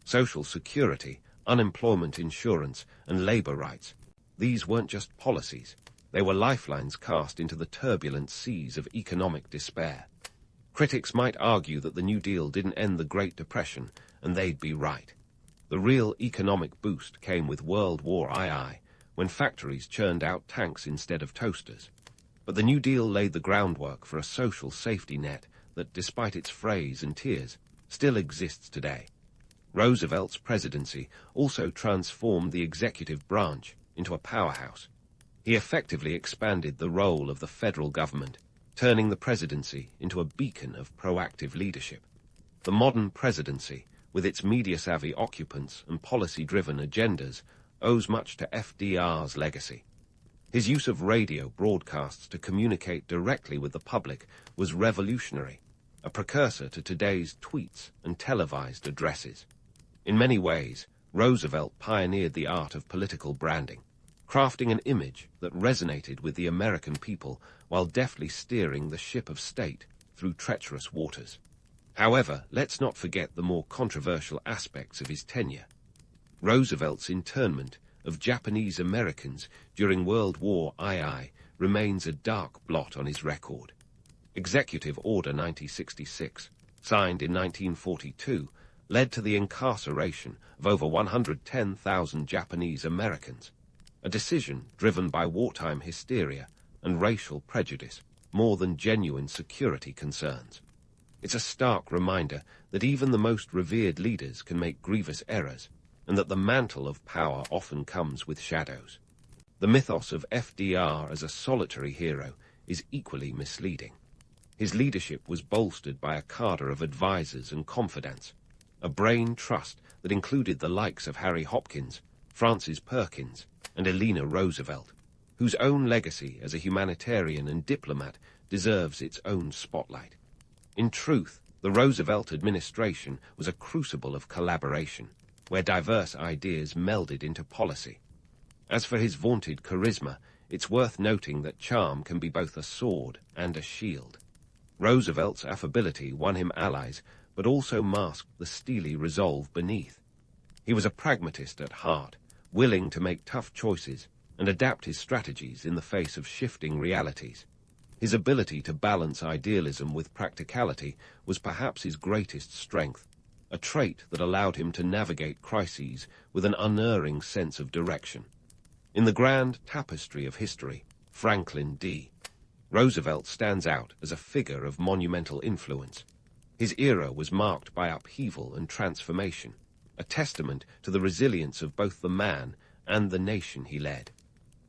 Social security, unemployment insurance, and labor rights, these weren't just policies. They were lifelines cast into the turbulent seas of economic despair. Critics might argue that the New Deal didn't end the Great Depression, and they'd be right. The real economic boost came with World War II, when factories churned out tanks instead of toasters. But the New Deal laid the groundwork for a social safety net that, despite its frays and tears, still exists today. Roosevelt's presidency also transformed the executive branch into a powerhouse. He effectively expanded the role of the federal government, turning the presidency into a beacon of proactive leadership. The modern presidency, with its media-savvy occupants and policy-driven agendas, owes much to FDR's legacy. His use of radio broadcasts to communicate directly with the public was revolutionary, a precursor to today's tweets and televised addresses. In many ways, Roosevelt pioneered the art of political branding, crafting an image that resonated with the American people while deftly steering the ship of state through treacherous waters. However, let's not forget the more controversial aspects of his tenure. Roosevelt's internment of Japanese Americans during World War II remains a dark blot on his record. Executive Order 9066, signed in 1942, led to the incarceration of over 110,000 Japanese Americans, a decision driven by wartime hysteria and racial prejudice more than genuine security concerns. It's a stark reminder that even the most revered leaders can make grievous errors, and that the mantle of power often comes with shadows. The mythos of FDR as a solitary hero is equally misleading. His leadership was bolstered by a cadre of advisors and confidants, a brain trust that included the likes of Harry Hopkins, Francis Perkins, and Eleanor Roosevelt, whose own legacy as a humanitarian and diplomat deserves its own spotlight. In truth, the Roosevelt administration was a crucible of collaboration, where diverse ideas melded into policy. As for his vaunted charisma, it's worth noting that charm can be both a sword and a shield. Roosevelt's affability won him allies, but also masked the steely resolve beneath. He was a pragmatist at heart, willing to make tough choices and adapt his strategies in the face of shifting realities. His ability to balance idealism with practicality was perhaps his greatest strength, a trait that allowed him to navigate crises with an unerring sense of direction. In the grand tapestry of history, Franklin D. Roosevelt stands out as a figure of monumental influence. His era was marked by upheaval and transformation, a testament to the resilience of both the man and the nation he led.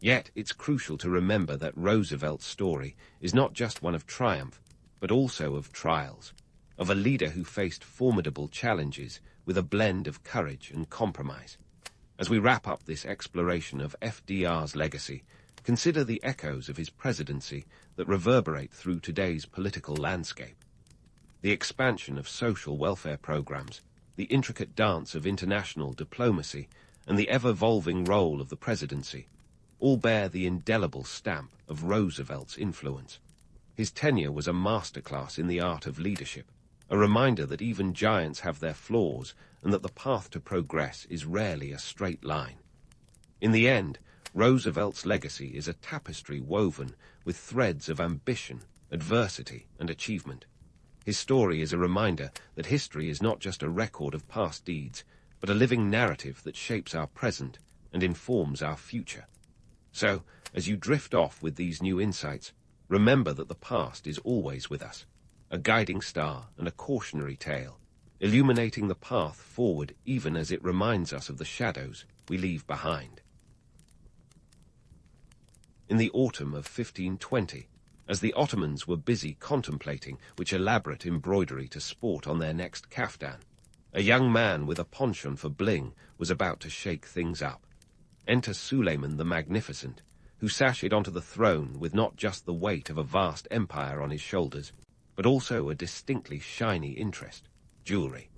Yet it's crucial to remember that Roosevelt's story is not just one of triumph, but also of trials, of a leader who faced formidable challenges with a blend of courage and compromise. As we wrap up this exploration of FDR's legacy, consider the echoes of his presidency that reverberate through today's political landscape. The expansion of social welfare programs, the intricate dance of international diplomacy, and the ever-evolving role of the presidency all bear the indelible stamp of Roosevelt's influence. His tenure was a masterclass in the art of leadership, a reminder that even giants have their flaws and that the path to progress is rarely a straight line. In the end, Roosevelt's legacy is a tapestry woven with threads of ambition, adversity, and achievement. His story is a reminder that history is not just a record of past deeds, but a living narrative that shapes our present and informs our future. So, as you drift off with these new insights, remember that the past is always with us, a guiding star and a cautionary tale, illuminating the path forward even as it reminds us of the shadows we leave behind. In the autumn of 1520, as the Ottomans were busy contemplating which elaborate embroidery to sport on their next kaftan, a young man with a penchant for bling was about to shake things up. Enter Suleiman the Magnificent, who sashayed onto the throne with not just the weight of a vast empire on his shoulders, but also a distinctly shiny interest, jewelry.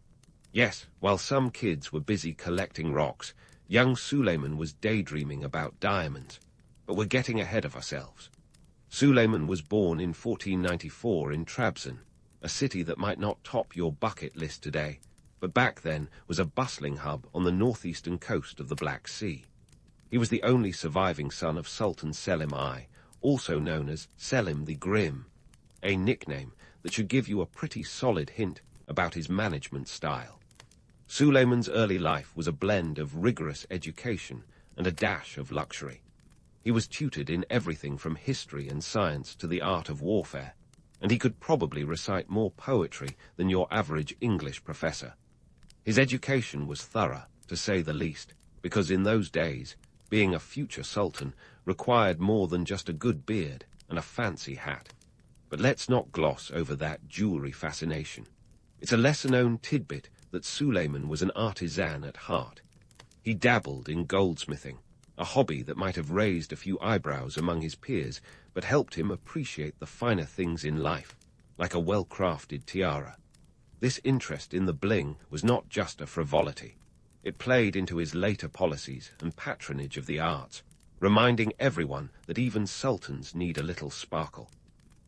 Yes, while some kids were busy collecting rocks, young Suleiman was daydreaming about diamonds. But we're getting ahead of ourselves. Suleiman was born in 1494 in Trabzon, a city that might not top your bucket list today, but back then was a bustling hub on the northeastern coast of the Black Sea. He was the only surviving son of Sultan Selim I, also known as Selim the Grim, a nickname that should give you a pretty solid hint about his management style. Suleiman's early life was a blend of rigorous education and a dash of luxury. He was tutored in everything from history and science to the art of warfare, and he could probably recite more poetry than your average English professor. His education was thorough, to say the least, because in those days, being a future sultan required more than just a good beard and a fancy hat. But let's not gloss over that jewelry fascination. It's a lesser-known tidbit that Suleiman was an artisan at heart. He dabbled in goldsmithing, a hobby that might have raised a few eyebrows among his peers, but helped him appreciate the finer things in life, like a well-crafted tiara. This interest in the bling was not just a frivolity. It played into his later policies and patronage of the arts, reminding everyone that even sultans need a little sparkle.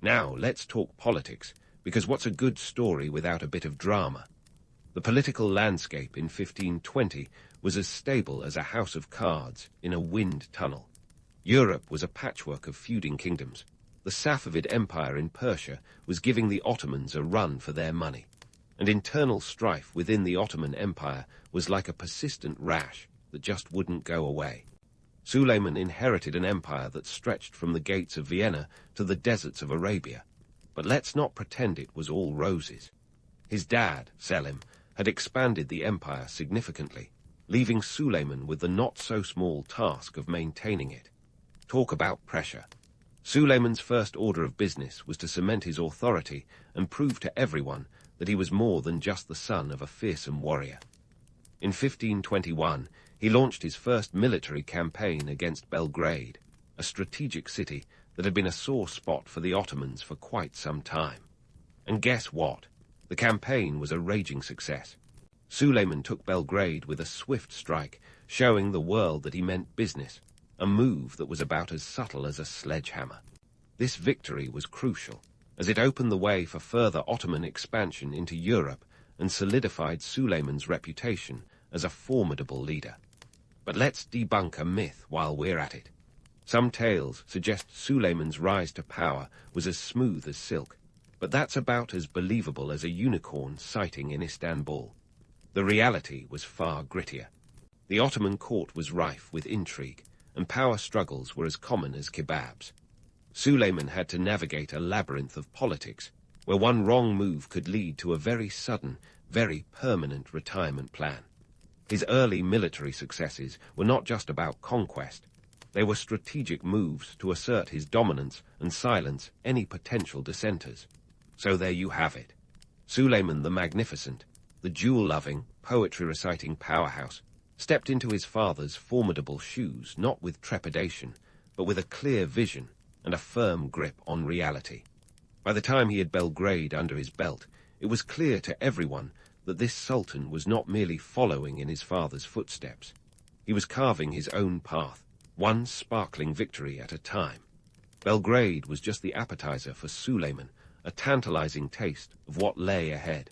Now let's talk politics, because what's a good story without a bit of drama? The political landscape in 1520 was as stable as a house of cards in a wind tunnel. Europe was a patchwork of feuding kingdoms. The Safavid Empire in Persia was giving the Ottomans a run for their money, and internal strife within the Ottoman Empire was like a persistent rash that just wouldn't go away. Suleiman inherited an empire that stretched from the gates of Vienna to the deserts of Arabia. But let's not pretend it was all roses. His dad, Selim, had expanded the empire significantly, leaving Suleiman with the not-so-small task of maintaining it. Talk about pressure. Suleiman's first order of business was to cement his authority and prove to everyone that he was more than just the son of a fearsome warrior. In 1521, he launched his first military campaign against Belgrade, a strategic city that had been a sore spot for the Ottomans for quite some time. And guess what? The campaign was a raging success. Suleiman took Belgrade with a swift strike, showing the world that he meant business, a move that was about as subtle as a sledgehammer. This victory was crucial, as it opened the way for further Ottoman expansion into Europe and solidified Suleiman's reputation as a formidable leader. But let's debunk a myth while we're at it. Some tales suggest Suleiman's rise to power was as smooth as silk, but that's about as believable as a unicorn sighting in Istanbul. The reality was far grittier. The Ottoman court was rife with intrigue, and power struggles were as common as kebabs. Suleiman had to navigate a labyrinth of politics, where one wrong move could lead to a very sudden, very permanent retirement plan. His early military successes were not just about conquest. They were strategic moves to assert his dominance and silence any potential dissenters. So there you have it. Suleiman the Magnificent, the jewel-loving, poetry-reciting powerhouse, stepped into his father's formidable shoes not with trepidation, but with a clear vision and a firm grip on reality. By the time he had Belgrade under his belt, it was clear to everyone that this sultan was not merely following in his father's footsteps. He was carving his own path, one sparkling victory at a time. Belgrade was just the appetizer for Suleiman, a tantalizing taste of what lay ahead.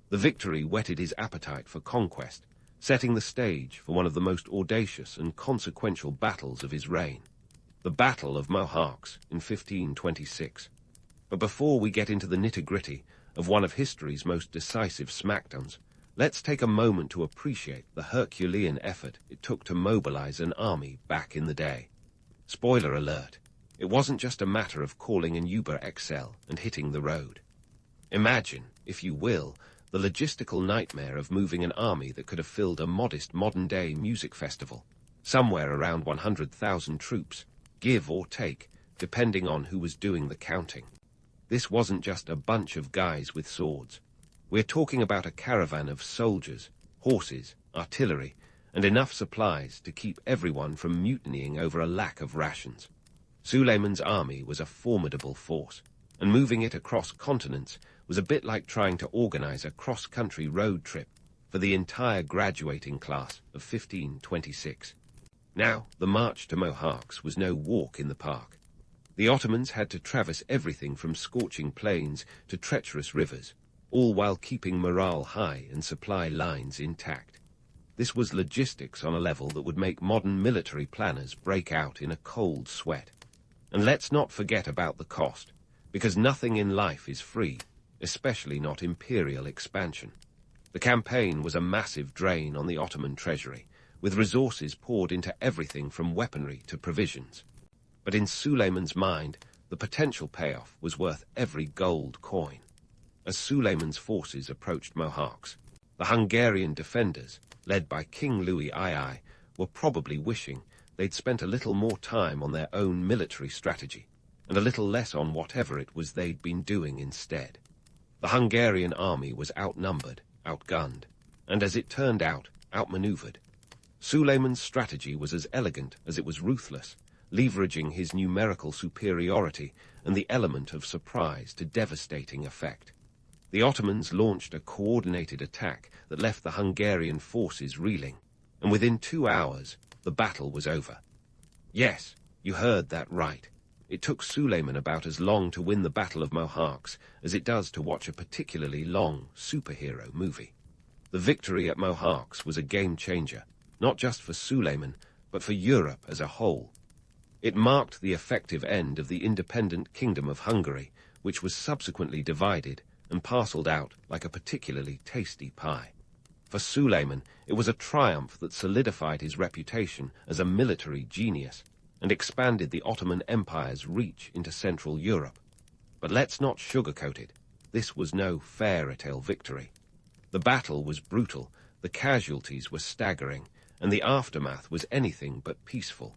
The victory whetted his appetite for conquest, setting the stage for one of the most audacious and consequential battles of his reign, the Battle of Mohacs in 1526. But before we get into the nitty-gritty of one of history's most decisive smackdowns, let's take a moment to appreciate the Herculean effort it took to mobilize an army back in the day. Spoiler alert, it wasn't just a matter of calling an Uber XL and hitting the road. Imagine, if you will, the logistical nightmare of moving an army that could have filled a modest modern-day music festival, somewhere around 100,000 troops, give or take, depending on who was doing the counting. This wasn't just a bunch of guys with swords. We're talking about a caravan of soldiers, horses, artillery, and enough supplies to keep everyone from mutinying over a lack of rations. Suleiman's army was a formidable force, and moving it across continents was a bit like trying to organize a cross-country road trip for the entire graduating class of 1526. Now, the march to Mohacs was no walk in the park. The Ottomans had to traverse everything from scorching plains to treacherous rivers, all while keeping morale high and supply lines intact. This was logistics on a level that would make modern military planners break out in a cold sweat. And let's not forget about the cost, because nothing in life is free, especially not imperial expansion. The campaign was a massive drain on the Ottoman treasury, with resources poured into everything from weaponry to provisions. But in Suleiman's mind, the potential payoff was worth every gold coin. As Suleiman's forces approached Mohacs, the Hungarian defenders, led by King Louis II, were probably wishing they'd spent a little more time on their own military strategy, and a little less on whatever it was they'd been doing instead. The Hungarian army was outnumbered, outgunned, and as it turned out, outmaneuvered. Suleiman's strategy was as elegant as it was ruthless, leveraging his numerical superiority and the element of surprise to devastating effect. The Ottomans launched a coordinated attack that left the Hungarian forces reeling, and within 2 hours, the battle was over. Yes, you heard that right. It took Suleiman about as long to win the Battle of Mohacs as it does to watch a particularly long superhero movie. The victory at Mohacs was a game-changer, not just for Suleiman, but for Europe as a whole. It marked the effective end of the independent Kingdom of Hungary, which was subsequently divided and parceled out like a particularly tasty pie. For Suleiman, it was a triumph that solidified his reputation as a military genius and expanded the Ottoman Empire's reach into Central Europe. But let's not sugarcoat it. This was no fairy-tale victory. The battle was brutal, the casualties were staggering, and the aftermath was anything but peaceful.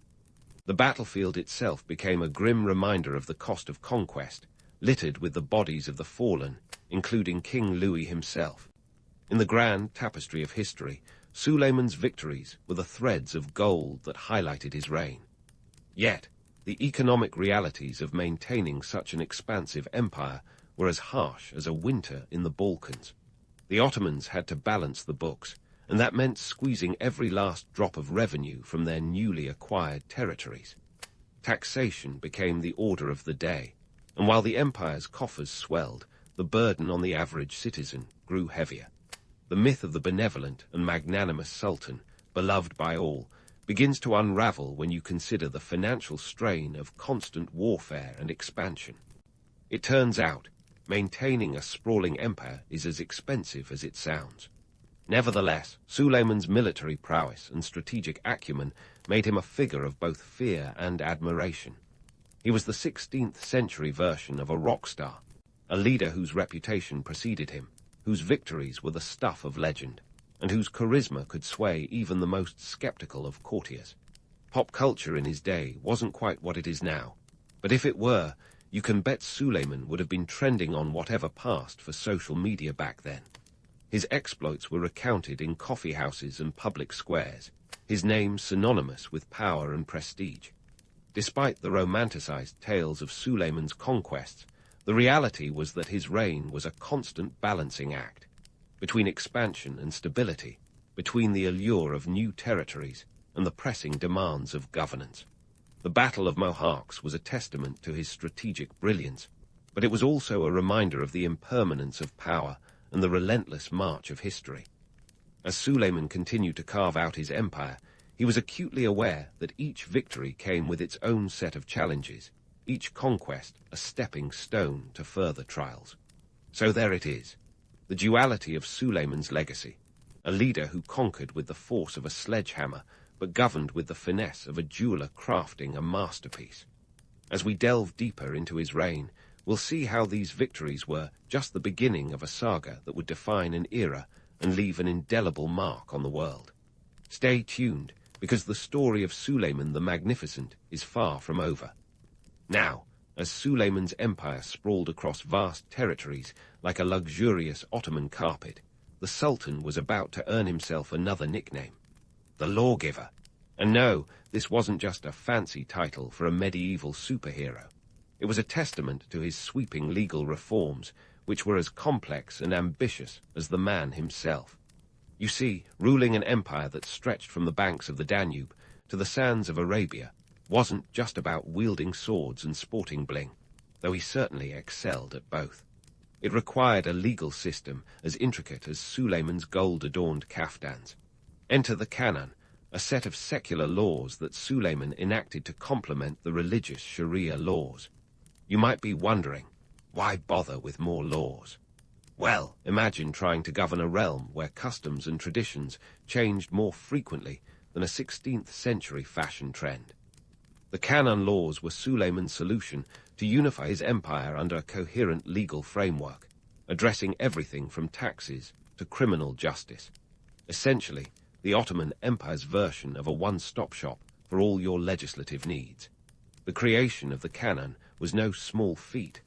The battlefield itself became a grim reminder of the cost of conquest, littered with the bodies of the fallen, including King Louis himself. In the grand tapestry of history, Suleiman's victories were the threads of gold that highlighted his reign. Yet, the economic realities of maintaining such an expansive empire were as harsh as a winter in the Balkans. The Ottomans had to balance the books, and that meant squeezing every last drop of revenue from their newly acquired territories. Taxation became the order of the day, and while the empire's coffers swelled, the burden on the average citizen grew heavier. The myth of the benevolent and magnanimous Sultan, beloved by all, begins to unravel when you consider the financial strain of constant warfare and expansion. It turns out, maintaining a sprawling empire is as expensive as it sounds. Nevertheless, Suleiman's military prowess and strategic acumen made him a figure of both fear and admiration. He was the 16th century version of a rock star, a leader whose reputation preceded him, whose victories were the stuff of legend, and whose charisma could sway even the most skeptical of courtiers. Pop culture in his day wasn't quite what it is now, but if it were, you can bet Suleiman would have been trending on whatever passed for social media back then. His exploits were recounted in coffee houses and public squares, his name synonymous with power and prestige. Despite the romanticized tales of Suleiman's conquests, the reality was that his reign was a constant balancing act, between expansion and stability, between the allure of new territories and the pressing demands of governance. The Battle of Mohacs was a testament to his strategic brilliance, but it was also a reminder of the impermanence of power and the relentless march of history. As Suleiman continued to carve out his empire, he was acutely aware that each victory came with its own set of challenges, each conquest a stepping stone to further trials. So there it is, the duality of Suleiman's legacy, a leader who conquered with the force of a sledgehammer, but governed with the finesse of a jeweler crafting a masterpiece. As we delve deeper into his reign, we'll see how these victories were just the beginning of a saga that would define an era and leave an indelible mark on the world. Stay tuned, because the story of Suleiman the Magnificent is far from over. Now, as Suleiman's empire sprawled across vast territories like a luxurious Ottoman carpet, the Sultan was about to earn himself another nickname, the Lawgiver. And no, this wasn't just a fancy title for a medieval superhero. It was a testament to his sweeping legal reforms, which were as complex and ambitious as the man himself. You see, ruling an empire that stretched from the banks of the Danube to the sands of Arabia wasn't just about wielding swords and sporting bling, though he certainly excelled at both. It required a legal system as intricate as Suleiman's gold-adorned caftans. Enter the canon, a set of secular laws that Suleiman enacted to complement the religious Sharia laws. You might be wondering, why bother with more laws? Well, imagine trying to govern a realm where customs and traditions changed more frequently than a 16th century fashion trend. The canon laws were Suleiman's solution to unify his empire under a coherent legal framework, addressing everything from taxes to criminal justice. Essentially, the Ottoman Empire's version of a one-stop shop for all your legislative needs. The creation of the canon was no small feat.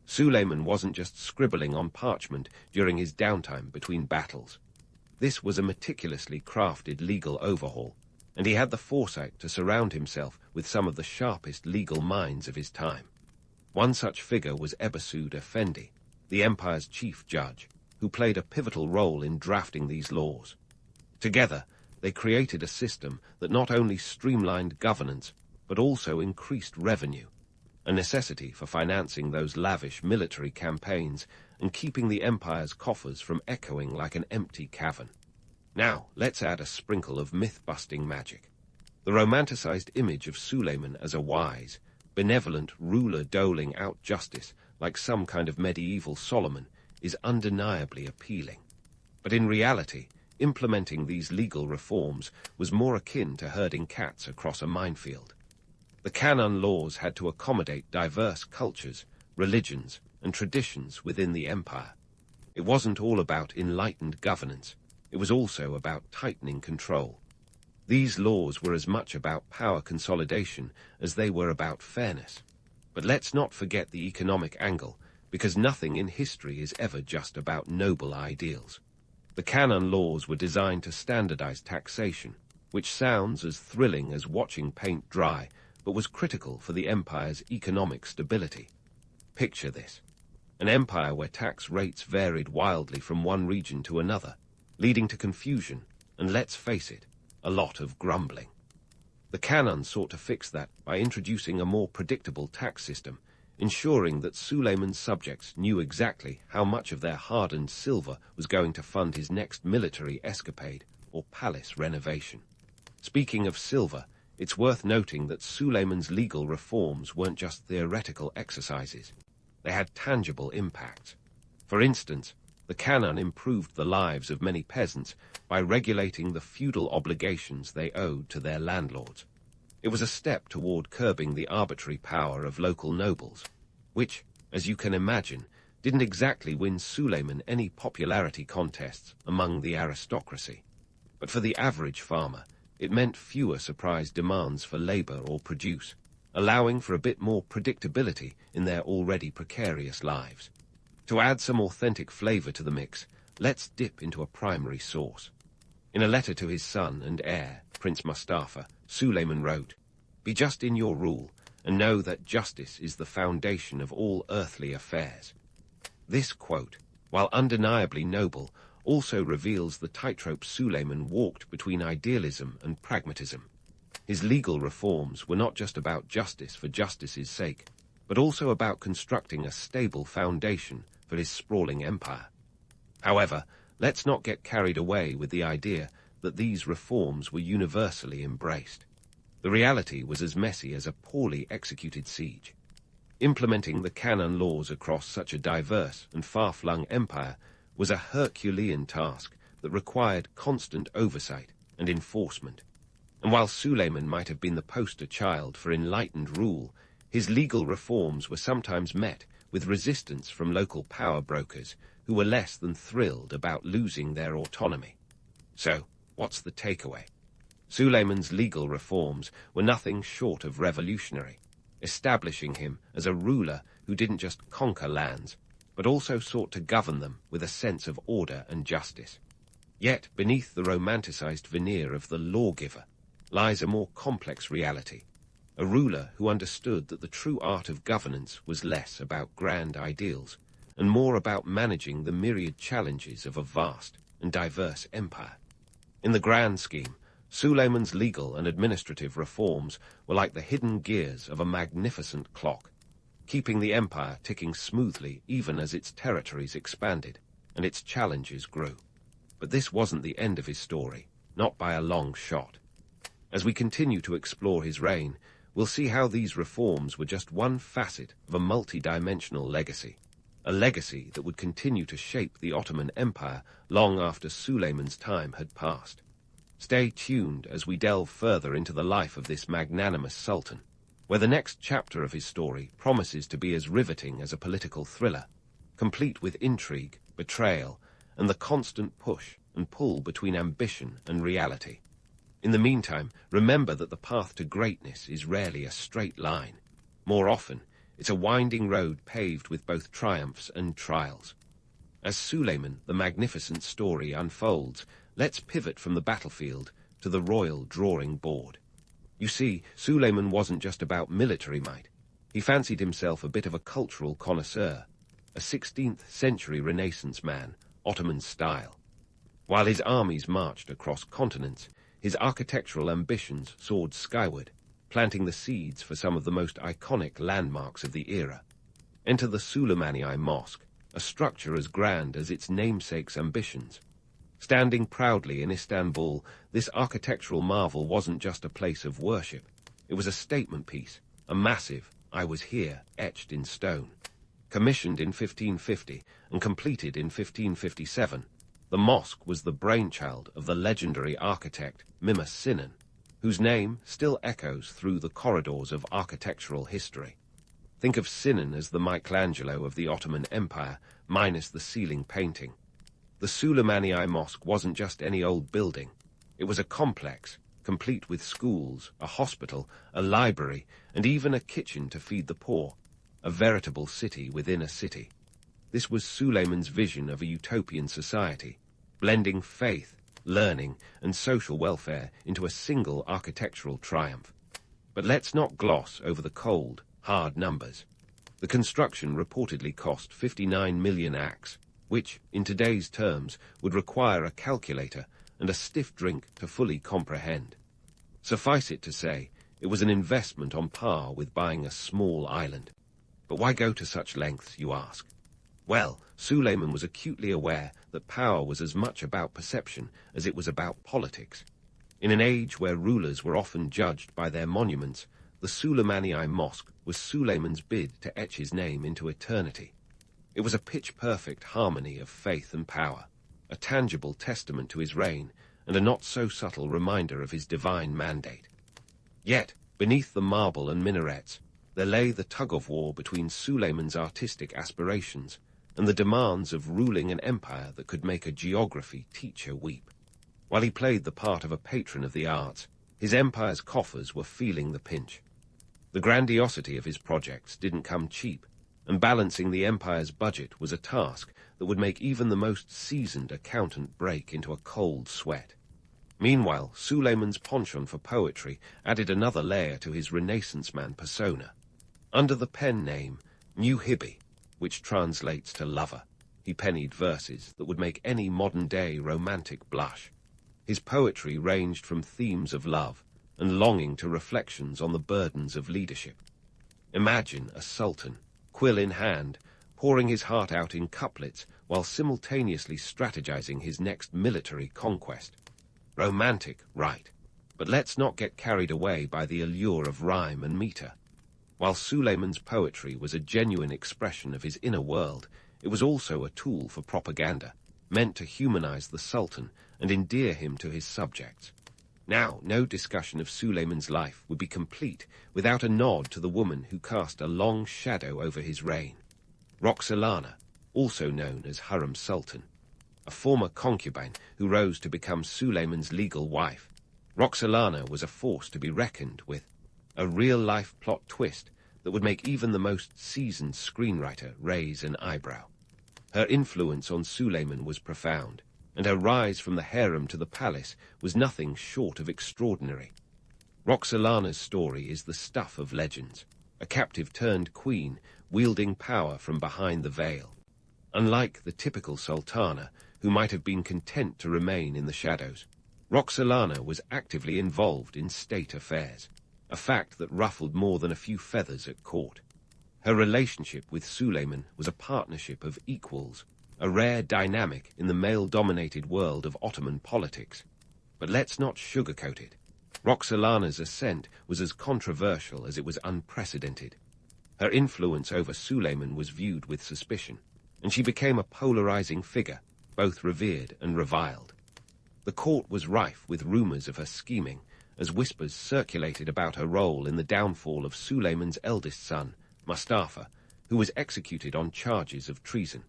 Suleiman wasn't just scribbling on parchment during his downtime between battles. This was a meticulously crafted legal overhaul, and he had the foresight to surround himself with some of the sharpest legal minds of his time. One such figure was Ebesud Effendi, the empire's chief judge, who played a pivotal role in drafting these laws. Together, they created a system that not only streamlined governance, but also increased revenue, a necessity for financing those lavish military campaigns and keeping the empire's coffers from echoing like an empty cavern. Now, let's add a sprinkle of myth-busting magic. The romanticized image of Suleiman as a wise, benevolent ruler doling out justice like some kind of medieval Solomon is undeniably appealing. But in reality, implementing these legal reforms was more akin to herding cats across a minefield. The canon laws had to accommodate diverse cultures, religions, and traditions within the empire. It wasn't all about enlightened governance. It was also about tightening control. These laws were as much about power consolidation as they were about fairness. But let's not forget the economic angle, because nothing in history is ever just about noble ideals. The canon laws were designed to standardize taxation, which sounds as thrilling as watching paint dry, but was critical for the empire's economic stability. Picture this: an empire where tax rates varied wildly from one region to another, leading to confusion, and let's face it, a lot of grumbling. The canon sought to fix that by introducing a more predictable tax system, ensuring that Suleiman's subjects knew exactly how much of their hard-earned silver was going to fund his next military escapade or palace renovation. Speaking of silver, it's worth noting that Suleiman's legal reforms weren't just theoretical exercises. They had tangible impacts. For instance, the canon improved the lives of many peasants by regulating the feudal obligations they owed to their landlords. It was a step toward curbing the arbitrary power of local nobles, which, as you can imagine, didn't exactly win Suleiman any popularity contests among the aristocracy. But for the average farmer, it meant fewer surprise demands for labor or produce, allowing for a bit more predictability in their already precarious lives. To add some authentic flavor to the mix, let's dip into a primary source. In a letter to his son and heir, Prince Mustafa, Suleiman wrote, "Be just in your rule, and know that justice is the foundation of all earthly affairs." This quote, while undeniably noble, also reveals the tightrope Suleiman walked between idealism and pragmatism. His legal reforms were not just about justice for justice's sake, but also about constructing a stable foundation for his sprawling empire. However, let's not get carried away with the idea that these reforms were universally embraced. The reality was as messy as a poorly executed siege. Implementing the canon laws across such a diverse and far-flung empire was a Herculean task that required constant oversight and enforcement. And while Suleiman might have been the poster child for enlightened rule, his legal reforms were sometimes met with resistance from local power brokers who were less than thrilled about losing their autonomy. So, what's the takeaway? Suleiman's legal reforms were nothing short of revolutionary, establishing him as a ruler who didn't just conquer lands, but also sought to govern them with a sense of order and justice. Yet, beneath the romanticized veneer of the lawgiver lies a more complex reality, a ruler who understood that the true art of governance was less about grand ideals and more about managing the myriad challenges of a vast and diverse empire. In the grand scheme, Suleiman's legal and administrative reforms were like the hidden gears of a magnificent clock, keeping the empire ticking smoothly even as its territories expanded and its challenges grew. But this wasn't the end of his story, not by a long shot. As we continue to explore his reign, we'll see how these reforms were just one facet of a multi-dimensional legacy. a legacy that would continue to shape the Ottoman Empire long after Suleiman's time had passed. Stay tuned as we delve further into the life of this magnanimous sultan, where the next chapter of his story promises to be as riveting as a political thriller, complete with intrigue, betrayal, and the constant push and pull between ambition and reality. In the meantime, remember that the path to greatness is rarely a straight line. More often, it's a winding road paved with both triumphs and trials. As Suleiman, the magnificent story, unfolds, let's pivot from the battlefield to the royal drawing board. You see, Suleiman wasn't just about military might. He fancied himself a bit of a cultural connoisseur, a 16th century Renaissance man, Ottoman style. While his armies marched across continents, his architectural ambitions soared skyward, planting the seeds for some of the most iconic landmarks of the era. Enter the Suleimani Mosque, a structure as grand as its namesake's ambitions. Standing proudly in Istanbul, this architectural marvel wasn't just a place of worship. It was a statement piece, a massive "I was here" etched in stone. Commissioned in 1550 and completed in 1557, the mosque was the brainchild of the legendary architect Mimar Sinan, whose name still echoes through the corridors of architectural history. Think of Sinan as the Michelangelo of the Ottoman Empire, minus the ceiling painting. The Suleimani Mosque wasn't just any old building. It was a complex, complete with schools, a hospital, a library, and even a kitchen to feed the poor, a veritable city within a city. This was Suleiman's vision of a utopian society, blending faith, learning, and social welfare into a single architectural triumph. But let's not gloss over the cold, hard numbers. The construction reportedly cost 59 million AKS, which, in today's terms, would require a calculator and a stiff drink to fully comprehend. Suffice it to say, it was an investment on par with buying a small island. But why go to such lengths, you ask? Well, Suleiman was acutely aware that power was as much about perception as it was about politics. In an age where rulers were often judged by their monuments, the Suleimani Mosque was Suleiman's bid to etch his name into eternity. It was a pitch-perfect harmony of faith and power, a tangible testament to his reign, and a not-so-subtle reminder of his divine mandate. Yet, beneath the marble and minarets, there lay the tug-of-war between Suleiman's artistic aspirations and the demands of ruling an empire that could make a geography teacher weep. While he played the part of a patron of the arts, his empire's coffers were feeling the pinch. The grandiosity of his projects didn't come cheap, and balancing the empire's budget was a task that would make even the most seasoned accountant break into a cold sweat. Meanwhile, Suleiman's penchant for poetry added another layer to his Renaissance man persona. Under the pen name Mughal, which translates to lover, he pennied verses that would make any modern-day romantic blush. His poetry ranged from themes of love and longing to reflections on the burdens of leadership. Imagine a sultan, quill in hand, pouring his heart out in couplets while simultaneously strategizing his next military conquest. Romantic, right, but let's not get carried away by the allure of rhyme and meter. While Suleiman's poetry was a genuine expression of his inner world, it was also a tool for propaganda, meant to humanize the Sultan and endear him to his subjects. Now, no discussion of Suleiman's life would be complete without a nod to the woman who cast a long shadow over his reign. Roxolana, also known as Hurrem Sultan, a former concubine who rose to become Suleiman's legal wife. Roxolana was a force to be reckoned with, a real-life plot twist that would make even the most seasoned screenwriter raise an eyebrow. Her influence on Suleiman was profound, and her rise from the harem to the palace was nothing short of extraordinary. Roxolana's story is the stuff of legends, a captive-turned queen wielding power from behind the veil. Unlike the typical sultana, who might have been content to remain in the shadows, Roxolana was actively involved in state affairs, a fact that ruffled more than a few feathers at court. Her relationship with Suleiman was a partnership of equals, a rare dynamic in the male-dominated world of Ottoman politics. But let's not sugarcoat it. Roxolana's ascent was as controversial as it was unprecedented. Her influence over Suleiman was viewed with suspicion, and she became a polarizing figure, both revered and reviled. The court was rife with rumors of her scheming, as whispers circulated about her role in the downfall of Suleiman's eldest son, Mustafa, who was executed on charges of treason,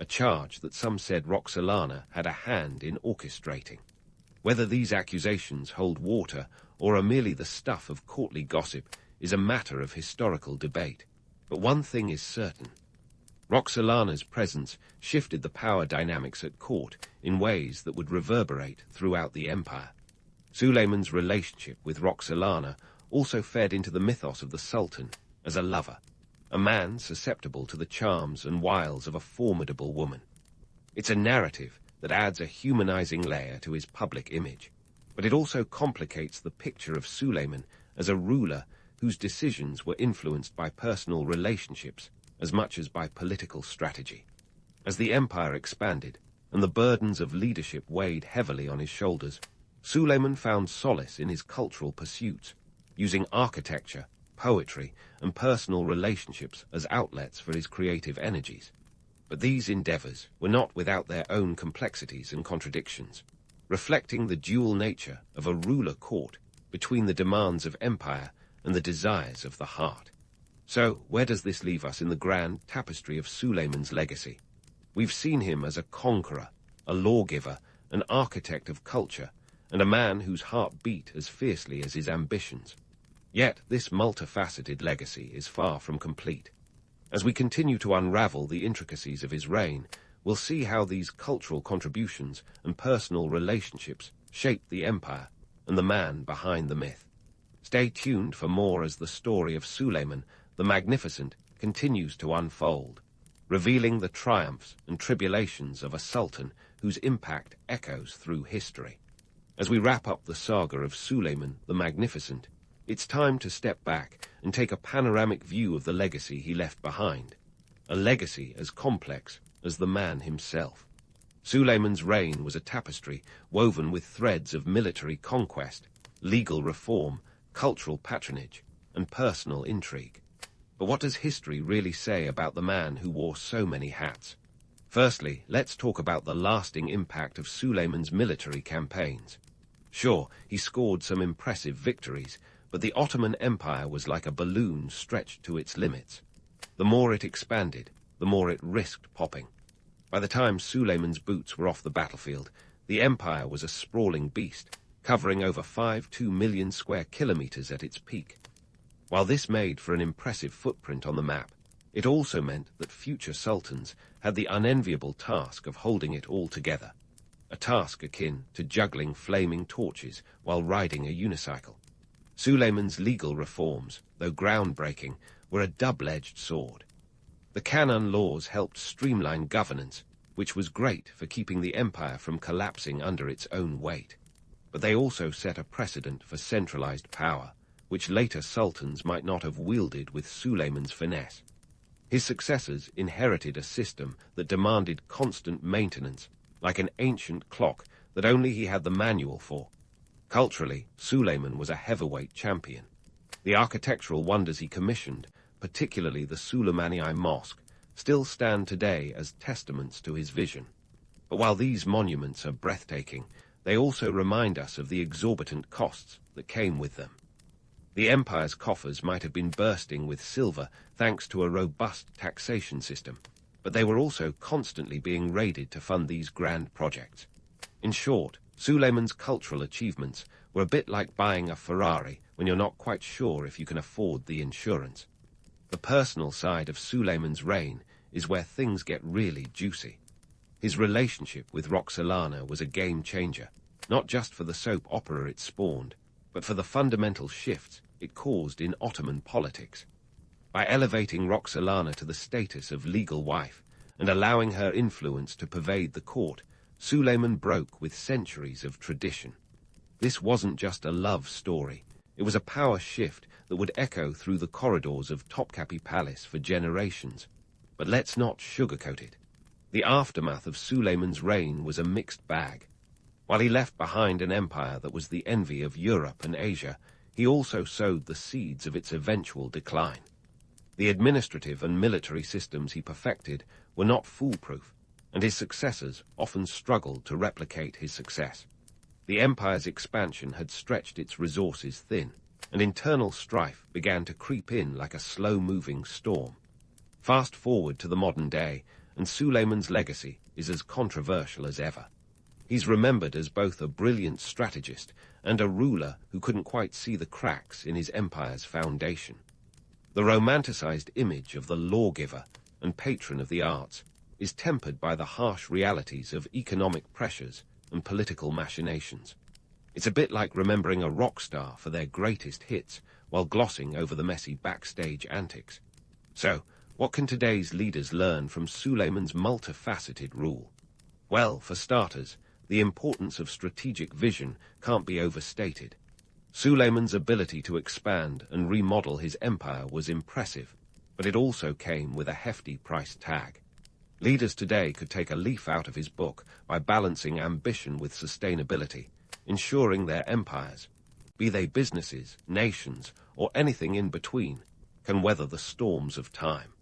a charge that some said Roxolana had a hand in orchestrating. Whether these accusations hold water or are merely the stuff of courtly gossip is a matter of historical debate. But one thing is certain. Roxolana's presence shifted the power dynamics at court in ways that would reverberate throughout the empire. Suleiman's relationship with Roxolana also fed into the mythos of the Sultan as a lover, a man susceptible to the charms and wiles of a formidable woman. It's a narrative that adds a humanizing layer to his public image, but it also complicates the picture of Suleiman as a ruler whose decisions were influenced by personal relationships as much as by political strategy. As the empire expanded and the burdens of leadership weighed heavily on his shoulders, Suleiman found solace in his cultural pursuits, using architecture, poetry, and personal relationships as outlets for his creative energies. But these endeavors were not without their own complexities and contradictions, reflecting the dual nature of a ruler caught between the demands of empire and the desires of the heart. So, where does this leave us in the grand tapestry of Suleiman's legacy? We've seen him as a conqueror, a lawgiver, an architect of culture, and a man whose heart beat as fiercely as his ambitions. Yet this multifaceted legacy is far from complete. As we continue to unravel the intricacies of his reign, we'll see how these cultural contributions and personal relationships shaped the empire and the man behind the myth. Stay tuned for more as the story of Suleiman the Magnificent continues to unfold, revealing the triumphs and tribulations of a sultan whose impact echoes through history. As we wrap up the saga of Suleiman the Magnificent, it's time to step back and take a panoramic view of the legacy he left behind, a legacy as complex as the man himself. Suleiman's reign was a tapestry woven with threads of military conquest, legal reform, cultural patronage, and personal intrigue. But what does history really say about the man who wore so many hats? Firstly, let's talk about the lasting impact of Suleiman's military campaigns. Sure, he scored some impressive victories, but the Ottoman Empire was like a balloon stretched to its limits. The more it expanded, the more it risked popping. By the time Suleiman's boots were off the battlefield, the empire was a sprawling beast, covering over 2 million square kilometers at its peak. While this made for an impressive footprint on the map, it also meant that future sultans had the unenviable task of holding it all together, a task akin to juggling flaming torches while riding a unicycle. Suleiman's legal reforms, though groundbreaking, were a double-edged sword. The canon laws helped streamline governance, which was great for keeping the empire from collapsing under its own weight. But they also set a precedent for centralized power, which later sultans might not have wielded with Suleiman's finesse. His successors inherited a system that demanded constant maintenance, like an ancient clock that only he had the manual for. Culturally, Suleiman was a heavyweight champion. The architectural wonders he commissioned, particularly the Suleimani Mosque, still stand today as testaments to his vision. But while these monuments are breathtaking, they also remind us of the exorbitant costs that came with them. The empire's coffers might have been bursting with silver thanks to a robust taxation system, but they were also constantly being raided to fund these grand projects. In short, Suleiman's cultural achievements were a bit like buying a Ferrari when you're not quite sure if you can afford the insurance. The personal side of Suleiman's reign is where things get really juicy. His relationship with Roxolana was a game-changer, not just for the soap opera it spawned, but for the fundamental shifts it caused in Ottoman politics. By elevating Roxolana to the status of legal wife and allowing her influence to pervade the court, Suleiman broke with centuries of tradition. This wasn't just a love story, it was a power shift that would echo through the corridors of Topkapi Palace for generations. But let's not sugarcoat it. The aftermath of Suleiman's reign was a mixed bag. While he left behind an empire that was the envy of Europe and Asia, he also sowed the seeds of its eventual decline. The administrative and military systems he perfected were not foolproof, and his successors often struggled to replicate his success. The empire's expansion had stretched its resources thin, and internal strife began to creep in like a slow-moving storm. Fast forward to the modern day, and Suleiman's legacy is as controversial as ever. He's remembered as both a brilliant strategist and a ruler who couldn't quite see the cracks in his empire's foundation. The romanticized image of the lawgiver and patron of the arts is tempered by the harsh realities of economic pressures and political machinations. It's a bit like remembering a rock star for their greatest hits while glossing over the messy backstage antics. So, what can today's leaders learn from Suleiman's multifaceted rule? Well, for starters, the importance of strategic vision can't be overstated. Suleiman's ability to expand and remodel his empire was impressive, but it also came with a hefty price tag. Leaders today could take a leaf out of his book by balancing ambition with sustainability, ensuring their empires, be they businesses, nations, or anything in between, can weather the storms of time.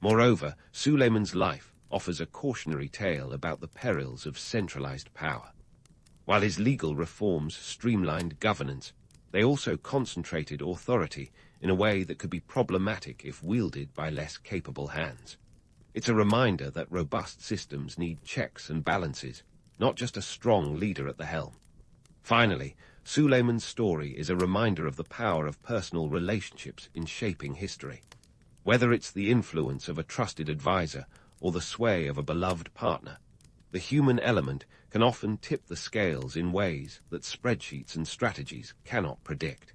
Moreover, Suleiman's life offers a cautionary tale about the perils of centralized power. While his legal reforms streamlined governance, they also concentrated authority in a way that could be problematic if wielded by less capable hands. It's a reminder that robust systems need checks and balances, not just a strong leader at the helm. Finally, Suleiman's story is a reminder of the power of personal relationships in shaping history. Whether it's the influence of a trusted advisor or the sway of a beloved partner, the human element can often tip the scales in ways that spreadsheets and strategies cannot predict.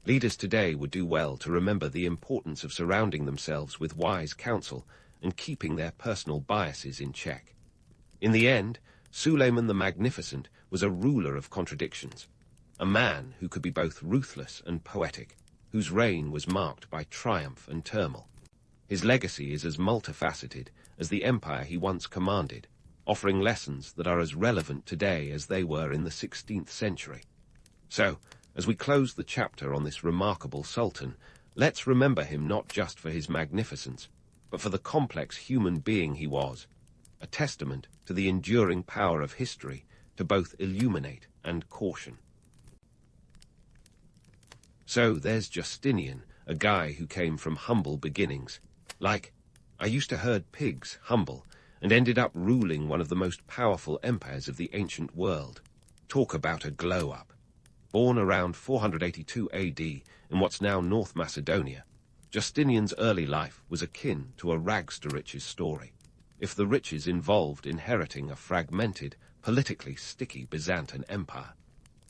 Leaders today would do well to remember the importance of surrounding themselves with wise counsel and keeping their personal biases in check. In the end, Suleiman the Magnificent was a ruler of contradictions, a man who could be both ruthless and poetic, whose reign was marked by triumph and turmoil. His legacy is as multifaceted as the empire he once commanded, offering lessons that are as relevant today as they were in the 16th century. So, as we close the chapter on this remarkable sultan, let's remember him not just for his magnificence, but for the complex human being he was, a testament to the enduring power of history to both illuminate and caution. So there's Justinian, a guy who came from humble beginnings. Like, I used to herd pigs, humble, and ended up ruling one of the most powerful empires of the ancient world. Talk about a glow-up. Born around 482 AD in what's now North Macedonia, Justinian's early life was akin to a rags-to-riches story, if the riches involved inheriting a fragmented, politically sticky Byzantine empire.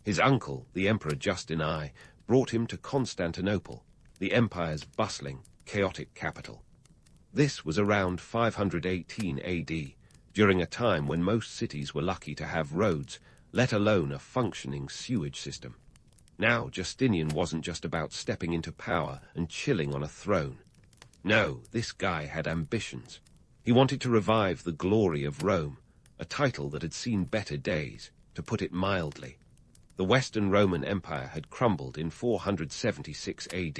His uncle, the Emperor Justin I, brought him to Constantinople, the empire's bustling, chaotic capital. This was around 518 AD, during a time when most cities were lucky to have roads, let alone a functioning sewage system. Now, Justinian wasn't just about stepping into power and chilling on a throne. No, this guy had ambitions. He wanted to revive the glory of Rome, a title that had seen better days, to put it mildly. The Western Roman Empire had crumbled in 476 AD,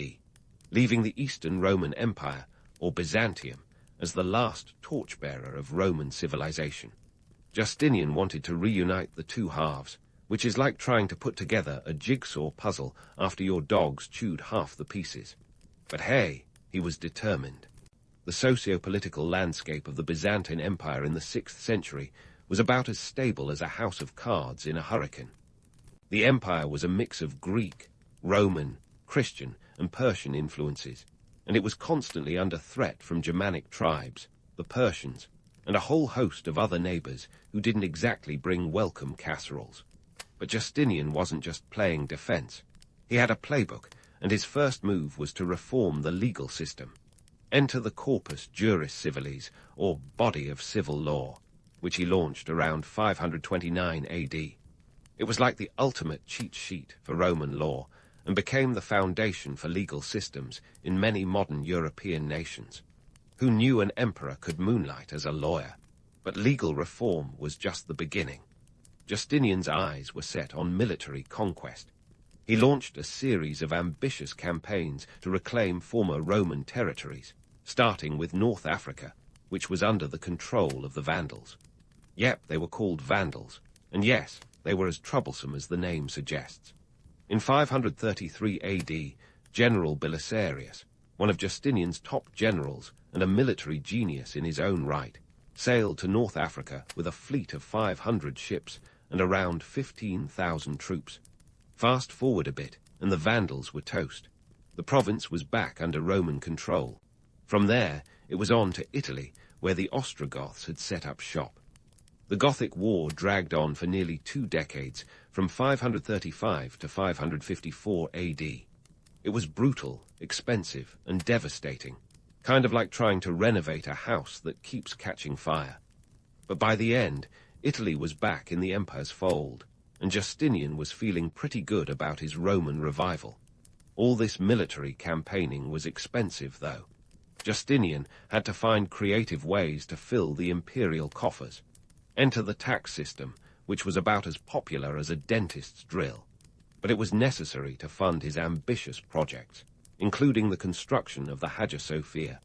leaving the Eastern Roman Empire, or Byzantium, as the last torchbearer of Roman civilization. Justinian wanted to reunite the two halves, which is like trying to put together a jigsaw puzzle after your dogs chewed half the pieces. But hey, he was determined. The socio-political landscape of the Byzantine Empire in the 6th century was about as stable as a house of cards in a hurricane. The empire was a mix of Greek, Roman, Christian, and Persian influences, and it was constantly under threat from Germanic tribes, the Persians, and a whole host of other neighbors who didn't exactly bring welcome casseroles. But Justinian wasn't just playing defense. He had a playbook, and his first move was to reform the legal system. Enter the Corpus Juris Civilis, or body of civil law, which he launched around 529 AD. It was like the ultimate cheat sheet for Roman law, and became the foundation for legal systems in many modern European nations. Who knew an emperor could moonlight as a lawyer? But legal reform was just the beginning. Justinian's eyes were set on military conquest. He launched a series of ambitious campaigns to reclaim former Roman territories, starting with North Africa, which was under the control of the Vandals. Yep, they were called Vandals, and yes, they were as troublesome as the name suggests. In 533 AD, General Belisarius, one of Justinian's top generals and a military genius in his own right, sailed to North Africa with a fleet of 500 ships and around 15,000 troops. Fast forward a bit, and the Vandals were toast. The province was back under Roman control. From there, it was on to Italy, where the Ostrogoths had set up shop. The Gothic War dragged on for nearly 2 decades, from 535 to 554 AD. It was brutal, expensive, and devastating, kind of like trying to renovate a house that keeps catching fire. But by the end, Italy was back in the empire's fold, and Justinian was feeling pretty good about his Roman revival. All this military campaigning was expensive, though. Justinian had to find creative ways to fill the imperial coffers. Enter the tax system, which was about as popular as a dentist's drill. But it was necessary to fund his ambitious projects, including the construction of the Hagia Sophia,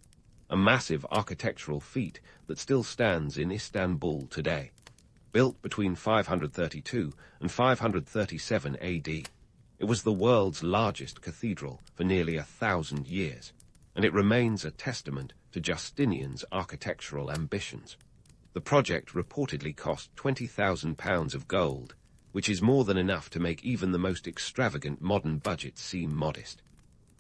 a massive architectural feat that still stands in Istanbul today. Built between 532 and 537 AD, it was the world's largest cathedral for nearly 1,000 years, and it remains a testament to Justinian's architectural ambitions. The project reportedly cost £20,000 of gold, which is more than enough to make even the most extravagant modern budget seem modest.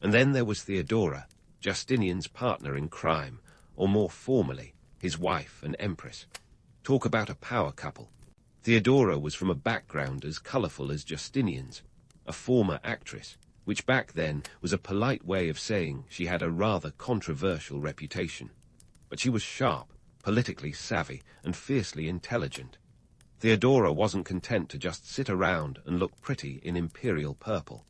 And then there was Theodora, Justinian's partner in crime, or more formally, his wife and empress. Talk about a power couple. Theodora was from a background as colourful as Justinian's, a former actress, which back then was a polite way of saying she had a rather controversial reputation. But she was sharp, politically savvy, and fiercely intelligent. Theodora wasn't content to just sit around and look pretty in imperial purple.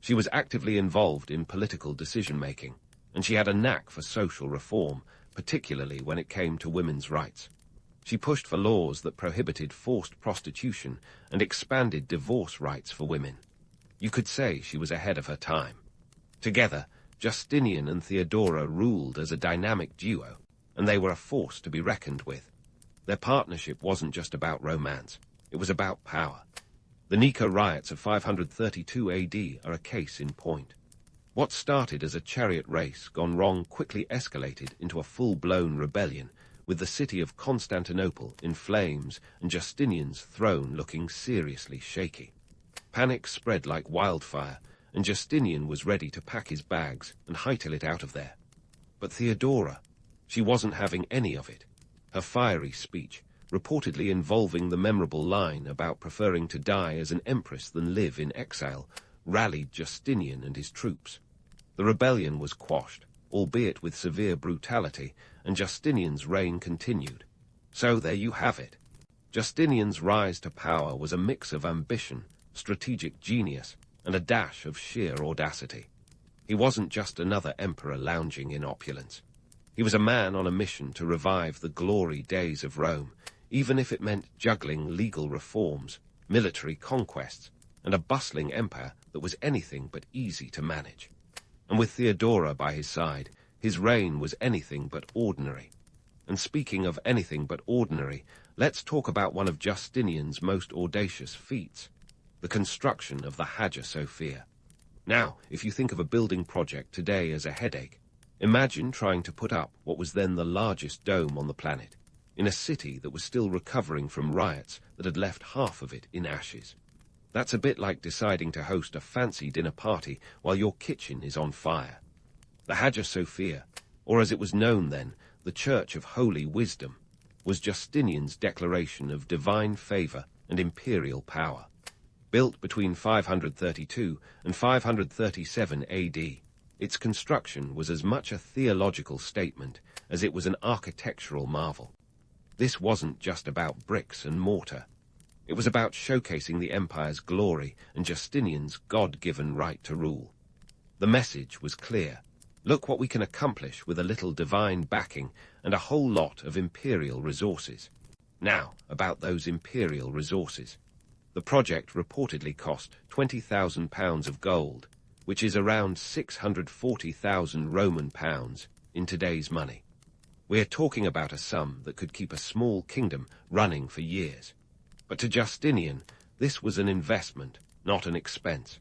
She was actively involved in political decision-making, and she had a knack for social reform, particularly when it came to women's rights. She pushed for laws that prohibited forced prostitution and expanded divorce rights for women. You could say she was ahead of her time. Together, Justinian and Theodora ruled as a dynamic duo, and they were a force to be reckoned with. Their partnership wasn't just about romance, it was about power. The Nika riots of 532 AD are a case in point. What started as a chariot race gone wrong quickly escalated into a full-blown rebellion, with the city of Constantinople in flames and Justinian's throne looking seriously shaky. Panic spread like wildfire, and Justinian was ready to pack his bags and hightail it out of there. But Theodora, she wasn't having any of it. Her fiery speech, reportedly involving the memorable line about preferring to die as an empress than live in exile, rallied Justinian and his troops. The rebellion was quashed, albeit with severe brutality, and Justinian's reign continued. So there you have it. Justinian's rise to power was a mix of ambition, strategic genius, and a dash of sheer audacity. He wasn't just another emperor lounging in opulence. He was a man on a mission to revive the glory days of Rome, even if it meant juggling legal reforms, military conquests, and a bustling empire that was anything but easy to manage. And with Theodora by his side, his reign was anything but ordinary. And speaking of anything but ordinary, let's talk about one of Justinian's most audacious feats, the construction of the Hagia Sophia. Now, if you think of a building project today as a headache, imagine trying to put up what was then the largest dome on the planet, in a city that was still recovering from riots that had left half of it in ashes. That's a bit like deciding to host a fancy dinner party while your kitchen is on fire. The Hagia Sophia, or as it was known then, the Church of Holy Wisdom, was Justinian's declaration of divine favor and imperial power. Built between 532 and 537 AD, its construction was as much a theological statement as it was an architectural marvel. This wasn't just about bricks and mortar. It was about showcasing the empire's glory and Justinian's God-given right to rule. The message was clear. Look what we can accomplish with a little divine backing and a whole lot of imperial resources. Now, about those imperial resources. The project reportedly cost £20,000 of gold, which is around 640,000 Roman pounds in today's money. We're talking about a sum that could keep a small kingdom running for years. But to Justinian, this was an investment, not an expense.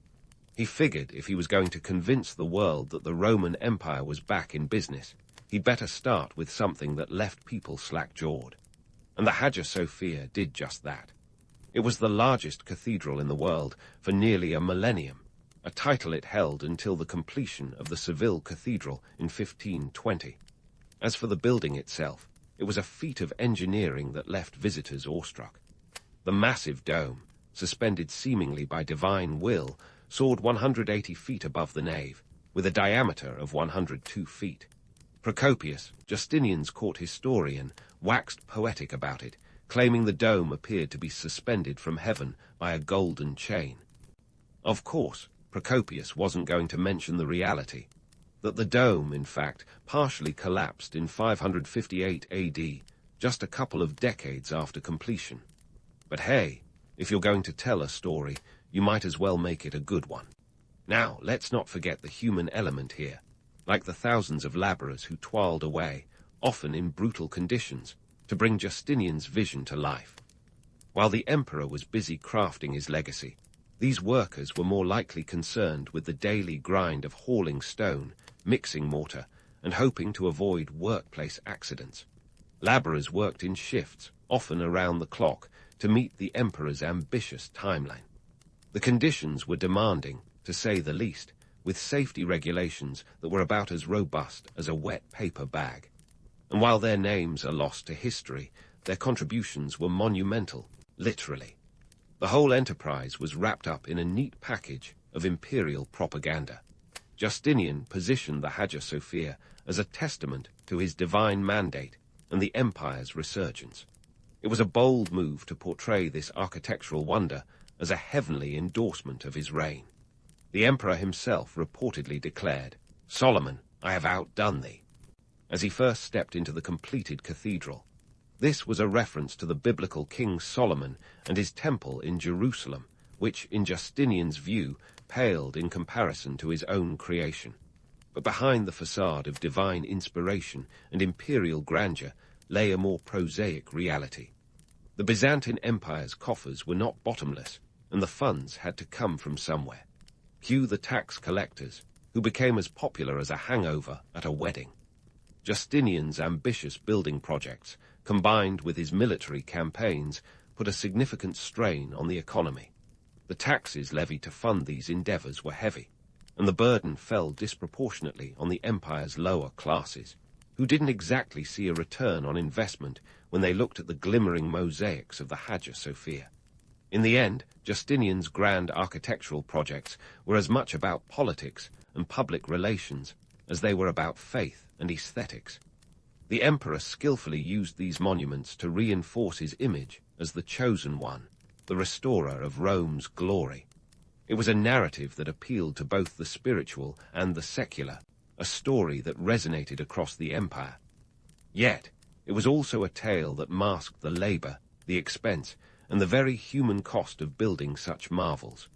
He figured if he was going to convince the world that the Roman Empire was back in business, he'd better start with something that left people slack-jawed. And the Hagia Sophia did just that. It was the largest cathedral in the world for nearly a millennium, a title it held until the completion of the Seville Cathedral in 1520. As for the building itself, it was a feat of engineering that left visitors awestruck. The massive dome, suspended seemingly by divine will, soared 180 feet above the nave, with a diameter of 102 feet. Procopius, Justinian's court historian, waxed poetic about it, claiming the dome appeared to be suspended from heaven by a golden chain. Of course, Procopius wasn't going to mention the reality, that the dome, in fact, partially collapsed in 558 AD, just a couple of decades after completion. But hey, if you're going to tell a story, you might as well make it a good one. Now, let's not forget the human element here, like the thousands of laborers who toiled away, often in brutal conditions, to bring Justinian's vision to life. While the emperor was busy crafting his legacy, these workers were more likely concerned with the daily grind of hauling stone, mixing mortar, and hoping to avoid workplace accidents. Laborers worked in shifts, often around the clock, to meet the emperor's ambitious timeline. The conditions were demanding, to say the least, with safety regulations that were about as robust as a wet paper bag. And while their names are lost to history, their contributions were monumental, literally. The whole enterprise was wrapped up in a neat package of imperial propaganda. Justinian positioned the Hagia Sophia as a testament to his divine mandate and the empire's resurgence. It was a bold move to portray this architectural wonder as a heavenly endorsement of his reign. The emperor himself reportedly declared, "Solomon, I have outdone thee," as he first stepped into the completed cathedral. This was a reference to the biblical King Solomon and his temple in Jerusalem, which, in Justinian's view, paled in comparison to his own creation. But behind the facade of divine inspiration and imperial grandeur lay a more prosaic reality. The Byzantine Empire's coffers were not bottomless, and the funds had to come from somewhere. Cue the tax collectors, who became as popular as a hangover at a wedding. Justinian's ambitious building projects, combined with his military campaigns, put a significant strain on the economy. The taxes levied to fund these endeavors were heavy, and the burden fell disproportionately on the empire's lower classes, who didn't exactly see a return on investment when they looked at the glimmering mosaics of the Hagia Sophia. In the end, Justinian's grand architectural projects were as much about politics and public relations as they were about faith and aesthetics. The emperor skillfully used these monuments to reinforce his image as the chosen one, the restorer of Rome's glory. It was a narrative that appealed to both the spiritual and the secular, a story that resonated across the empire. Yet, it was also a tale that masked the labor, the expense, and the very human cost of building such marvels.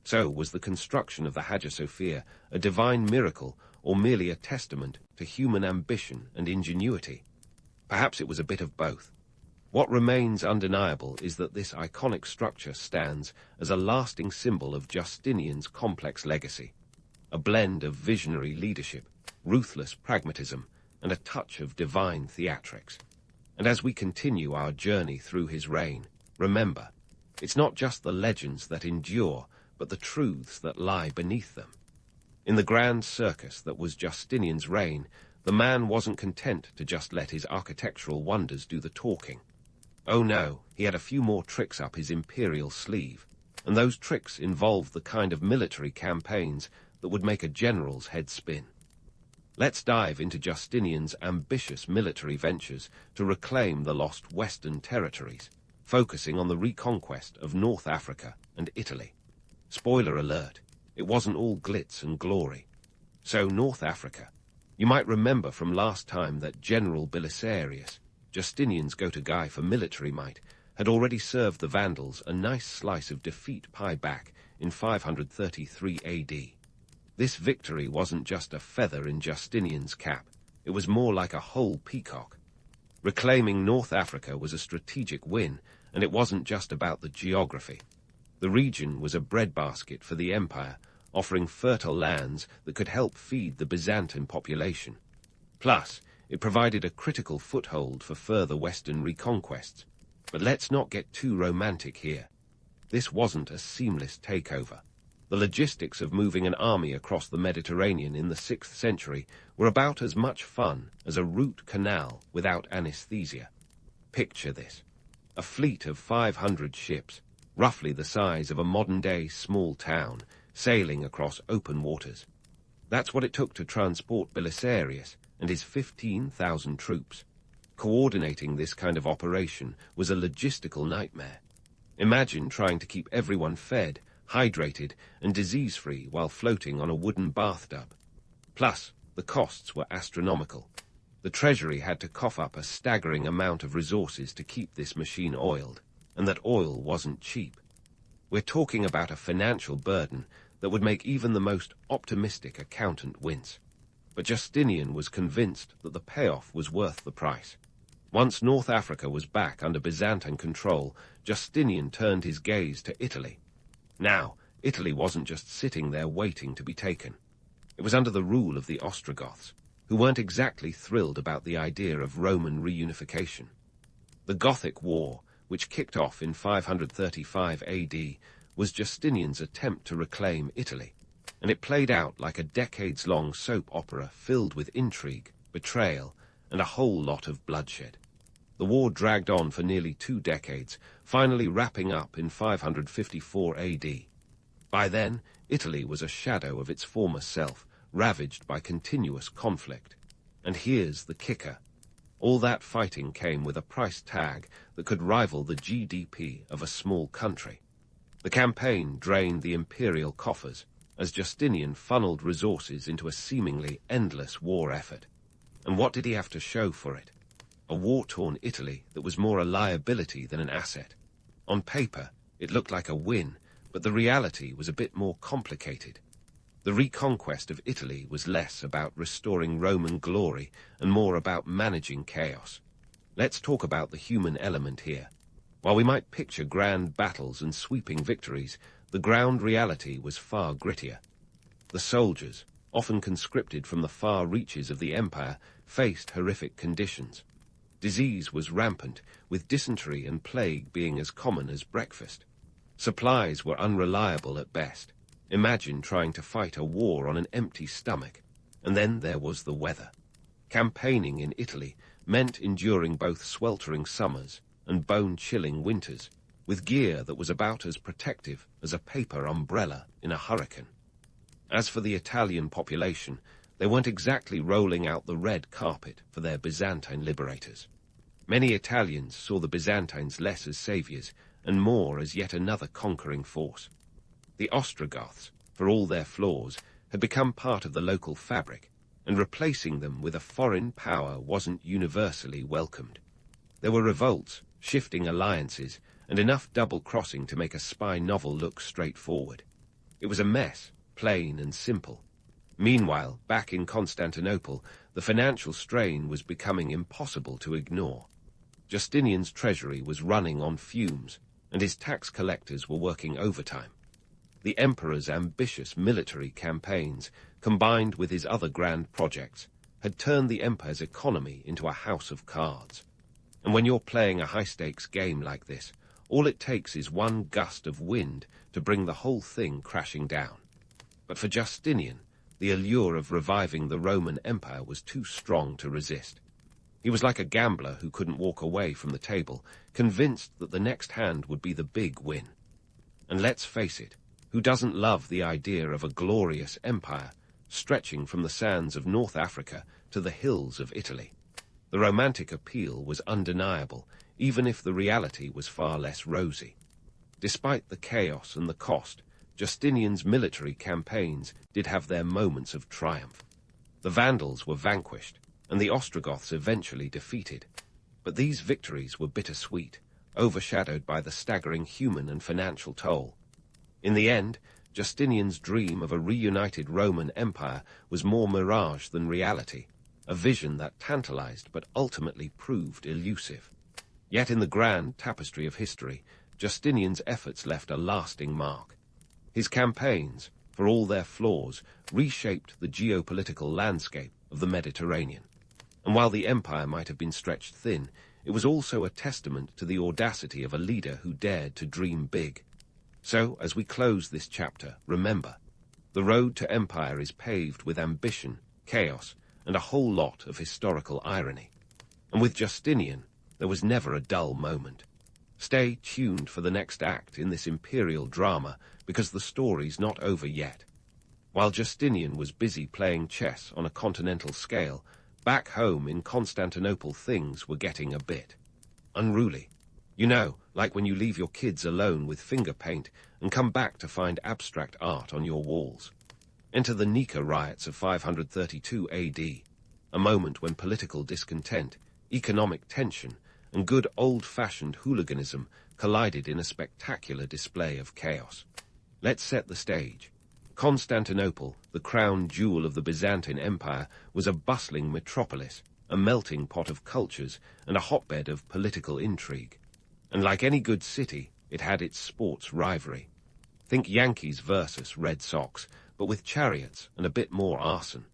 So was the construction of the Hagia Sophia a divine miracle or merely a testament to human ambition and ingenuity? Perhaps it was a bit of both. What remains undeniable is that this iconic structure stands as a lasting symbol of Justinian's complex legacy, a blend of visionary leadership, ruthless pragmatism, and a touch of divine theatrics. And as we continue our journey through his reign, remember, it's not just the legends that endure, but the truths that lie beneath them. In the grand circus that was Justinian's reign, the man wasn't content to just let his architectural wonders do the talking. Oh no, he had a few more tricks up his imperial sleeve, and those tricks involved the kind of military campaigns that would make a general's head spin. Let's dive into Justinian's ambitious military ventures to reclaim the lost Western territories, focusing on the reconquest of North Africa and Italy. Spoiler alert, it wasn't all glitz and glory. So North Africa. You might remember from last time that General Belisarius, Justinian's go-to guy for military might, had already served the Vandals a nice slice of defeat pie back in 533 AD. This victory wasn't just a feather in Justinian's cap, it was more like a whole peacock. Reclaiming North Africa was a strategic win, and it wasn't just about the geography. The region was a breadbasket for the empire, offering fertile lands that could help feed the Byzantine population. Plus, it provided a critical foothold for further Western reconquests. But let's not get too romantic here. This wasn't a seamless takeover. The logistics of moving an army across the Mediterranean in the 6th century were about as much fun as a route canal without anesthesia. Picture this: a fleet of 500 ships, roughly the size of a modern-day small town, sailing across open waters. That's what it took to transport Belisarius and his 15,000 troops. Coordinating this kind of operation was a logistical nightmare. Imagine trying to keep everyone fed, hydrated, and disease-free while floating on a wooden bathtub. Plus, the costs were astronomical. The treasury had to cough up a staggering amount of resources to keep this machine oiled, and that oil wasn't cheap. We're talking about a financial burden that would make even the most optimistic accountant wince. But Justinian was convinced that the payoff was worth the price. Once North Africa was back under Byzantine control, Justinian turned his gaze to Italy. Now, Italy wasn't just sitting there waiting to be taken. It was under the rule of the Ostrogoths, who weren't exactly thrilled about the idea of Roman reunification. The Gothic War, which kicked off in 535 AD, was Justinian's attempt to reclaim Italy, and it played out like a decades-long soap opera filled with intrigue, betrayal, and a whole lot of bloodshed. The war dragged on for nearly 2 decades, finally wrapping up in 554 AD. By then, Italy was a shadow of its former self, ravaged by continuous conflict. And here's the kicker: all that fighting came with a price tag that could rival the GDP of a small country. The campaign drained the imperial coffers, as Justinian funneled resources into a seemingly endless war effort. And what did he have to show for it? A war-torn Italy that was more a liability than an asset. On paper, it looked like a win, but the reality was a bit more complicated. The reconquest of Italy was less about restoring Roman glory and more about managing chaos. Let's talk about the human element here. While we might picture grand battles and sweeping victories, the ground reality was far grittier. The soldiers, often conscripted from the far reaches of the empire, faced horrific conditions. Disease was rampant, with dysentery and plague being as common as breakfast. Supplies were unreliable at best. Imagine trying to fight a war on an empty stomach. And then there was the weather. Campaigning in Italy meant enduring both sweltering summers and bone-chilling winters, with gear that was about as protective as a paper umbrella in a hurricane. As for the Italian population, they weren't exactly rolling out the red carpet for their Byzantine liberators. Many Italians saw the Byzantines less as saviors and more as yet another conquering force. The Ostrogoths, for all their flaws, had become part of the local fabric, and replacing them with a foreign power wasn't universally welcomed. There were revolts, shifting alliances, and enough double-crossing to make a spy novel look straightforward. It was a mess, plain and simple. Meanwhile, back in Constantinople, the financial strain was becoming impossible to ignore. Justinian's treasury was running on fumes, and his tax collectors were working overtime. The emperor's ambitious military campaigns, combined with his other grand projects, had turned the empire's economy into a house of cards. And when you're playing a high-stakes game like this, all it takes is one gust of wind to bring the whole thing crashing down. But for Justinian, the allure of reviving the Roman Empire was too strong to resist. He was like a gambler who couldn't walk away from the table, convinced that the next hand would be the big win. And let's face it, who doesn't love the idea of a glorious empire stretching from the sands of North Africa to the hills of Italy? The romantic appeal was undeniable, even if the reality was far less rosy. Despite the chaos and the cost, Justinian's military campaigns did have their moments of triumph. The Vandals were vanquished, and the Ostrogoths eventually defeated. But these victories were bittersweet, overshadowed by the staggering human and financial toll. In the end, Justinian's dream of a reunited Roman Empire was more mirage than reality. a vision that tantalized but ultimately proved elusive. Yet in the grand tapestry of history, Justinian's efforts left a lasting mark. His campaigns, for all their flaws, reshaped the geopolitical landscape of the Mediterranean. And while the empire might have been stretched thin, it was also a testament to the audacity of a leader who dared to dream big. So, as we close this chapter, remember, the road to empire is paved with ambition, chaos, and a whole lot of historical irony. And with Justinian, there was never a dull moment. Stay tuned for the next act in this imperial drama, because the story's not over yet. While Justinian was busy playing chess on a continental scale, back home in Constantinople things were getting a bit unruly. You know, like when you leave your kids alone with finger paint and come back to find abstract art on your walls. Enter the Nika riots of 532 AD, a moment when political discontent, economic tension, and good old-fashioned hooliganism collided in a spectacular display of chaos. Let's set the stage. Constantinople, the crown jewel of the Byzantine Empire, was a bustling metropolis, a melting pot of cultures, and a hotbed of political intrigue. And like any good city, it had its sports rivalry. Think Yankees versus Red Sox, but with chariots and a bit more arson.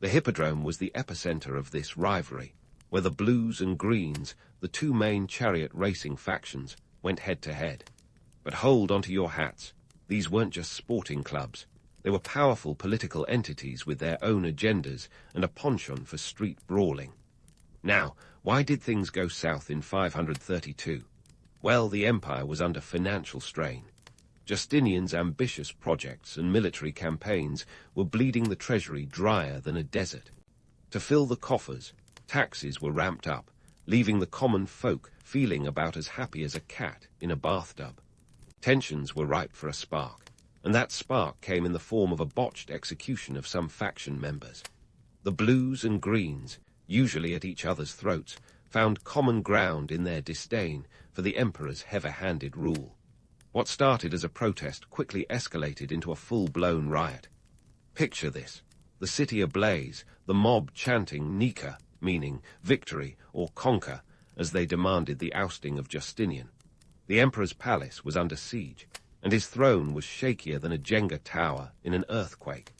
The Hippodrome was the epicenter of this rivalry, where the Blues and Greens, the two main chariot racing factions, went head-to-head. But hold onto your hats. These weren't just sporting clubs. They were powerful political entities with their own agendas and a penchant for street brawling. Now, why did things go south in 532? Well, the empire was under financial strain. Justinian's ambitious projects and military campaigns were bleeding the treasury drier than a desert. To fill the coffers, taxes were ramped up, leaving the common folk feeling about as happy as a cat in a bathtub. Tensions were ripe for a spark, and that spark came in the form of a botched execution of some faction members. The Blues and Greens, usually at each other's throats, found common ground in their disdain for the emperor's heavy-handed rule. What started as a protest quickly escalated into a full-blown riot. Picture this: the city ablaze, the mob chanting Nika, meaning victory or conquer, as they demanded the ousting of Justinian. The emperor's palace was under siege, and his throne was shakier than a Jenga tower in an earthquake.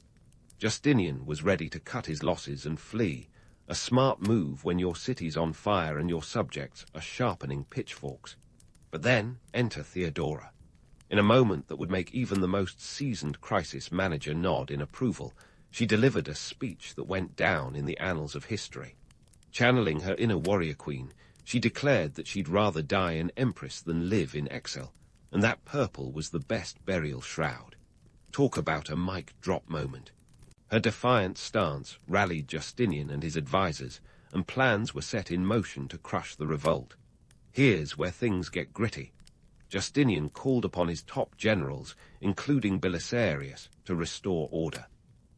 Justinian was ready to cut his losses and flee, a smart move when your city's on fire and your subjects are sharpening pitchforks. But then enter Theodora. In a moment that would make even the most seasoned crisis manager nod in approval, she delivered a speech that went down in the annals of history. Channeling her inner warrior queen, she declared that she'd rather die an empress than live in exile, and that purple was the best burial shroud. Talk about a mic drop moment. Her defiant stance rallied Justinian and his advisors, and plans were set in motion to crush the revolt. Here's where things get gritty. Justinian called upon his top generals, including Belisarius, to restore order.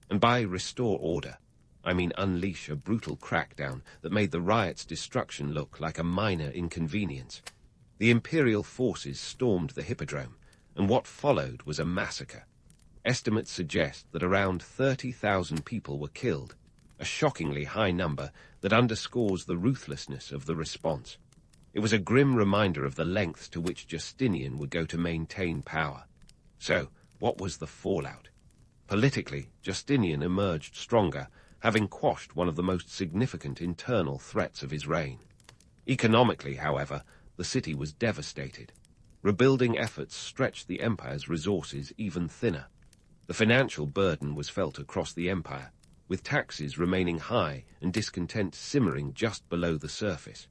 And by restore order, I mean unleash a brutal crackdown that made the riot's destruction look like a minor inconvenience. The imperial forces stormed the Hippodrome, and what followed was a massacre. Estimates suggest that around 30,000 people were killed, a shockingly high number that underscores the ruthlessness of the response. It was a grim reminder of the lengths to which Justinian would go to maintain power. So, what was the fallout? Politically, Justinian emerged stronger, having quashed one of the most significant internal threats of his reign. Economically, however, the city was devastated. Rebuilding efforts stretched the empire's resources even thinner. The financial burden was felt across the empire, with taxes remaining high and discontent simmering just below the surface.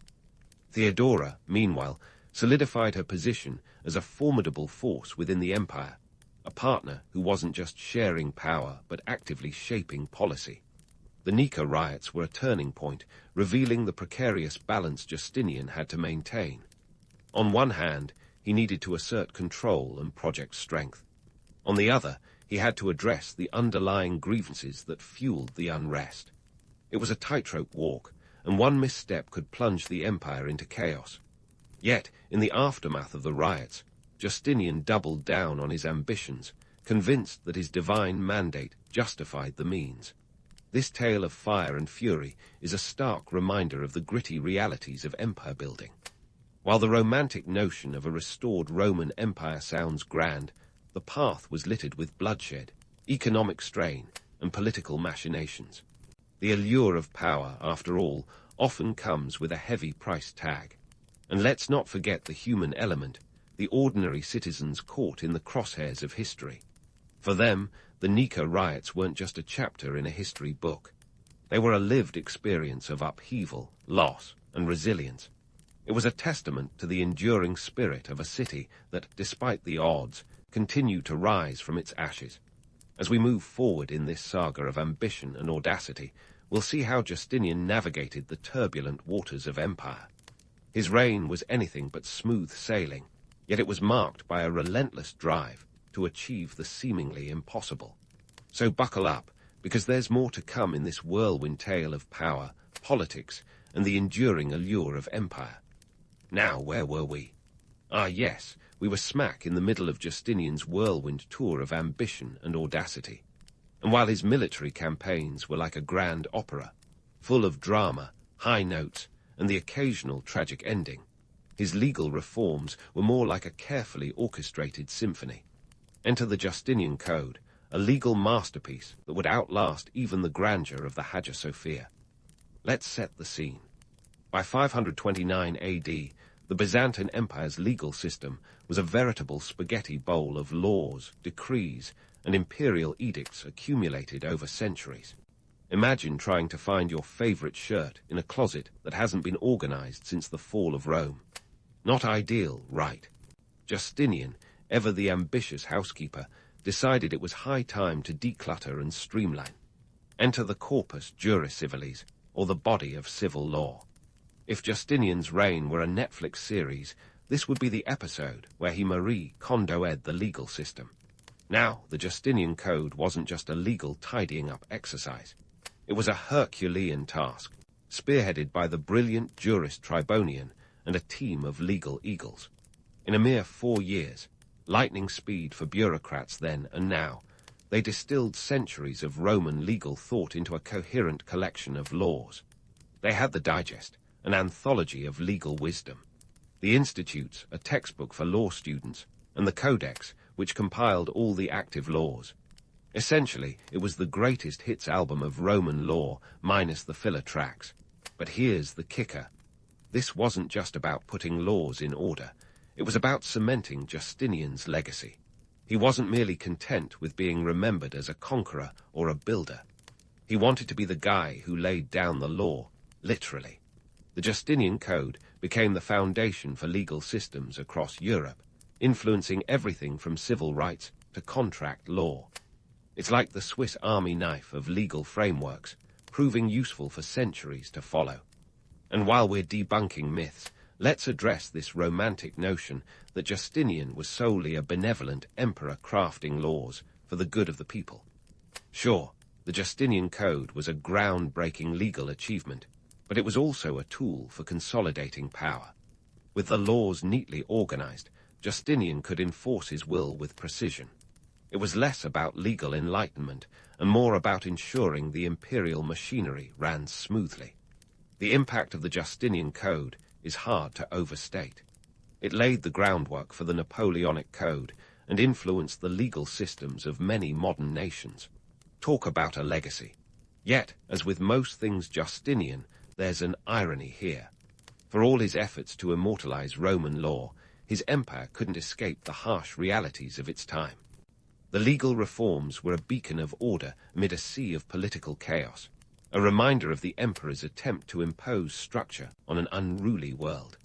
Theodora, meanwhile, solidified her position as a formidable force within the empire, a partner who wasn't just sharing power but actively shaping policy. The Nika riots were a turning point, revealing the precarious balance Justinian had to maintain. On one hand, he needed to assert control and project strength. On the other, he had to address the underlying grievances that fueled the unrest. It was a tightrope walk, and one misstep could plunge the empire into chaos. Yet, in the aftermath of the riots, Justinian doubled down on his ambitions, convinced that his divine mandate justified the means. This tale of fire and fury is a stark reminder of the gritty realities of empire building. While the romantic notion of a restored Roman Empire sounds grand, the path was littered with bloodshed, economic strain, and political machinations. The allure of power, after all, often comes with a heavy price tag. And let's not forget the human element, the ordinary citizens caught in the crosshairs of history. For them, the Nika riots weren't just a chapter in a history book. They were a lived experience of upheaval, loss, and resilience. It was a testament to the enduring spirit of a city that, despite the odds, continued to rise from its ashes. As we move forward in this saga of ambition and audacity, we'll see how Justinian navigated the turbulent waters of empire. His reign was anything but smooth sailing, yet it was marked by a relentless drive to achieve the seemingly impossible. So buckle up, because there's more to come in this whirlwind tale of power, politics, and the enduring allure of empire. Now, where were we? Ah, yes, we were smack in the middle of Justinian's whirlwind tour of ambition and audacity. And while his military campaigns were like a grand opera, full of drama, high notes, and the occasional tragic ending, his legal reforms were more like a carefully orchestrated symphony. Enter the Justinian Code, a legal masterpiece that would outlast even the grandeur of the Hagia Sophia. Let's set the scene. By 529 AD, the Byzantine Empire's legal system was a veritable spaghetti bowl of laws, decrees, and imperial edicts accumulated over centuries. Imagine trying to find your favorite shirt in a closet that hasn't been organized since the fall of Rome. Not ideal, right? Justinian, ever the ambitious housekeeper, decided it was high time to declutter and streamline. Enter the corpus juris civilis, or the body of civil law. If Justinian's reign were a Netflix series, this would be the episode where he Marie Kondoed the legal system. Now, the Justinian Code wasn't just a legal tidying-up exercise. It was a Herculean task, spearheaded by the brilliant jurist Tribonian and a team of legal eagles. In a mere 4 years, lightning speed for bureaucrats then and now, they distilled centuries of Roman legal thought into a coherent collection of laws. They had the Digest, an anthology of legal wisdom, the Institutes, a textbook for law students, and the Codex, which compiled all the active laws. Essentially, it was the greatest hits album of Roman law, minus the filler tracks. But here's the kicker. This wasn't just about putting laws in order. It was about cementing Justinian's legacy. He wasn't merely content with being remembered as a conqueror or a builder. He wanted to be the guy who laid down the law, literally. The Justinian Code became the foundation for legal systems across Europe, influencing everything from civil rights to contract law. It's like the Swiss Army knife of legal frameworks, proving useful for centuries to follow. And while we're debunking myths, let's address this romantic notion that Justinian was solely a benevolent emperor crafting laws for the good of the people. Sure, the Justinian Code was a groundbreaking legal achievement, but it was also a tool for consolidating power. With the laws neatly organized, Justinian could enforce his will with precision. It was less about legal enlightenment and more about ensuring the imperial machinery ran smoothly. The impact of the Justinian Code is hard to overstate. It laid the groundwork for the Napoleonic Code and influenced the legal systems of many modern nations. Talk about a legacy. Yet, as with most things Justinian, there's an irony here. For all his efforts to immortalize Roman law, his empire couldn't escape the harsh realities of its time. The legal reforms were a beacon of order amid a sea of political chaos, a reminder of the emperor's attempt to impose structure on an unruly world.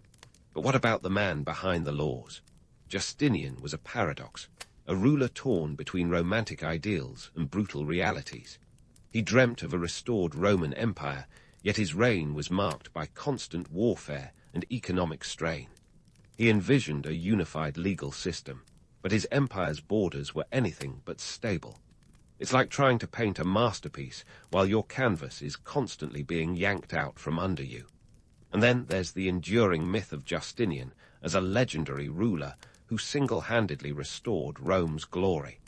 But what about the man behind the laws? Justinian was a paradox, a ruler torn between romantic ideals and brutal realities. He dreamt of a restored Roman Empire, yet his reign was marked by constant warfare and economic strain. He envisioned a unified legal system, but his empire's borders were anything but stable. It's like trying to paint a masterpiece while your canvas is constantly being yanked out from under you. And then there's the enduring myth of Justinian as a legendary ruler who single-handedly restored Rome's glory.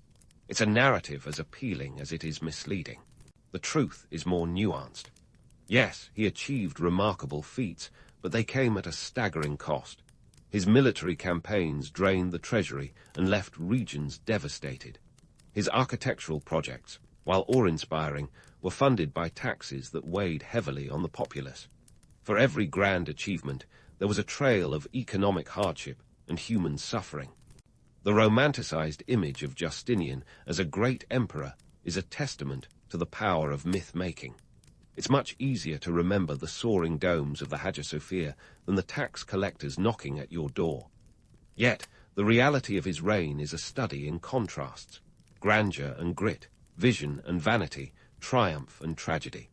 It's a narrative as appealing as it is misleading. The truth is more nuanced. Yes, he achieved remarkable feats, but they came at a staggering cost. His military campaigns drained the treasury and left regions devastated. His architectural projects, while awe-inspiring, were funded by taxes that weighed heavily on the populace. For every grand achievement, there was a trail of economic hardship and human suffering. The romanticized image of Justinian as a great emperor is a testament to the power of myth-making. It's much easier to remember the soaring domes of the Hagia Sophia than the tax collectors knocking at your door. Yet, the reality of his reign is a study in contrasts: grandeur and grit, vision and vanity, triumph and tragedy.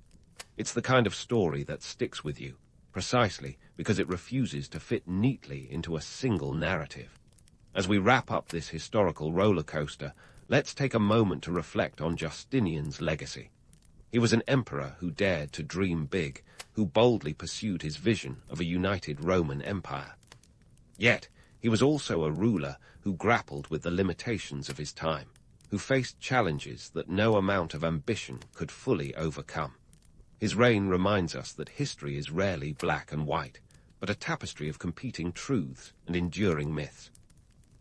It's the kind of story that sticks with you, precisely because it refuses to fit neatly into a single narrative. As we wrap up this historical roller coaster, let's take a moment to reflect on Justinian's legacy. He was an emperor who dared to dream big, who boldly pursued his vision of a united Roman Empire. Yet, he was also a ruler who grappled with the limitations of his time, who faced challenges that no amount of ambition could fully overcome. His reign reminds us that history is rarely black and white, but a tapestry of competing truths and enduring myths.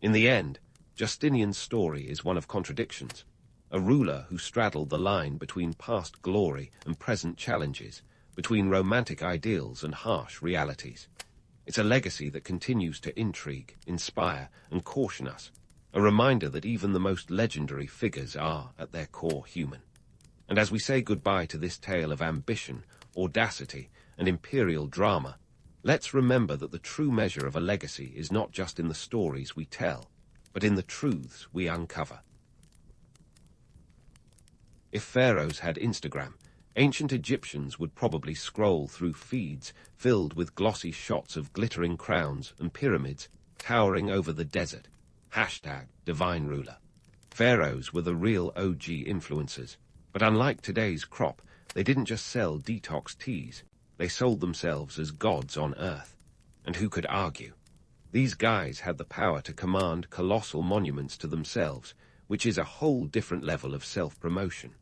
In the end, Justinian's story is one of contradictions, a ruler who straddled the line between past glory and present challenges, between romantic ideals and harsh realities. It's a legacy that continues to intrigue, inspire, and caution us, a reminder that even the most legendary figures are, at their core, human. And as we say goodbye to this tale of ambition, audacity, and imperial drama, let's remember that the true measure of a legacy is not just in the stories we tell, but in the truths we uncover. If pharaohs had Instagram, ancient Egyptians would probably scroll through feeds filled with glossy shots of glittering crowns and pyramids towering over the desert. #divine ruler. Pharaohs were the real OG influencers, but unlike today's crop, they didn't just sell detox teas, they sold themselves as gods on earth. And who could argue? These guys had the power to command colossal monuments to themselves, which is a whole different level of self-promotion.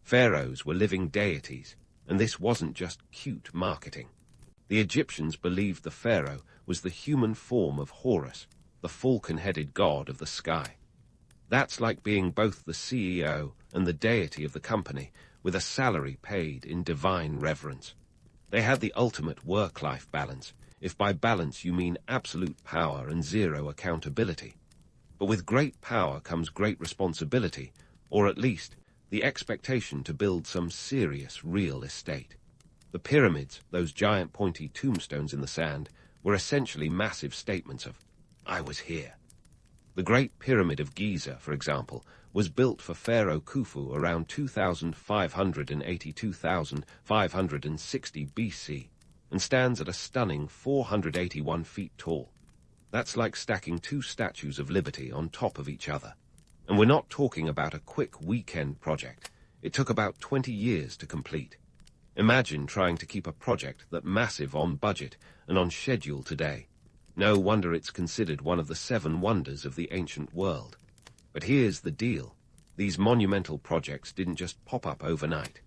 Pharaohs were living deities, and this wasn't just cute marketing. The Egyptians believed the pharaoh was the human form of Horus, the falcon-headed god of the sky. That's like being both the CEO and the deity of the company, with a salary paid in divine reverence. They had the ultimate work-life balance, if by balance you mean absolute power and zero accountability. But with great power comes great responsibility, or at least the expectation to build some serious real estate. The pyramids, those giant pointy tombstones in the sand, were essentially massive statements of, "I was here." The Great Pyramid of Giza, for example, was built for Pharaoh Khufu around 2560 BC and stands at a stunning 481 feet tall. That's like stacking two statues of liberty on top of each other. And we're not talking about a quick weekend project. It took about 20 years to complete. Imagine trying to keep a project that massive on budget and on schedule today. No wonder it's considered one of the 7 wonders of the ancient world. But here's the deal. These monumental projects didn't just pop up overnight.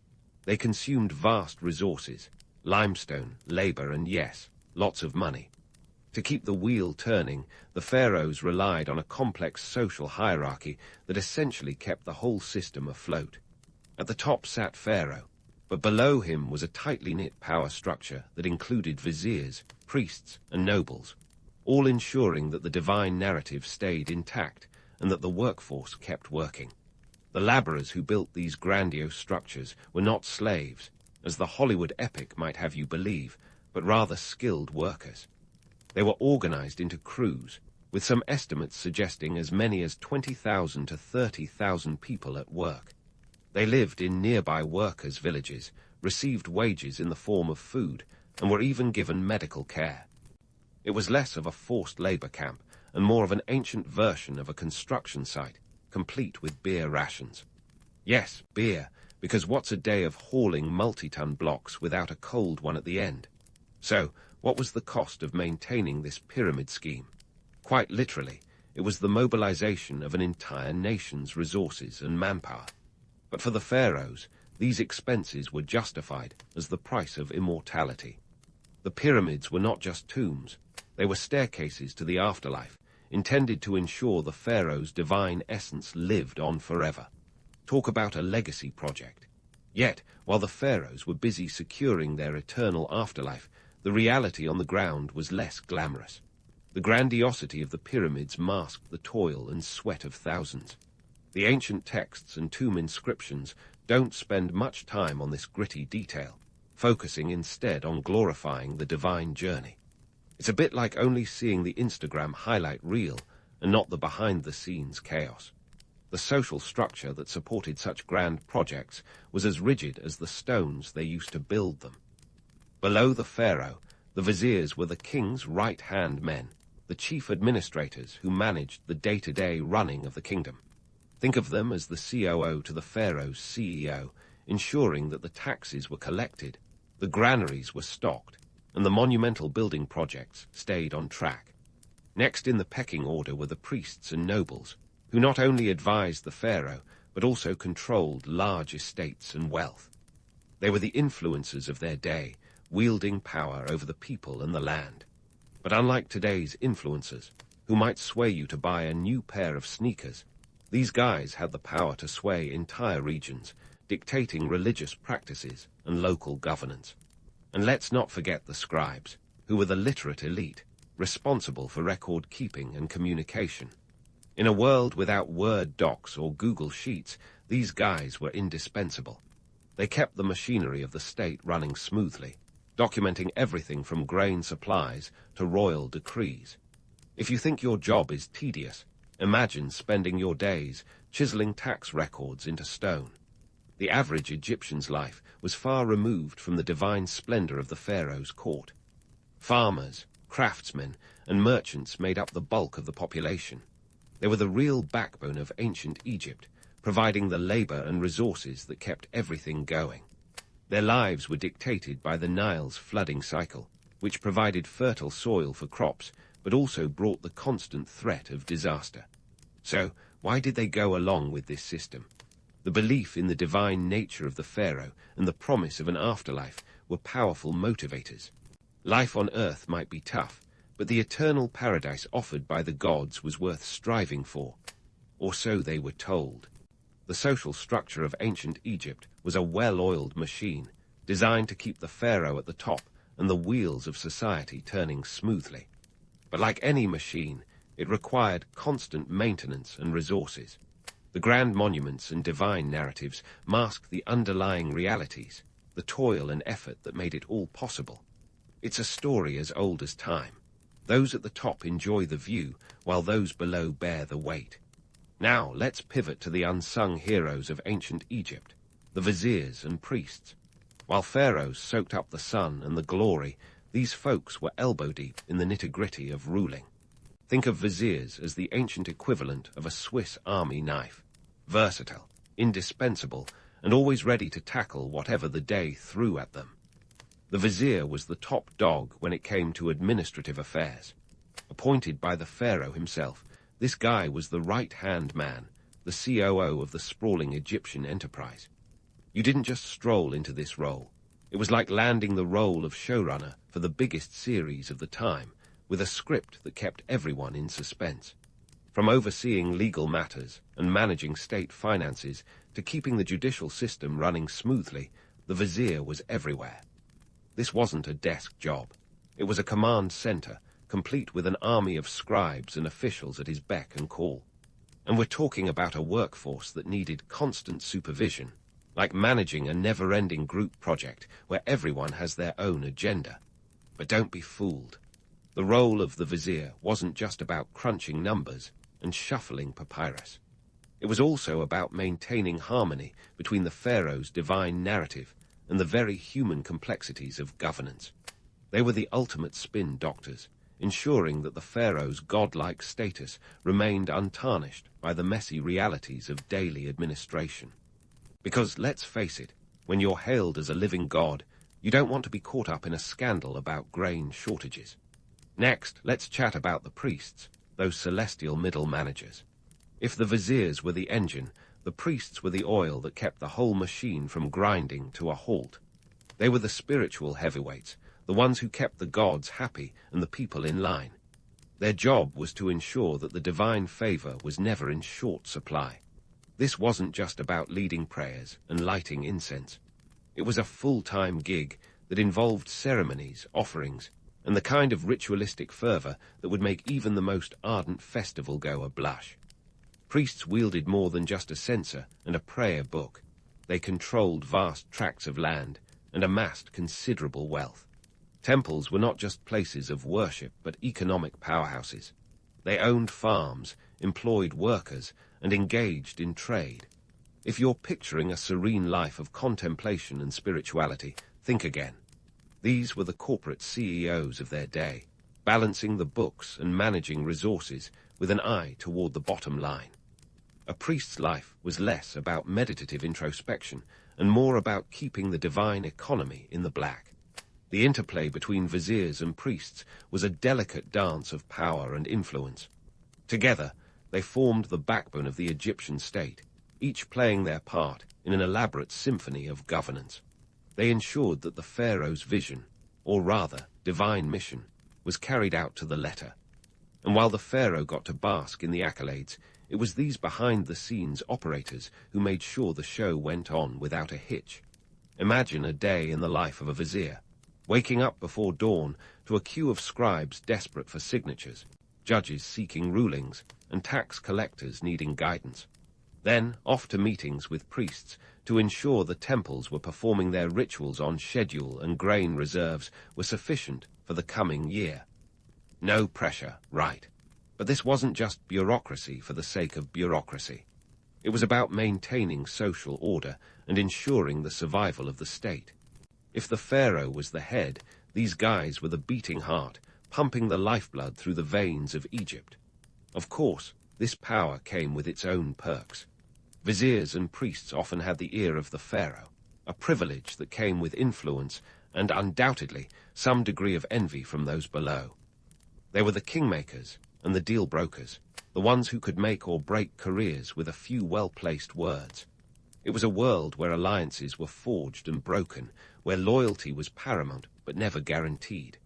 They consumed vast resources, limestone, labor, and yes, lots of money. To keep the wheel turning, the pharaohs relied on a complex social hierarchy that essentially kept the whole system afloat. At the top sat Pharaoh, but below him was a tightly knit power structure that included viziers, priests, and nobles, all ensuring that the divine narrative stayed intact and that the workforce kept working. The laborers who built these grandiose structures were not slaves, as the Hollywood epic might have you believe, but rather skilled workers. They were organized into crews, with some estimates suggesting as many as 20,000 to 30,000 people at work. They lived in nearby workers' villages, received wages in the form of food, and were even given medical care. It was less of a forced labor camp and more of an ancient version of a construction site, complete with beer rations. Yes, beer, because what's a day of hauling multi-ton blocks without a cold one at the end? So, what was the cost of maintaining this pyramid scheme? Quite literally, it was the mobilization of an entire nation's resources and manpower. But for the pharaohs, these expenses were justified as the price of immortality. The pyramids were not just tombs, they were staircases to the afterlife, intended to ensure the pharaoh's divine essence lived on forever. Talk about a legacy project. Yet, while the pharaohs were busy securing their eternal afterlife, the reality on the ground was less glamorous. The grandiosity of the pyramids masked the toil and sweat of thousands. The ancient texts and tomb inscriptions don't spend much time on this gritty detail, focusing instead on glorifying the divine journey. It's a bit like only seeing the Instagram highlight reel and not the behind-the-scenes chaos. The social structure that supported such grand projects was as rigid as the stones they used to build them. Below the pharaoh, the viziers were the king's right-hand men, the chief administrators who managed the day-to-day running of the kingdom. Think of them as the COO to the pharaoh's CEO, ensuring that the taxes were collected, the granaries were stocked, and the monumental building projects stayed on track. Next in the pecking order were the priests and nobles, who not only advised the pharaoh, but also controlled large estates and wealth. They were the influencers of their day, wielding power over the people and the land. But unlike today's influencers, who might sway you to buy a new pair of sneakers, these guys had the power to sway entire regions, dictating religious practices and local governance. And let's not forget the scribes, who were the literate elite, responsible for record-keeping and communication. In a world without Word docs or Google Sheets, these guys were indispensable. They kept the machinery of the state running smoothly, documenting everything from grain supplies to royal decrees. If you think your job is tedious, imagine spending your days chiseling tax records into stone. The average Egyptian's life was far removed from the divine splendor of the pharaoh's court. Farmers, craftsmen, and merchants made up the bulk of the population. They were the real backbone of ancient Egypt, providing the labor and resources that kept everything going. Their lives were dictated by the Nile's flooding cycle, which provided fertile soil for crops, but also brought the constant threat of disaster. So, why did they go along with this system? The belief in the divine nature of the pharaoh and the promise of an afterlife were powerful motivators. Life on earth might be tough, but the eternal paradise offered by the gods was worth striving for. Or so they were told. The social structure of ancient Egypt was a well-oiled machine, designed to keep the pharaoh at the top and the wheels of society turning smoothly. But like any machine, it required constant maintenance and resources. The grand monuments and divine narratives masked the underlying realities, the toil and effort that made it all possible. It's a story as old as time. Those at the top enjoy the view, while those below bear the weight. Now let's pivot to the unsung heroes of ancient Egypt, the viziers and priests. While pharaohs soaked up the sun and the glory, these folks were elbow-deep in the nitty-gritty of ruling. Think of viziers as the ancient equivalent of a Swiss army knife, versatile, indispensable, and always ready to tackle whatever the day threw at them. The vizier was the top dog when it came to administrative affairs. Appointed by the pharaoh himself, this guy was the right-hand man, the COO of the sprawling Egyptian enterprise. You didn't just stroll into this role. It was like landing the role of showrunner for the biggest series of the time, with a script that kept everyone in suspense. From overseeing legal matters and managing state finances to keeping the judicial system running smoothly, the vizier was everywhere. This wasn't a desk job. It was a command center, complete with an army of scribes and officials at his beck and call. And we're talking about a workforce that needed constant supervision, like managing a never-ending group project where everyone has their own agenda. But don't be fooled. The role of the vizier wasn't just about crunching numbers and shuffling papyrus. It was also about maintaining harmony between the pharaoh's divine narrative and the very human complexities of governance. They were the ultimate spin doctors, ensuring that the pharaoh's godlike status remained untarnished by the messy realities of daily administration. Because, let's face it, when you're hailed as a living god, you don't want to be caught up in a scandal about grain shortages. Next, let's chat about the priests, those celestial middle managers. If the viziers were the engine, The priests were the oil that kept the whole machine from grinding to a halt. They were the spiritual heavyweights, the ones who kept the gods happy and the people in line. Their job was to ensure that the divine favor was never in short supply. This wasn't just about leading prayers and lighting incense. It was a full-time gig that involved ceremonies, offerings, and the kind of ritualistic fervor that would make even the most ardent festival-goer blush. Priests wielded more than just a censer and a prayer book. They controlled vast tracts of land and amassed considerable wealth. Temples were not just places of worship, but economic powerhouses. They owned farms, employed workers, and engaged in trade. If you're picturing a serene life of contemplation and spirituality, think again. These were the corporate CEOs of their day, balancing the books and managing resources with an eye toward the bottom line. A priest's life was less about meditative introspection and more about keeping the divine economy in the black. The interplay between viziers and priests was a delicate dance of power and influence. Together, they formed the backbone of the Egyptian state, each playing their part in an elaborate symphony of governance. They ensured that the pharaoh's vision, or rather, divine mission, was carried out to the letter. And while the pharaoh got to bask in the accolades, it was these behind-the-scenes operators who made sure the show went on without a hitch. Imagine a day in the life of a vizier, waking up before dawn to a queue of scribes desperate for signatures, judges seeking rulings, and tax collectors needing guidance. Then off to meetings with priests to ensure the temples were performing their rituals on schedule and grain reserves were sufficient for the coming year. No pressure, right. But this wasn't just bureaucracy for the sake of bureaucracy. It was about maintaining social order and ensuring the survival of the state. If the pharaoh was the head, these guys were the beating heart, pumping the lifeblood through the veins of Egypt. Of course, this power came with its own perks. Viziers and priests often had the ear of the pharaoh, a privilege that came with influence and undoubtedly some degree of envy from those below. They were the kingmakers and the deal brokers, the ones who could make or break careers with a few well-placed words. It was a world where alliances were forged and broken, where loyalty was paramount but never guaranteed.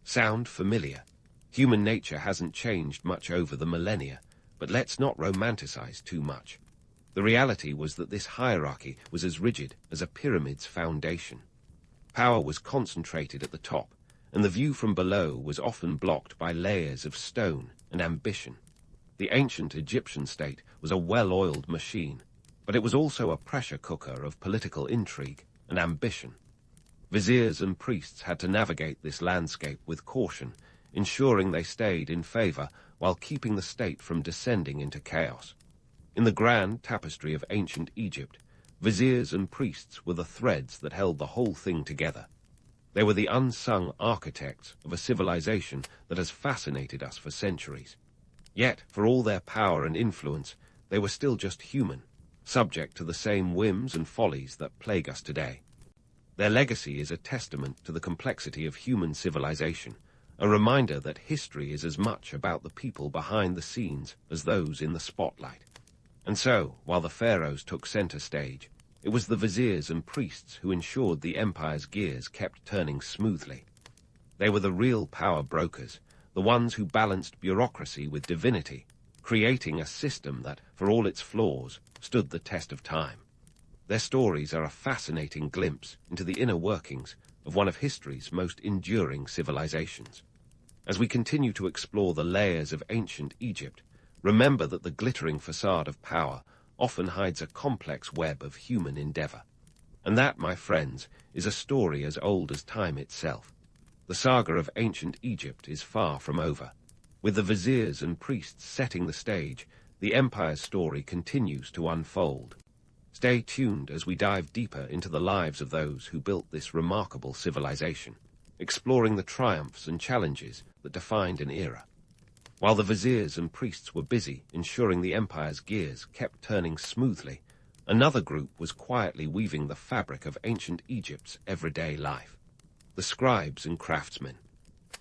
Sound familiar? Human nature hasn't changed much over the millennia, but let's not romanticize too much. The reality was that this hierarchy was as rigid as a pyramid's foundation. Power was concentrated at the top, and the view from below was often blocked by layers of stone and ambition. The ancient Egyptian state was a well-oiled machine, but it was also a pressure cooker of political intrigue and ambition. Viziers and priests had to navigate this landscape with caution, ensuring they stayed in favor while keeping the state from descending into chaos. In the grand tapestry of ancient Egypt, viziers and priests were the threads that held the whole thing together. They were the unsung architects of a civilization that has fascinated us for centuries. Yet, for all their power and influence, they were still just human, subject to the same whims and follies that plague us today. Their legacy is a testament to the complexity of human civilization, a reminder that history is as much about the people behind the scenes as those in the spotlight. And so, while the pharaohs took center stage, it was the viziers and priests who ensured the empire's gears kept turning smoothly. They were the real power brokers, the ones who balanced bureaucracy with divinity, creating a system that, for all its flaws, stood the test of time. Their stories are a fascinating glimpse into the inner workings of one of history's most enduring civilizations. As we continue to explore the layers of ancient Egypt, remember that the glittering facade of power often hides a complex web of human endeavor. And that, my friends, is a story as old as time itself. The saga of ancient Egypt is far from over. With the viziers and priests setting the stage, the empire's story continues to unfold. Stay tuned as we dive deeper into the lives of those who built this remarkable civilization, exploring the triumphs and challenges that defined an era. While the viziers and priests were busy ensuring the empire's gears kept turning smoothly, another group was quietly weaving the fabric of ancient Egypt's everyday life. The scribes and craftsmen.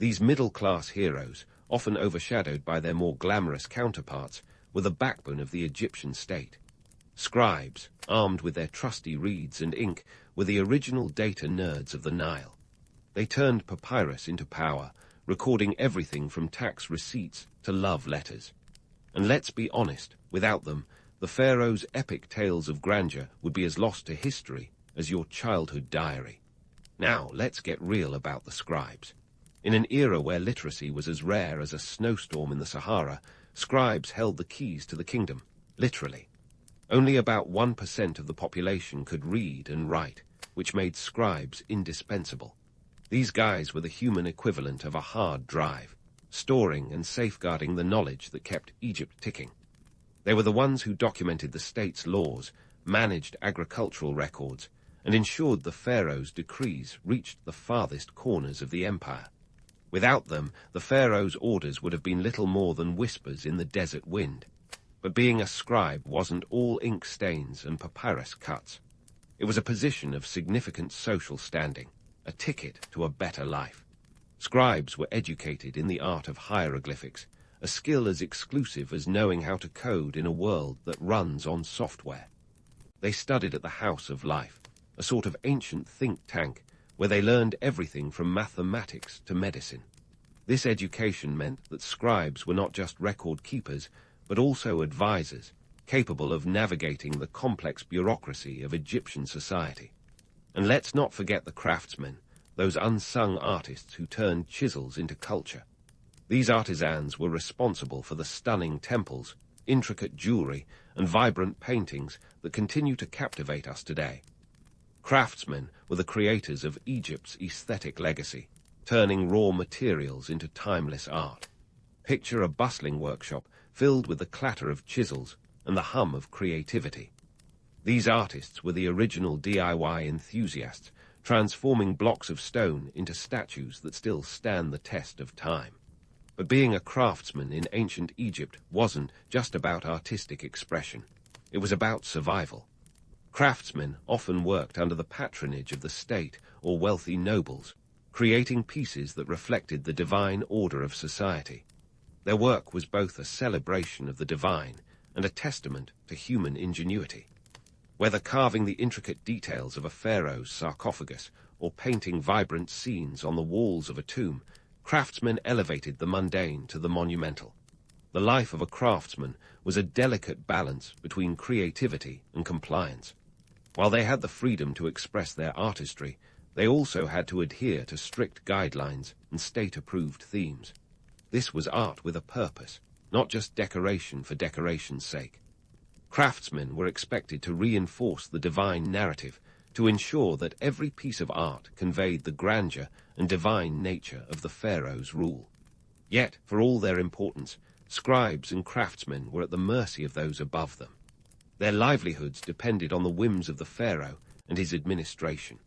These middle-class heroes, often overshadowed by their more glamorous counterparts, were the backbone of the Egyptian state. Scribes, armed with their trusty reeds and ink, were the original data nerds of the Nile. They turned papyrus into power, recording everything from tax receipts to love letters. And let's be honest, without them, the pharaoh's epic tales of grandeur would be as lost to history as your childhood diary. Now, let's get real about the scribes. In an era where literacy was as rare as a snowstorm in the Sahara, scribes held the keys to the kingdom, literally. Only about 1% of the population could read and write, which made scribes indispensable. These guys were the human equivalent of a hard drive, storing and safeguarding the knowledge that kept Egypt ticking. They were the ones who documented the state's laws, managed agricultural records, and ensured the pharaoh's decrees reached the farthest corners of the empire. Without them, the pharaoh's orders would have been little more than whispers in the desert wind. But being a scribe wasn't all ink stains and papyrus cuts. It was a position of significant social standing, a ticket to a better life. Scribes were educated in the art of hieroglyphics, a skill as exclusive as knowing how to code in a world that runs on software. They studied at the House of Life, a sort of ancient think tank where they learned everything from mathematics to medicine. This education meant that scribes were not just record keepers, but also advisors, capable of navigating the complex bureaucracy of Egyptian society. And let's not forget the craftsmen, those unsung artists who turned chisels into culture. These artisans were responsible for the stunning temples, intricate jewelry, and vibrant paintings that continue to captivate us today. Craftsmen were the creators of Egypt's aesthetic legacy, turning raw materials into timeless art. Picture a bustling workshop filled with the clatter of chisels and the hum of creativity. These artists were the original DIY enthusiasts, transforming blocks of stone into statues that still stand the test of time. But being a craftsman in ancient Egypt wasn't just about artistic expression. It was about survival. Craftsmen often worked under the patronage of the state or wealthy nobles, creating pieces that reflected the divine order of society. Their work was both a celebration of the divine and a testament to human ingenuity. Whether carving the intricate details of a pharaoh's sarcophagus or painting vibrant scenes on the walls of a tomb, craftsmen elevated the mundane to the monumental. The life of a craftsman was a delicate balance between creativity and compliance. While they had the freedom to express their artistry, they also had to adhere to strict guidelines and state-approved themes. This was art with a purpose, not just decoration for decoration's sake. Craftsmen were expected to reinforce the divine narrative, to ensure that every piece of art conveyed the grandeur and divine nature of the pharaoh's rule. Yet, for all their importance, scribes and craftsmen were at the mercy of those above them. Their livelihoods depended on the whims of the pharaoh and his administration.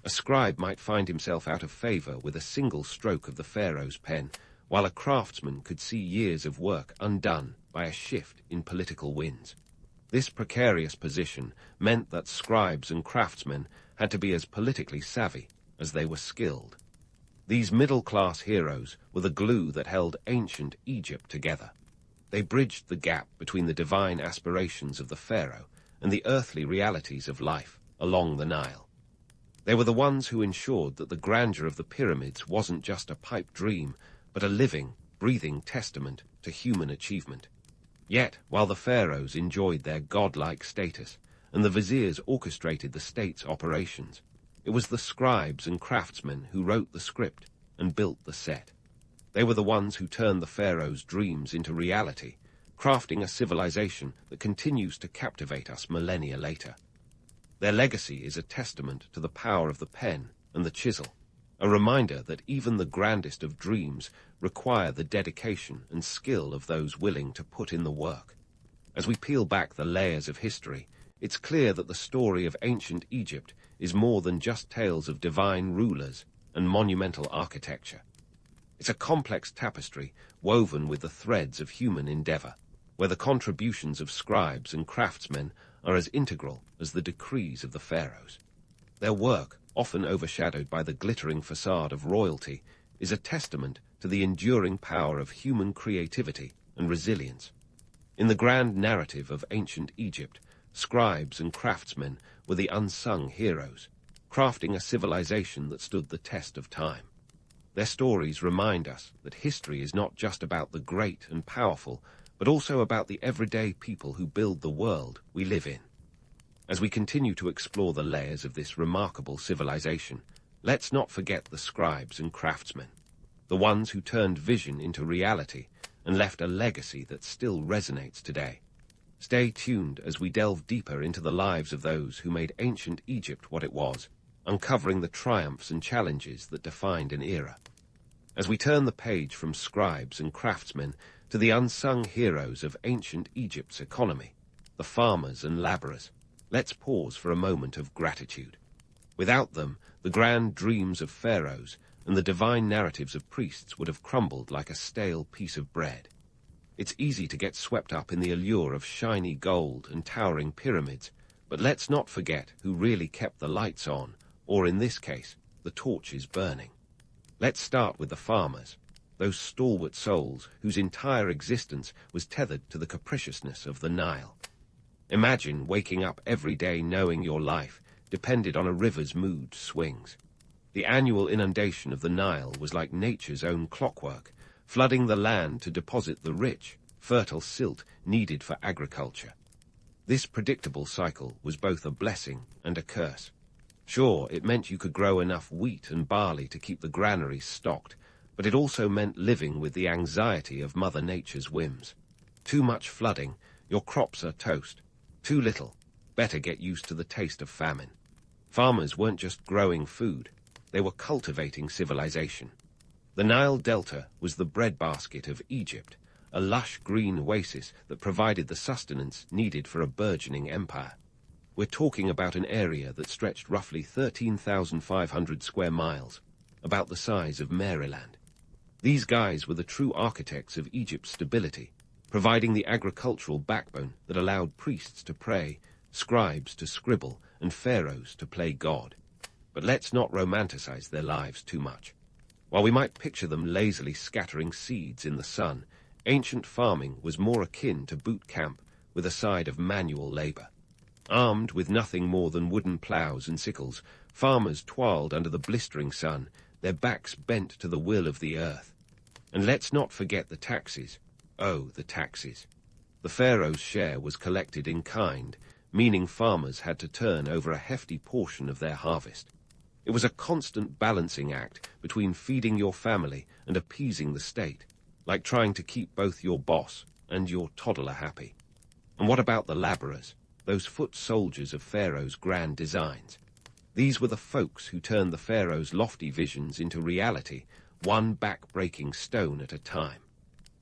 A scribe might find himself out of favor with a single stroke of the pharaoh's pen, while a craftsman could see years of work undone by a shift in political winds. This precarious position meant that scribes and craftsmen had to be as politically savvy as they were skilled. These middle-class heroes were the glue that held ancient Egypt together. They bridged the gap between the divine aspirations of the pharaoh and the earthly realities of life along the Nile. They were the ones who ensured that the grandeur of the pyramids wasn't just a pipe dream, but a living, breathing testament to human achievement. Yet, while the pharaohs enjoyed their godlike status and the viziers orchestrated the state's operations, it was the scribes and craftsmen who wrote the script and built the set. They were the ones who turned the pharaoh's dreams into reality, crafting a civilization that continues to captivate us millennia later. Their legacy is a testament to the power of the pen and the chisel, a reminder that even the grandest of dreams require the dedication and skill of those willing to put in the work. As we peel back the layers of history, it's clear that the story of ancient Egypt is more than just tales of divine rulers and monumental architecture. It's a complex tapestry woven with the threads of human endeavor, where the contributions of scribes and craftsmen are as integral as the decrees of the pharaohs. Their work, often overshadowed by the glittering facade of royalty, is a testament to the enduring power of human creativity and resilience. In the grand narrative of ancient Egypt, Scribes and craftsmen were the unsung heroes, crafting a civilization that stood the test of time. Their stories remind us that history is not just about the great and powerful, but also about the everyday people who build the world we live in. As we continue to explore the layers of this remarkable civilization, let's not forget the scribes and craftsmen, the ones who turned vision into reality and left a legacy that still resonates today. Stay tuned as we delve deeper into the lives of those who made ancient Egypt what it was, uncovering the triumphs and challenges that defined an era. As we turn the page from scribes and craftsmen to the unsung heroes of ancient Egypt's economy, the farmers and laborers, let's pause for a moment of gratitude. Without them, the grand dreams of pharaohs and the divine narratives of priests would have crumbled like a stale piece of bread. It's easy to get swept up in the allure of shiny gold and towering pyramids, but let's not forget who really kept the lights on, or in this case, the torches burning. Let's start with the farmers, those stalwart souls whose entire existence was tethered to the capriciousness of the Nile. Imagine waking up every day knowing your life depended on a river's mood swings. The annual inundation of the Nile was like nature's own clockwork, flooding the land to deposit the rich, fertile silt needed for agriculture. This predictable cycle was both a blessing and a curse. Sure, it meant you could grow enough wheat and barley to keep the granaries stocked, but it also meant living with the anxiety of Mother Nature's whims. Too much flooding, your crops are toast. Too little, better get used to the taste of famine. Farmers weren't just growing food, they were cultivating civilization. The Nile Delta was the breadbasket of Egypt, a lush green oasis that provided the sustenance needed for a burgeoning empire. We're talking about an area that stretched roughly 13,500 square miles, about the size of Maryland. These guys were the true architects of Egypt's stability, providing the agricultural backbone that allowed priests to pray, scribes to scribble, and pharaohs to play God. But let's not romanticize their lives too much. While we might picture them lazily scattering seeds in the sun, ancient farming was more akin to boot camp with a side of manual labor. Armed with nothing more than wooden plows and sickles, farmers toiled under the blistering sun, their backs bent to the will of the earth. And let's not forget the taxes. Oh, the taxes. The pharaoh's share was collected in kind, meaning farmers had to turn over a hefty portion of their harvest. It was a constant balancing act between feeding your family and appeasing the state, like trying to keep both your boss and your toddler happy. And what about the laborers, those foot soldiers of Pharaoh's grand designs? These were the folks who turned the Pharaoh's lofty visions into reality, one back-breaking stone at a time.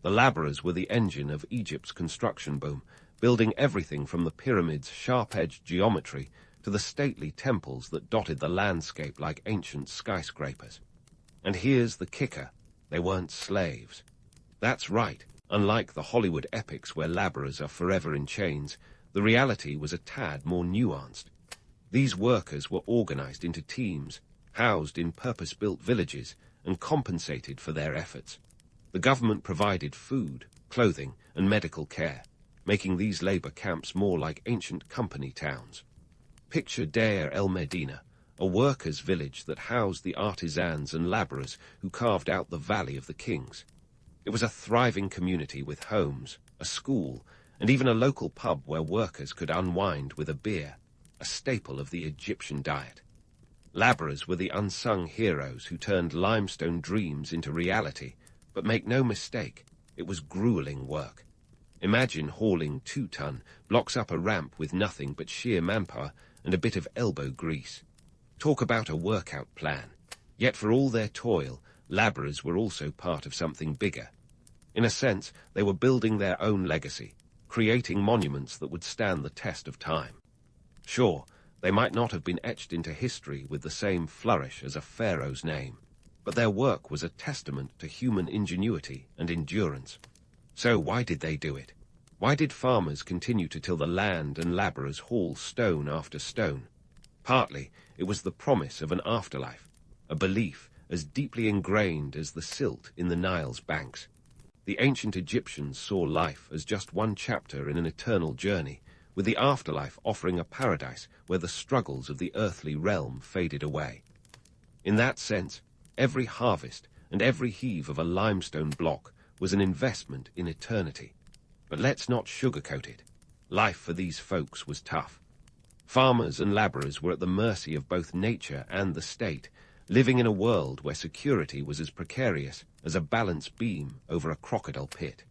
The laborers were the engine of Egypt's construction boom, building everything from the pyramids' sharp-edged geometry to the stately temples that dotted the landscape like ancient skyscrapers. And here's the kicker, they weren't slaves. That's right, unlike the Hollywood epics where laborers are forever in chains, the reality was a tad more nuanced. These workers were organized into teams, housed in purpose-built villages, and compensated for their efforts. The government provided food, clothing, and medical care, making these labor camps more like ancient company towns. Picture Deir el Medina, a workers' village that housed the artisans and laborers who carved out the Valley of the Kings. It was a thriving community with homes, a school, and even a local pub where workers could unwind with a beer, a staple of the Egyptian diet. Laborers were the unsung heroes who turned limestone dreams into reality, but make no mistake, it was grueling work. Imagine hauling 2-ton blocks up a ramp with nothing but sheer manpower and a bit of elbow grease. Talk about a workout plan. Yet for all their toil, laborers were also part of something bigger. In a sense, they were building their own legacy, creating monuments that would stand the test of time. Sure, they might not have been etched into history with the same flourish as a pharaoh's name, but their work was a testament to human ingenuity and endurance. So why did they do it? Why did farmers continue to till the land and laborers haul stone after stone? Partly, it was the promise of an afterlife, a belief as deeply ingrained as the silt in the Nile's banks. The ancient Egyptians saw life as just one chapter in an eternal journey, with the afterlife offering a paradise where the struggles of the earthly realm faded away. In that sense, every harvest and every heave of a limestone block was an investment in eternity. But let's not sugarcoat it. Life for these folks was tough. Farmers and labourers were at the mercy of both nature and the state, living in a world where security was as precarious as a balance beam over a crocodile pit.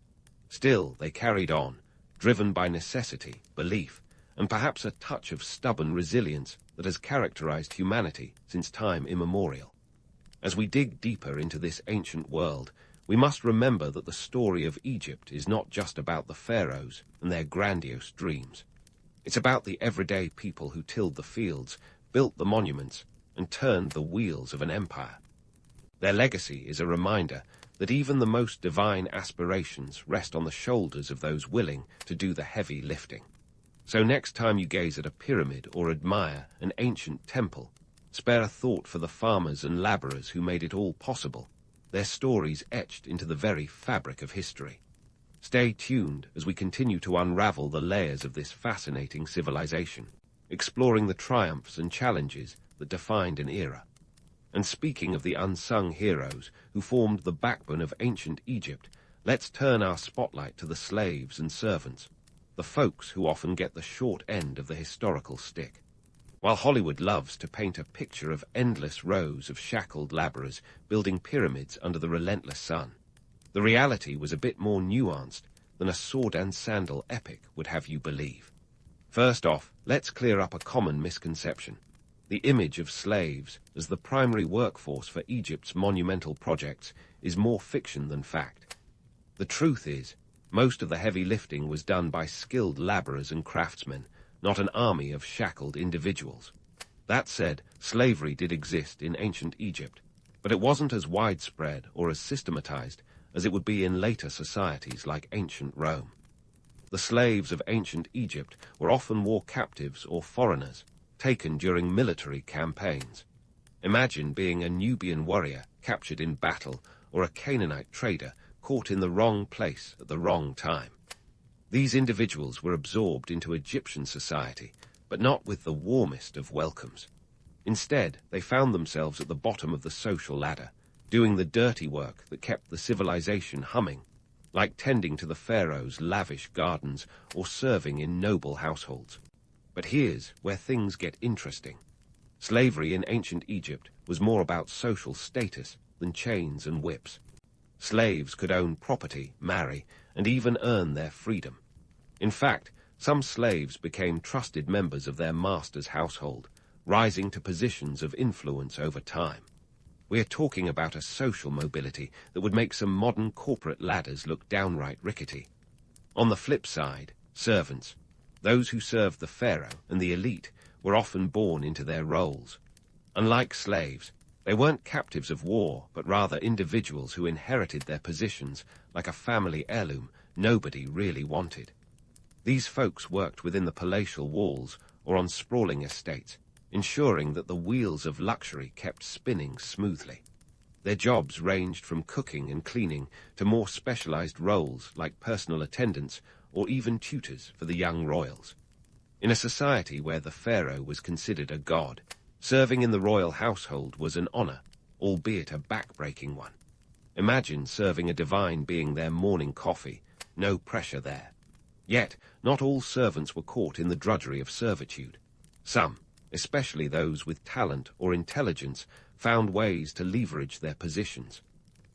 Still, they carried on, driven by necessity, belief, and perhaps a touch of stubborn resilience that has characterized humanity since time immemorial. As we dig deeper into this ancient world, we must remember that the story of Egypt is not just about the pharaohs and their grandiose dreams. It's about the everyday people who tilled the fields, built the monuments, and turned the wheels of an empire. Their legacy is a reminder that even the most divine aspirations rest on the shoulders of those willing to do the heavy lifting. So next time you gaze at a pyramid or admire an ancient temple, spare a thought for the farmers and labourers who made it all possible, their stories etched into the very fabric of history. Stay tuned as we continue to unravel the layers of this fascinating civilization, exploring the triumphs and challenges that defined an era. And speaking of the unsung heroes who formed the backbone of ancient Egypt, let's turn our spotlight to the slaves and servants, the folks who often get the short end of the historical stick. While Hollywood loves to paint a picture of endless rows of shackled labourers building pyramids under the relentless sun, the reality was a bit more nuanced than a sword and sandal epic would have you believe. First off, let's clear up a common misconception. The image of slaves as the primary workforce for Egypt's monumental projects is more fiction than fact. The truth is, most of the heavy lifting was done by skilled labourers and craftsmen, not an army of shackled individuals. That said, slavery did exist in ancient Egypt, but it wasn't as widespread or as systematized as it would be in later societies like ancient Rome. The slaves of ancient Egypt were often war captives or foreigners, taken during military campaigns. Imagine being a Nubian warrior captured in battle or a Canaanite trader caught in the wrong place at the wrong time. These individuals were absorbed into Egyptian society, but not with the warmest of welcomes. Instead, they found themselves at the bottom of the social ladder, doing the dirty work that kept the civilization humming, like tending to the pharaoh's lavish gardens or serving in noble households. But here's where things get interesting. Slavery in ancient Egypt was more about social status than chains and whips. Slaves could own property, marry, and even earn their freedom. In fact, some slaves became trusted members of their master's household, rising to positions of influence over time. We're talking about a social mobility that would make some modern corporate ladders look downright rickety. On the flip side, servants, those who served the pharaoh and the elite, were often born into their roles. Unlike slaves, they weren't captives of war, but rather individuals who inherited their positions like a family heirloom nobody really wanted. These folks worked within the palatial walls or on sprawling estates, ensuring that the wheels of luxury kept spinning smoothly. Their jobs ranged from cooking and cleaning to more specialized roles like personal attendants or even tutors for the young royals. In a society where the pharaoh was considered a god, serving in the royal household was an honor, albeit a back-breaking one. Imagine serving a divine being their morning coffee, no pressure there. Yet, not all servants were caught in the drudgery of servitude. Some, especially those with talent or intelligence, found ways to leverage their positions.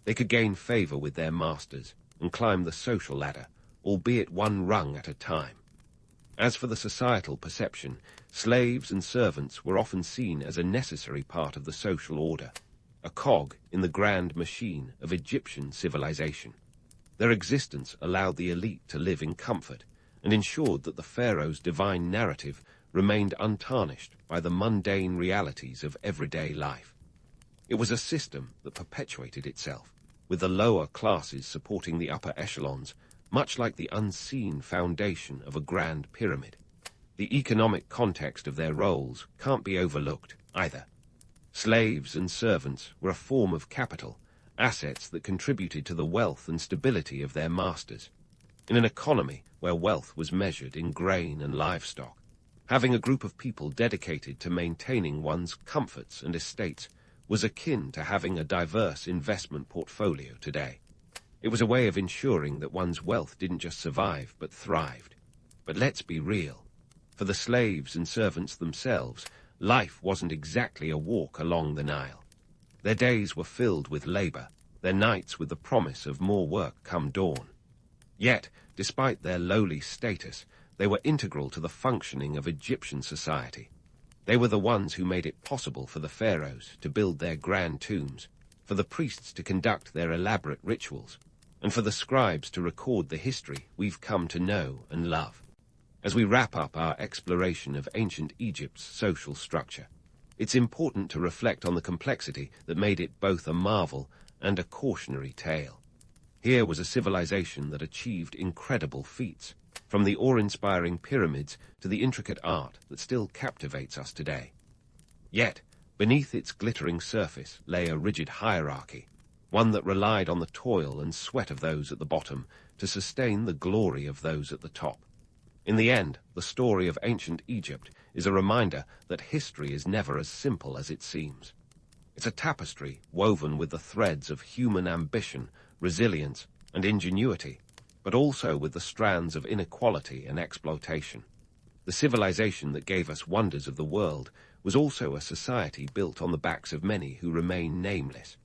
They could gain favor with their masters and climb the social ladder, albeit one rung at a time. As for the societal perception, slaves and servants were often seen as a necessary part of the social order, a cog in the grand machine of Egyptian civilization. Their existence allowed the elite to live in comfort and ensured that the pharaoh's divine narrative remained untarnished by the mundane realities of everyday life. It was a system that perpetuated itself, with the lower classes supporting the upper echelons, much like the unseen foundation of a grand pyramid. The economic context of their roles can't be overlooked either. Slaves and servants were a form of capital, assets that contributed to the wealth and stability of their masters. In an economy where wealth was measured in grain and livestock, having a group of people dedicated to maintaining one's comforts and estates was akin to having a diverse investment portfolio today. It was a way of ensuring that one's wealth didn't just survive but thrived. But let's be real. For the slaves and servants themselves, life wasn't exactly a walk along the Nile. Their days were filled with labor, their nights with the promise of more work come dawn. Yet, despite their lowly status, they were integral to the functioning of Egyptian society. They were the ones who made it possible for the pharaohs to build their grand tombs, for the priests to conduct their elaborate rituals, and for the scribes to record the history we've come to know and love. As we wrap up our exploration of ancient Egypt's social structure, it's important to reflect on the complexity that made it both a marvel and a cautionary tale. Here was a civilization that achieved incredible feats, from the awe-inspiring pyramids to the intricate art that still captivates us today. Yet, beneath its glittering surface lay a rigid hierarchy, one that relied on the toil and sweat of those at the bottom to sustain the glory of those at the top. In the end, the story of ancient Egypt is a reminder that history is never as simple as it seems. It's a tapestry woven with the threads of human ambition, resilience, and ingenuity, but also with the strands of inequality and exploitation. The civilization that gave us wonders of the world was also a society built on the backs of many who remain nameless.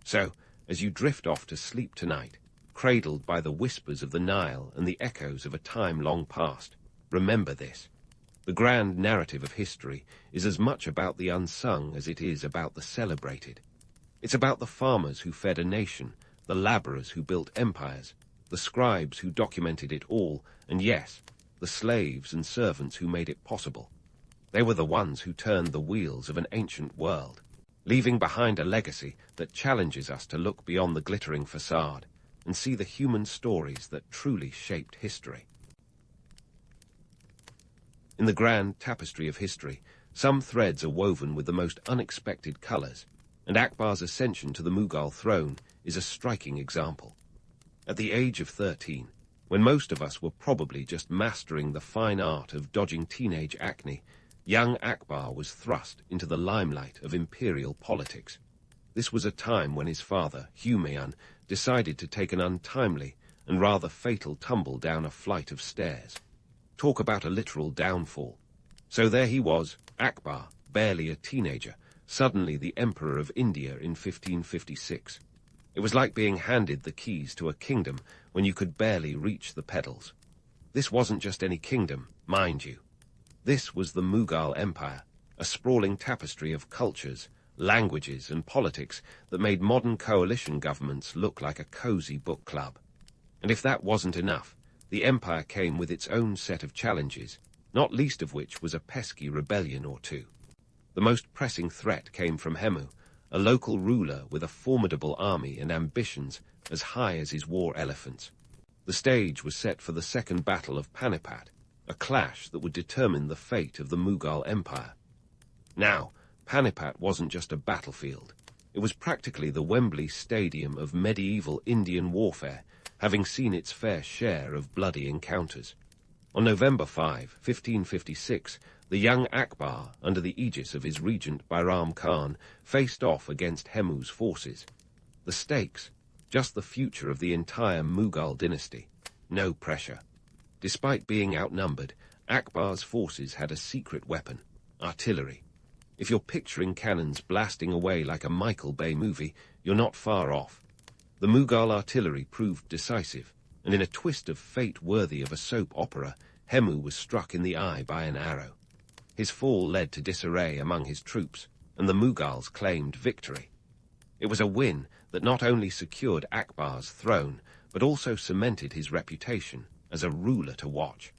So, as you drift off to sleep tonight, cradled by the whispers of the Nile and the echoes of a time long past, remember this. The grand narrative of history is as much about the unsung as it is about the celebrated. It's about the farmers who fed a nation, the laborers who built empires, the scribes who documented it all, and yes, the slaves and servants who made it possible. They were the ones who turned the wheels of an ancient world, leaving behind a legacy that challenges us to look beyond the glittering facade and see the human stories that truly shaped history. In the grand tapestry of history, some threads are woven with the most unexpected colors, and Akbar's ascension to the Mughal throne is a striking example. At the age of 13, when most of us were probably just mastering the fine art of dodging teenage acne, young Akbar was thrust into the limelight of imperial politics. This was a time when his father, Humayun, decided to take an untimely and rather fatal tumble down a flight of stairs. Talk about a literal downfall. So there he was, Akbar, barely a teenager, suddenly the Emperor of India in 1556. It was like being handed the keys to a kingdom when you could barely reach the pedals. This wasn't just any kingdom, mind you. This was the Mughal Empire, a sprawling tapestry of cultures, languages, and politics that made modern coalition governments look like a cozy book club. And if that wasn't enough, the empire came with its own set of challenges, not least of which was a pesky rebellion or two. The most pressing threat came from Hemu, a local ruler with a formidable army and ambitions as high as his war elephants. The stage was set for the Second Battle of Panipat, a clash that would determine the fate of the Mughal Empire. Now, Panipat wasn't just a battlefield. It was practically the Wembley Stadium of medieval Indian warfare, having seen its fair share of bloody encounters. On November 5, 1556, the young Akbar, under the aegis of his regent Byram Khan, faced off against Hemu's forces. The stakes, just the future of the entire Mughal dynasty. No pressure. Despite being outnumbered, Akbar's forces had a secret weapon, artillery. If you're picturing cannons blasting away like a Michael Bay movie, you're not far off. The Mughal artillery proved decisive, and in a twist of fate worthy of a soap opera, Hemu was struck in the eye by an arrow. His fall led to disarray among his troops, and the Mughals claimed victory. It was a win that not only secured Akbar's throne, but also cemented his reputation as a ruler to watch.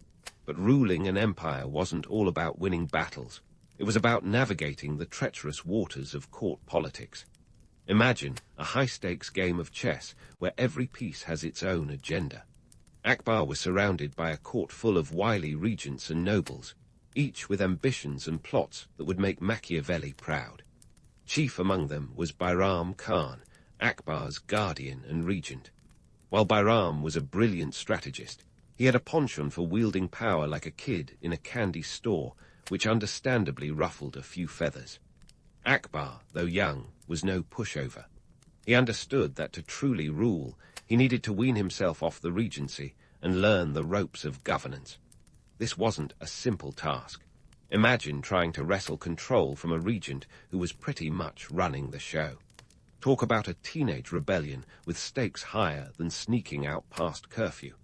But ruling an empire wasn't all about winning battles. It was about navigating the treacherous waters of court politics. Imagine a high-stakes game of chess where every piece has its own agenda. Akbar was surrounded by a court full of wily regents and nobles, each with ambitions and plots that would make Machiavelli proud. Chief among them was Byram Khan, Akbar's guardian and regent. While Byram was a brilliant strategist, He had a penchant for wielding power like a kid in a candy store, which understandably ruffled a few feathers. Akbar, though young, was no pushover. He understood that to truly rule, he needed to wean himself off the regency and learn the ropes of governance. This wasn't a simple task. Imagine trying to wrestle control from a regent who was pretty much running the show. Talk about a teenage rebellion with stakes higher than sneaking out past curfew.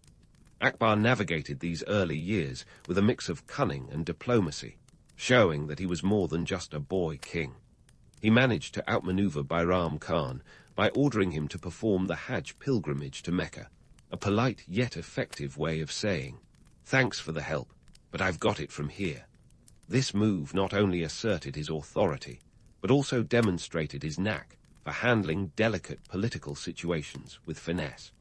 Akbar navigated these early years with a mix of cunning and diplomacy, showing that he was more than just a boy king. He managed to outmaneuver Bayram Khan by ordering him to perform the Hajj pilgrimage to Mecca, a polite yet effective way of saying, "Thanks for the help, but I've got it from here." This move not only asserted his authority, but also demonstrated his knack for handling delicate political situations with finesse.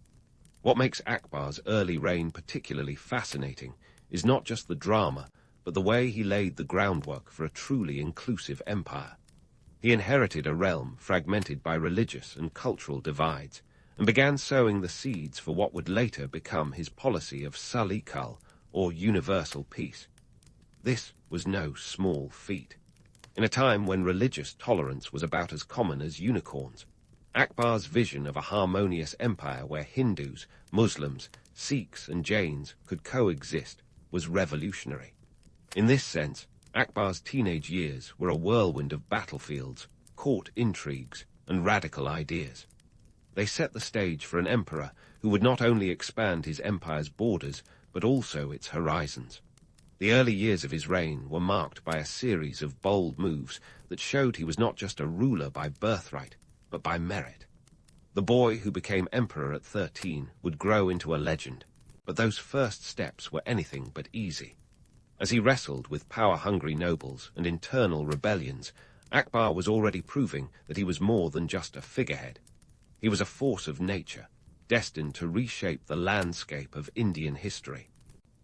What makes Akbar's early reign particularly fascinating is not just the drama, but the way he laid the groundwork for a truly inclusive empire. He inherited a realm fragmented by religious and cultural divides, and began sowing the seeds for what would later become his policy of Salikal, or universal peace. This was no small feat. In a time when religious tolerance was about as common as unicorns, Akbar's vision of a harmonious empire where Hindus, Muslims, Sikhs and Jains could coexist was revolutionary. In this sense, Akbar's teenage years were a whirlwind of battlefields, court intrigues, and radical ideas. They set the stage for an emperor who would not only expand his empire's borders, but also its horizons. The early years of his reign were marked by a series of bold moves that showed he was not just a ruler by birthright, but by merit. The boy who became emperor at 13 would grow into a legend, but those first steps were anything but easy. As he wrestled with power-hungry nobles and internal rebellions, Akbar was already proving that he was more than just a figurehead. He was a force of nature, destined to reshape the landscape of Indian history.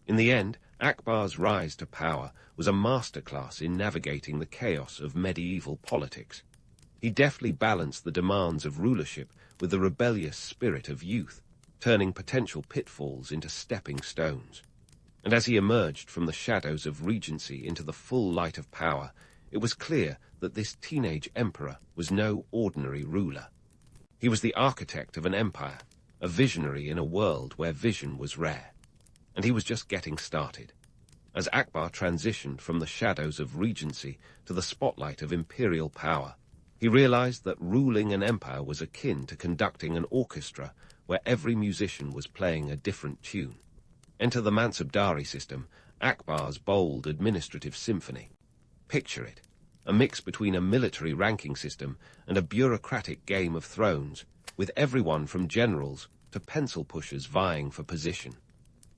In the end, Akbar's rise to power was a masterclass in navigating the chaos of medieval politics. He deftly balanced the demands of rulership with the rebellious spirit of youth, turning potential pitfalls into stepping stones. And as he emerged from the shadows of regency into the full light of power, it was clear that this teenage emperor was no ordinary ruler. He was the architect of an empire, a visionary in a world where vision was rare. And he was just getting started. As Akbar transitioned from the shadows of regency to the spotlight of imperial power, he realized that ruling an empire was akin to conducting an orchestra where every musician was playing a different tune. Enter the Mansabdari system, Akbar's bold administrative symphony. Picture it, a mix between a military ranking system and a bureaucratic Game of Thrones, with everyone from generals to pencil pushers vying for position.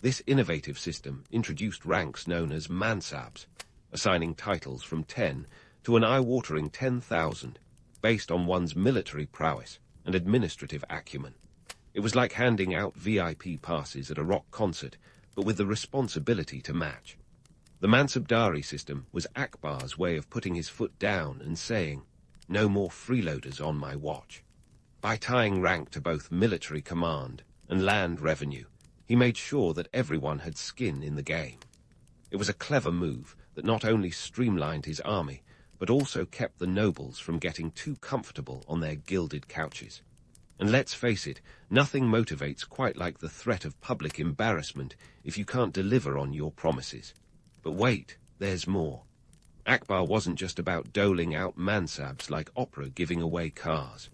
This innovative system introduced ranks known as mansabs, assigning titles from 10 to an eye-watering 10,000, based on one's military prowess and administrative acumen. It was like handing out VIP passes at a rock concert, but with the responsibility to match. The Mansabdari system was Akbar's way of putting his foot down and saying, "No more freeloaders on my watch." By tying rank to both military command and land revenue, he made sure that everyone had skin in the game. It was a clever move that not only streamlined his army, but also kept the nobles from getting too comfortable on their gilded couches. And let's face it, nothing motivates quite like the threat of public embarrassment if you can't deliver on your promises. But wait, there's more. Akbar wasn't just about doling out mansabs like opera giving away cars.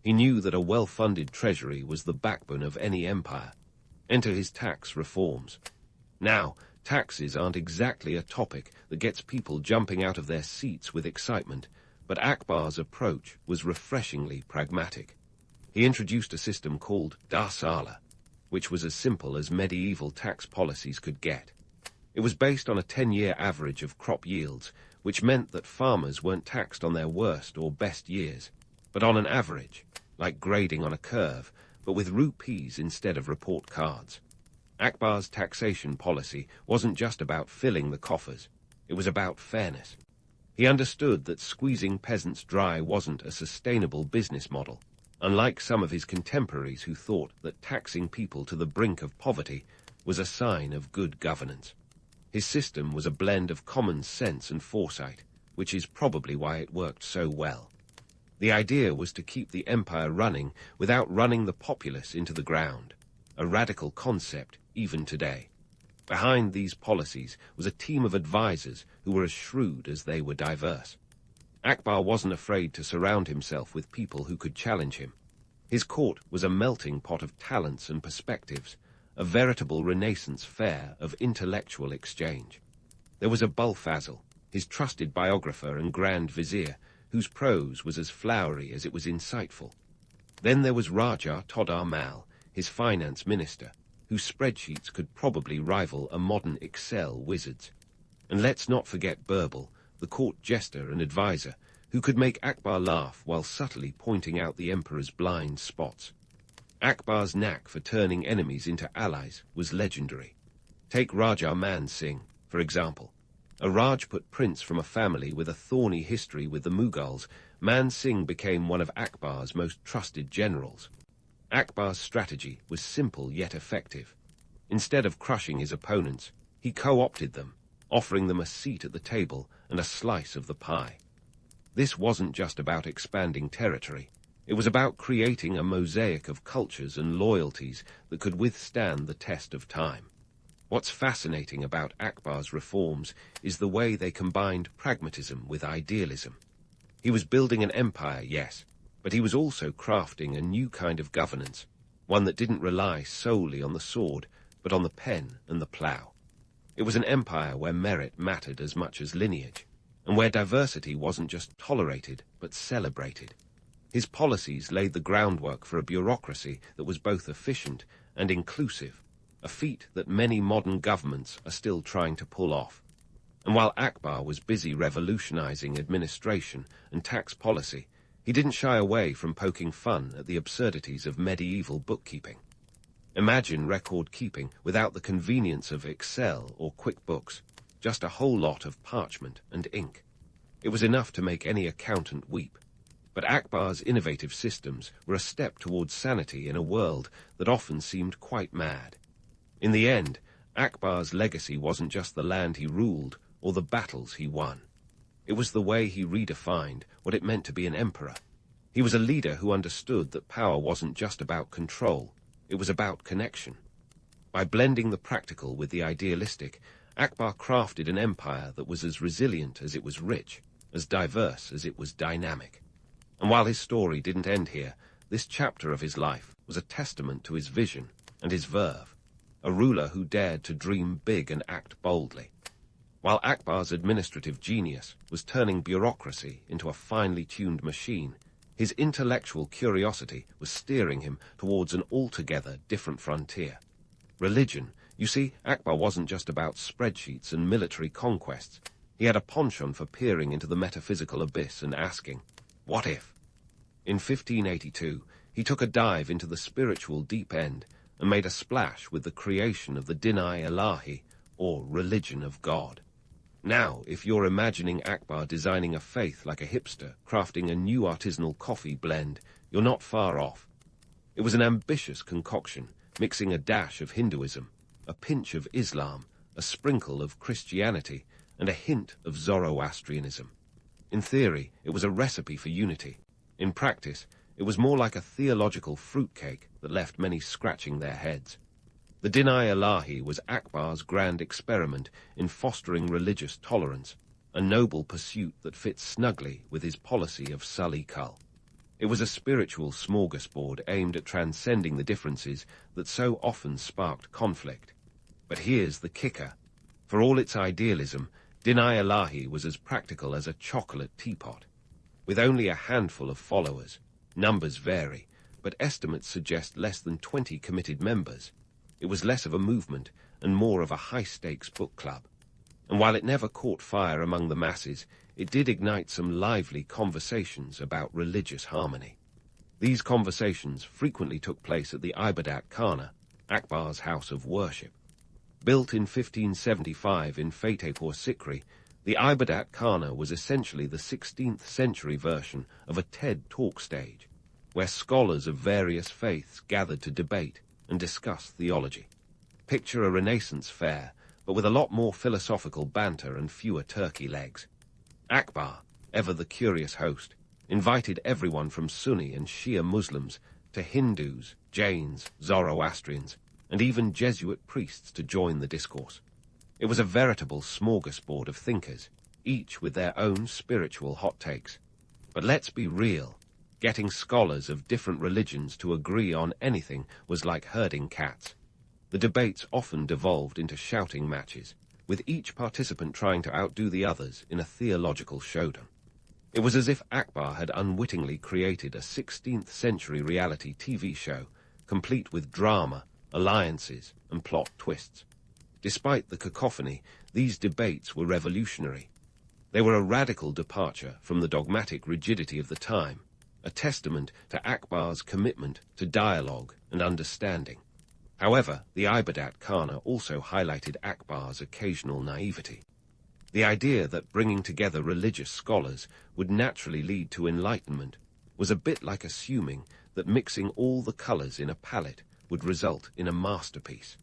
He knew that a well-funded treasury was the backbone of any empire. Enter his tax reforms. Now, taxes aren't exactly a topic that gets people jumping out of their seats with excitement, but Akbar's approach was refreshingly pragmatic. He introduced a system called Darsala, which was as simple as medieval tax policies could get. It was based on a 10-year average of crop yields, which meant that farmers weren't taxed on their worst or best years, but on an average, like grading on a curve, but with rupees instead of report cards. Akbar's taxation policy wasn't just about filling the coffers, it was about fairness. He understood that squeezing peasants dry wasn't a sustainable business model, unlike some of his contemporaries who thought that taxing people to the brink of poverty was a sign of good governance. His system was a blend of common sense and foresight, which is probably why it worked so well. The idea was to keep the empire running without running the populace into the ground, a radical concept even today. Behind these policies was a team of advisors who were as shrewd as they were diverse. Akbar wasn't afraid to surround himself with people who could challenge him. His court was a melting pot of talents and perspectives, a veritable Renaissance fair of intellectual exchange. There was Abulfazl, his trusted biographer and Grand Vizier, whose prose was as flowery as it was insightful. Then there was Raja Todar Mal, his finance minister, whose spreadsheets could probably rival a modern Excel wizard's. And let's not forget Birbal, the court jester and advisor, who could make Akbar laugh while subtly pointing out the emperor's blind spots. Akbar's knack for turning enemies into allies was legendary. Take Raja Man Singh, for example. A Rajput prince from a family with a thorny history with the Mughals, Man Singh became one of Akbar's most trusted generals. Akbar's strategy was simple yet effective. Instead of crushing his opponents, he co-opted them, offering them a seat at the table and a slice of the pie. This wasn't just about expanding territory. It was about creating a mosaic of cultures and loyalties that could withstand the test of time. What's fascinating about Akbar's reforms is the way they combined pragmatism with idealism. He was building an empire, yes, but he was also crafting a new kind of governance, one that didn't rely solely on the sword, but on the pen and the plough. It was an empire where merit mattered as much as lineage, and where diversity wasn't just tolerated, but celebrated. His policies laid the groundwork for a bureaucracy that was both efficient and inclusive, a feat that many modern governments are still trying to pull off. And while Akbar was busy revolutionizing administration and tax policy, he didn't shy away from poking fun at the absurdities of medieval bookkeeping. Imagine record-keeping without the convenience of Excel or QuickBooks, just a whole lot of parchment and ink. It was enough to make any accountant weep. But Akbar's innovative systems were a step towards sanity in a world that often seemed quite mad. In the end, Akbar's legacy wasn't just the land he ruled or the battles he won. It was the way he redefined what it meant to be an emperor. He was a leader who understood that power wasn't just about control, it was about connection. By blending the practical with the idealistic, Akbar crafted an empire that was as resilient as it was rich, as diverse as it was dynamic. And while his story didn't end here, this chapter of his life was a testament to his vision and his verve, a ruler who dared to dream big and act boldly. While Akbar's administrative genius was turning bureaucracy into a finely tuned machine, his intellectual curiosity was steering him towards an altogether different frontier. Religion. You see, Akbar wasn't just about spreadsheets and military conquests. He had a penchant for peering into the metaphysical abyss and asking, what if? In 1582, he took a dive into the spiritual deep end and made a splash with the creation of the Din-i-Ilahi, or religion of God. Now, if you're imagining Akbar designing a faith like a hipster, crafting a new artisanal coffee blend, you're not far off. It was an ambitious concoction, mixing a dash of Hinduism, a pinch of Islam, a sprinkle of Christianity, and a hint of Zoroastrianism. In theory, it was a recipe for unity. In practice, it was more like a theological fruitcake that left many scratching their heads. The Din-i-Ilahi was Akbar's grand experiment in fostering religious tolerance, a noble pursuit that fits snugly with his policy of Sali-Kul. It was a spiritual smorgasbord aimed at transcending the differences that so often sparked conflict. But here's the kicker. For all its idealism, Din-i-Ilahi was as practical as a chocolate teapot. With only a handful of followers, numbers vary, but estimates suggest less than 20 committed members. It was less of a movement and more of a high-stakes book club. And while it never caught fire among the masses, it did ignite some lively conversations about religious harmony. These conversations frequently took place at the Ibadat Khana, Akbar's house of worship. Built in 1575 in Fatehpur Sikri, the Ibadat Khana was essentially the 16th century version of a TED talk stage, where scholars of various faiths gathered to debate and discuss theology. Picture a Renaissance fair, but with a lot more philosophical banter and fewer turkey legs. Akbar, ever the curious host, invited everyone from Sunni and Shia Muslims to Hindus, Jains, Zoroastrians, and even Jesuit priests to join the discourse. It was a veritable smorgasbord of thinkers, each with their own spiritual hot takes. But let's be real, getting scholars of different religions to agree on anything was like herding cats. The debates often devolved into shouting matches, with each participant trying to outdo the others in a theological showdown. It was as if Akbar had unwittingly created a 16th century reality TV show, complete with drama, alliances, and plot twists. Despite the cacophony, these debates were revolutionary. They were a radical departure from the dogmatic rigidity of the time, a testament to Akbar's commitment to dialogue and understanding. However, the Ibadat Khana also highlighted Akbar's occasional naivety. The idea that bringing together religious scholars would naturally lead to enlightenment was a bit like assuming that mixing all the colors in a palette would result in a masterpiece.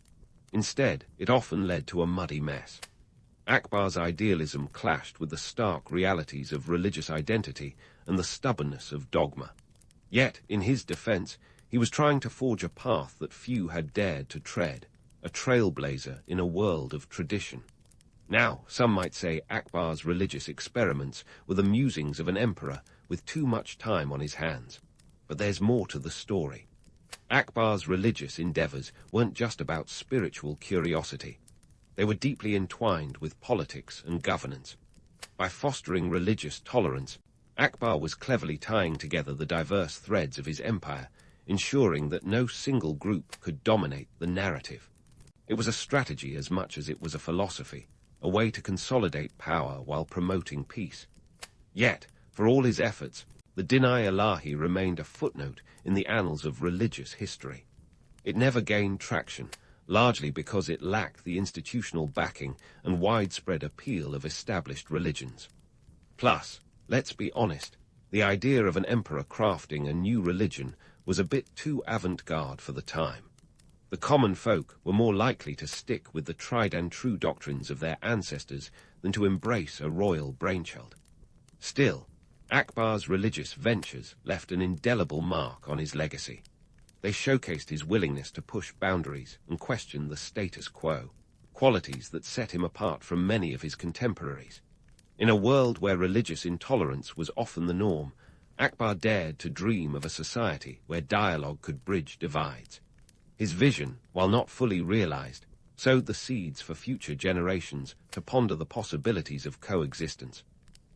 Instead, it often led to a muddy mess. Akbar's idealism clashed with the stark realities of religious identity and the stubbornness of dogma. Yet, in his defense, he was trying to forge a path that few had dared to tread, a trailblazer in a world of tradition. Now, some might say Akbar's religious experiments were the musings of an emperor with too much time on his hands. But there's more to the story. Akbar's religious endeavors weren't just about spiritual curiosity. They were deeply entwined with politics and governance. By fostering religious tolerance, Akbar was cleverly tying together the diverse threads of his empire, ensuring that no single group could dominate the narrative. It was a strategy as much as it was a philosophy, a way to consolidate power while promoting peace. Yet, for all his efforts, the Din-i-Ilahi remained a footnote in the annals of religious history. It never gained traction, largely because it lacked the institutional backing and widespread appeal of established religions. Plus, let's be honest, the idea of an emperor crafting a new religion was a bit too avant-garde for the time. The common folk were more likely to stick with the tried-and-true doctrines of their ancestors than to embrace a royal brainchild. Still, Akbar's religious ventures left an indelible mark on his legacy. They showcased his willingness to push boundaries and question the status quo, qualities that set him apart from many of his contemporaries. In a world where religious intolerance was often the norm, Akbar dared to dream of a society where dialogue could bridge divides. His vision, while not fully realized, sowed the seeds for future generations to ponder the possibilities of coexistence.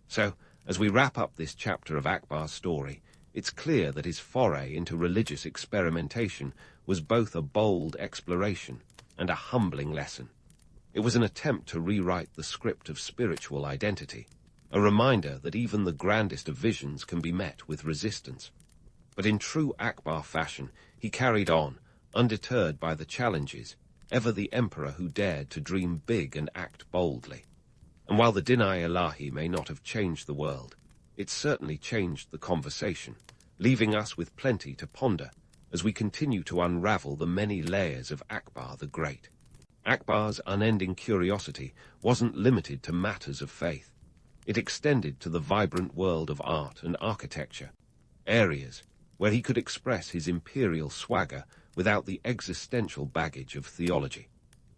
So, as we wrap up this chapter of Akbar's story, it's clear that his foray into religious experimentation was both a bold exploration and a humbling lesson. It was an attempt to rewrite the script of spiritual identity, a reminder that even the grandest of visions can be met with resistance. But in true Akbar fashion, he carried on, undeterred by the challenges, ever the emperor who dared to dream big and act boldly. And while the Din-i-Ilahi may not have changed the world, it certainly changed the conversation, leaving us with plenty to ponder as we continue to unravel the many layers of Akbar the Great. Akbar's unending curiosity wasn't limited to matters of faith. It extended to the vibrant world of art and architecture, areas where he could express his imperial swagger without the existential baggage of theology.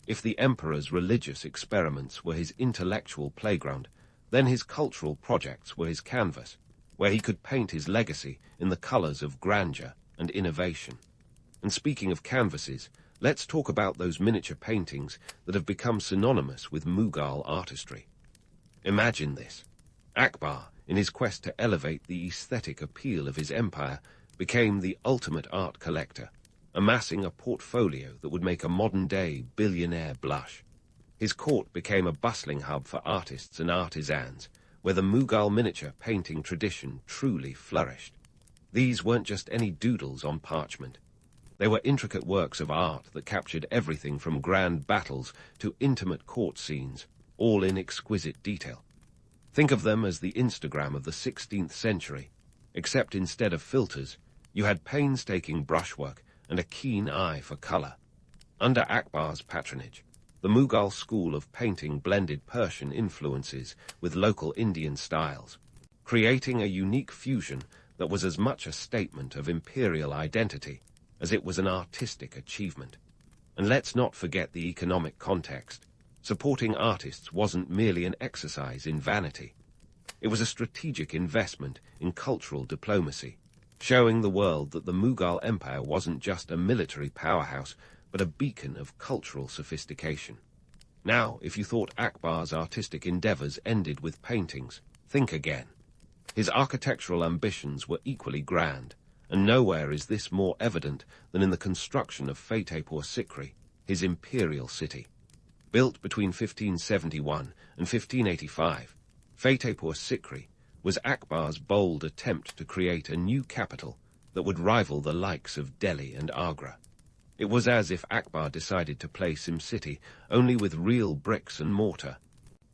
If the emperor's religious experiments were his intellectual playground, then his cultural projects were his canvas, where he could paint his legacy in the colors of grandeur and innovation. And speaking of canvases, let's talk about those miniature paintings that have become synonymous with Mughal artistry. Imagine this. Akbar, in his quest to elevate the aesthetic appeal of his empire, became the ultimate art collector, amassing a portfolio that would make a modern-day billionaire blush. His court became a bustling hub for artists and artisans, where the Mughal miniature painting tradition truly flourished. These weren't just any doodles on parchment. They were intricate works of art that captured everything from grand battles to intimate court scenes, all in exquisite detail. Think of them as the Instagram of the 16th century, except instead of filters, you had painstaking brushwork and a keen eye for color. Under Akbar's patronage, the Mughal school of painting blended Persian influences with local Indian styles, creating a unique fusion that was as much a statement of imperial identity as it was an artistic achievement. And let's not forget the economic context. Supporting artists wasn't merely an exercise in vanity. It was a strategic investment in cultural diplomacy, showing the world that the Mughal Empire wasn't just a military powerhouse, but a beacon of cultural sophistication. Now, if you thought Akbar's artistic endeavors ended with paintings, think again. His architectural ambitions were equally grand, and nowhere is this more evident than in the construction of Fatehpur Sikri, his imperial city. Built between 1571 and 1585, Fatehpur Sikri was Akbar's bold attempt to create a new capital that would rival the likes of Delhi and Agra. It was as if Akbar decided to play SimCity only with real bricks and mortar,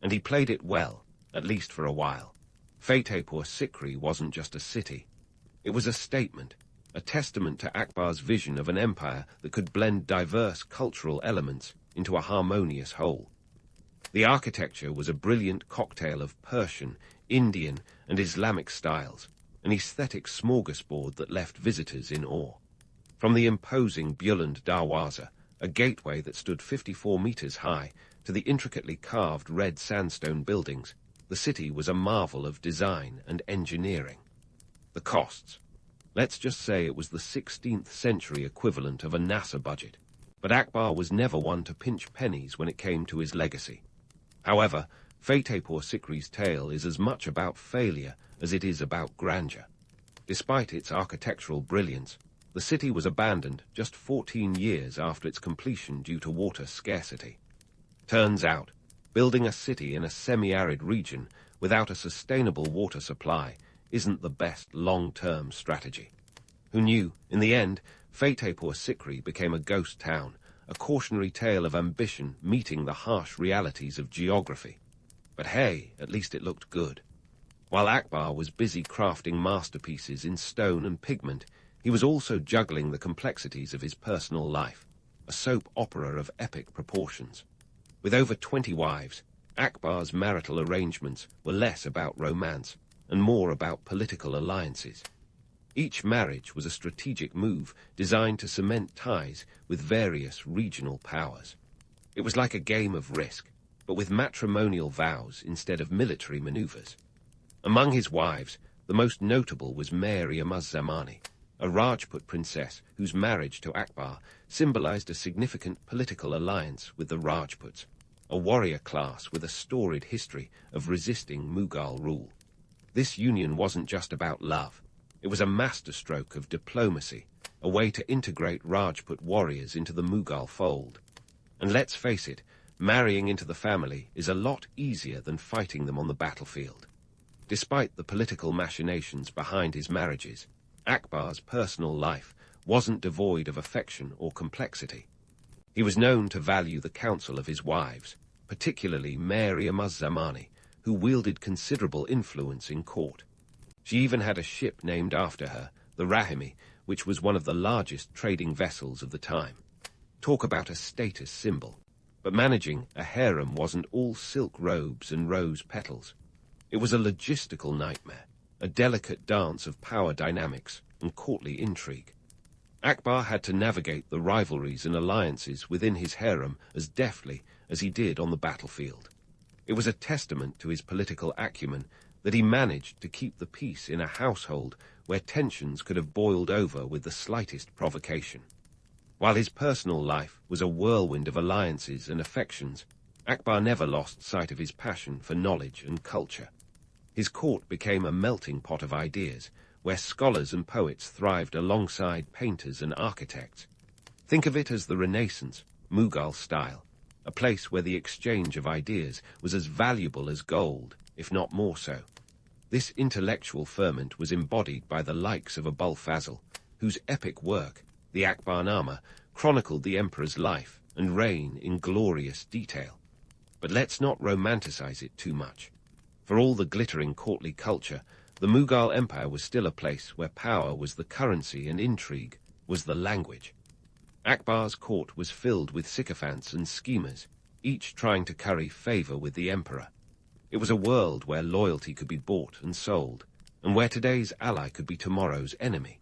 and he played it well, at least for a while. Fatehpur Sikri wasn't just a city. It was a statement, a testament to Akbar's vision of an empire that could blend diverse cultural elements into a harmonious whole. The architecture was a brilliant cocktail of Persian, Indian, and Islamic styles, an aesthetic smorgasbord that left visitors in awe. From the imposing Buland Darwaza, a gateway that stood 54 meters high, to the intricately carved red sandstone buildings, the city was a marvel of design and engineering. The costs. Let's just say it was the 16th century equivalent of a NASA budget. But Akbar was never one to pinch pennies when it came to his legacy. However, Fatehpur Sikri's tale is as much about failure as it is about grandeur. Despite its architectural brilliance, the city was abandoned just 14 years after its completion due to water scarcity. Turns out, building a city in a semi-arid region without a sustainable water supply isn't the best long-term strategy. Who knew, in the end, Fatehpur Sikri became a ghost town, a cautionary tale of ambition meeting the harsh realities of geography. But hey, at least it looked good. While Akbar was busy crafting masterpieces in stone and pigment, he was also juggling the complexities of his personal life, a soap opera of epic proportions. With over 20 wives, Akbar's marital arrangements were less about romance and more about political alliances. Each marriage was a strategic move designed to cement ties with various regional powers. It was like a game of Risk, but with matrimonial vows instead of military maneuvers. Among his wives, the most notable was Mary Zamani, a Rajput princess whose marriage to Akbar symbolized a significant political alliance with the Rajputs, a warrior class with a storied history of resisting Mughal rule. This union wasn't just about love. It was a masterstroke of diplomacy, a way to integrate Rajput warriors into the Mughal fold. And let's face it, marrying into the family is a lot easier than fighting them on the battlefield. Despite the political machinations behind his marriages, Akbar's personal life wasn't devoid of affection or complexity. He was known to value the counsel of his wives, particularly Mary Zamani, who wielded considerable influence in court. She even had a ship named after her, the Rahimi, which was one of the largest trading vessels of the time. Talk about a status symbol. But managing a harem wasn't all silk robes and rose petals. It was a logistical nightmare, a delicate dance of power dynamics and courtly intrigue. Akbar had to navigate the rivalries and alliances within his harem as deftly as he did on the battlefield. It was a testament to his political acumen that he managed to keep the peace in a household where tensions could have boiled over with the slightest provocation. While his personal life was a whirlwind of alliances and affections, Akbar never lost sight of his passion for knowledge and culture. His court became a melting pot of ideas, where scholars and poets thrived alongside painters and architects. Think of it as the Renaissance, Mughal style, a place where the exchange of ideas was as valuable as gold, if not more so. This intellectual ferment was embodied by the likes of Abul Fazl, whose epic work, the Akbarnama, chronicled the emperor's life and reign in glorious detail. But let's not romanticize it too much. For all the glittering courtly culture, the Mughal Empire was still a place where power was the currency and intrigue was the language. Akbar's court was filled with sycophants and schemers, each trying to curry favor with the emperor. It was a world where loyalty could be bought and sold, and where today's ally could be tomorrow's enemy.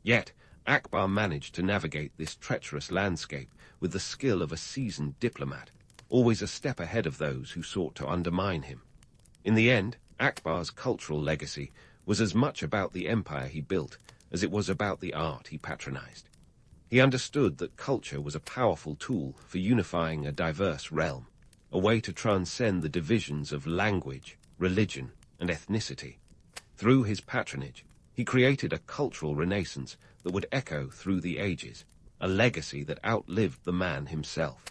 Yet, Akbar managed to navigate this treacherous landscape with the skill of a seasoned diplomat, always a step ahead of those who sought to undermine him. In the end, Akbar's cultural legacy was as much about the empire he built as it was about the art he patronized. He understood that culture was a powerful tool for unifying a diverse realm, a way to transcend the divisions of language, religion, and ethnicity. Through his patronage, he created a cultural renaissance that would echo through the ages, a legacy that outlived the man himself.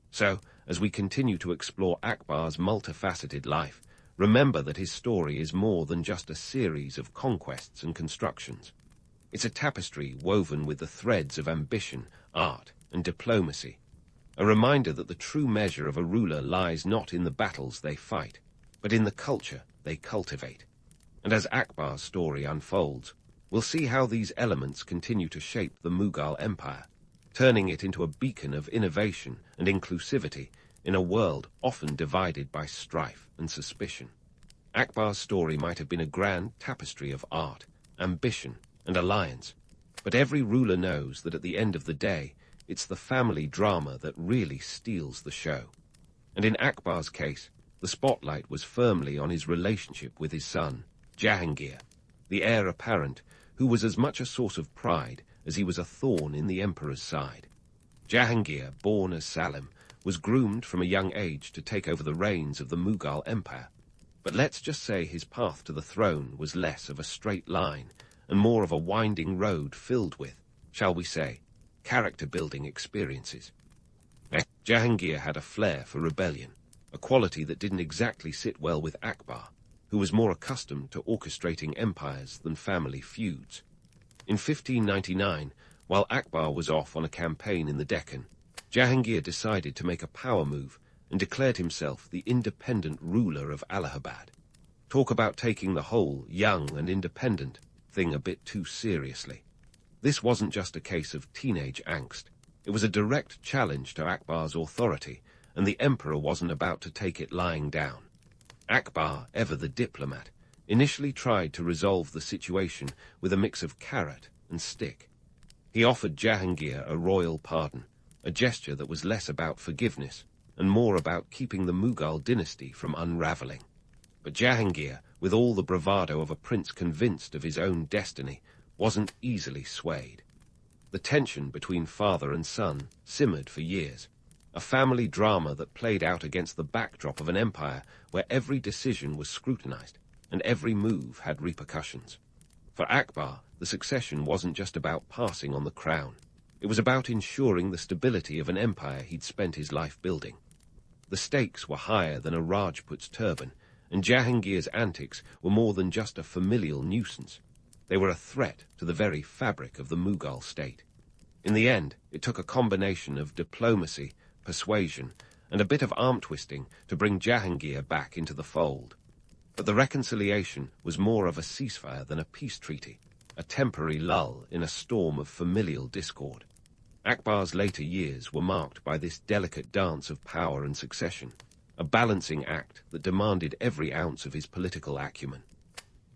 So, as we continue to explore Akbar's multifaceted life, remember that his story is more than just a series of conquests and constructions. It's a tapestry woven with the threads of ambition, art, and diplomacy, a reminder that the true measure of a ruler lies not in the battles they fight, but in the culture they cultivate. And as Akbar's story unfolds, we'll see how these elements continue to shape the Mughal Empire, turning it into a beacon of innovation and inclusivity in a world often divided by strife and suspicion. Akbar's story might have been a grand tapestry of art, ambition, and alliance, but every ruler knows that at the end of the day, it's the family drama that really steals the show. And in Akbar's case, the spotlight was firmly on his relationship with his son, Jahangir, the heir apparent, who was as much a source of pride as he was a thorn in the emperor's side. Jahangir, born as Salim, was groomed from a young age to take over the reins of the Mughal Empire. But let's just say his path to the throne was less of a straight line and more of a winding road filled with, shall we say, character-building experiences. Jahangir had a flair for rebellion, a quality that didn't exactly sit well with Akbar, who was more accustomed to orchestrating empires than family feuds. In 1599, while Akbar was off on a campaign in the Deccan, Jahangir decided to make a power move and declared himself the independent ruler of Allahabad. Talk about taking the whole young and independent thing a bit too seriously. This wasn't just a case of teenage angst. It was a direct challenge to Akbar's authority, and the emperor wasn't about to take it lying down. Akbar, ever the diplomat, initially tried to resolve the situation with a mix of carrot and stick. He offered Jahangir a royal pardon, a gesture that was less about forgiveness and more about keeping the Mughal dynasty from unraveling. But Jahangir, with all the bravado of a prince convinced of his own destiny, wasn't easily swayed. The tension between father and son simmered for years, a family drama that played out against the backdrop of an empire where every decision was scrutinized and every move had repercussions. For Akbar, the succession wasn't just about passing on the crown. It was about ensuring the stability of an empire he'd spent his life building. The stakes were higher than a Rajput's turban, and Jahangir's antics were more than just a familial nuisance. They were a threat to the very fabric of the Mughal state. In the end, it took a combination of diplomacy, persuasion, and a bit of arm-twisting to bring Jahangir back into the fold. But the reconciliation was more of a ceasefire than a peace treaty, a temporary lull in a storm of familial discord. Akbar's later years were marked by this delicate dance of power and succession, a balancing act that demanded every ounce of his political acumen.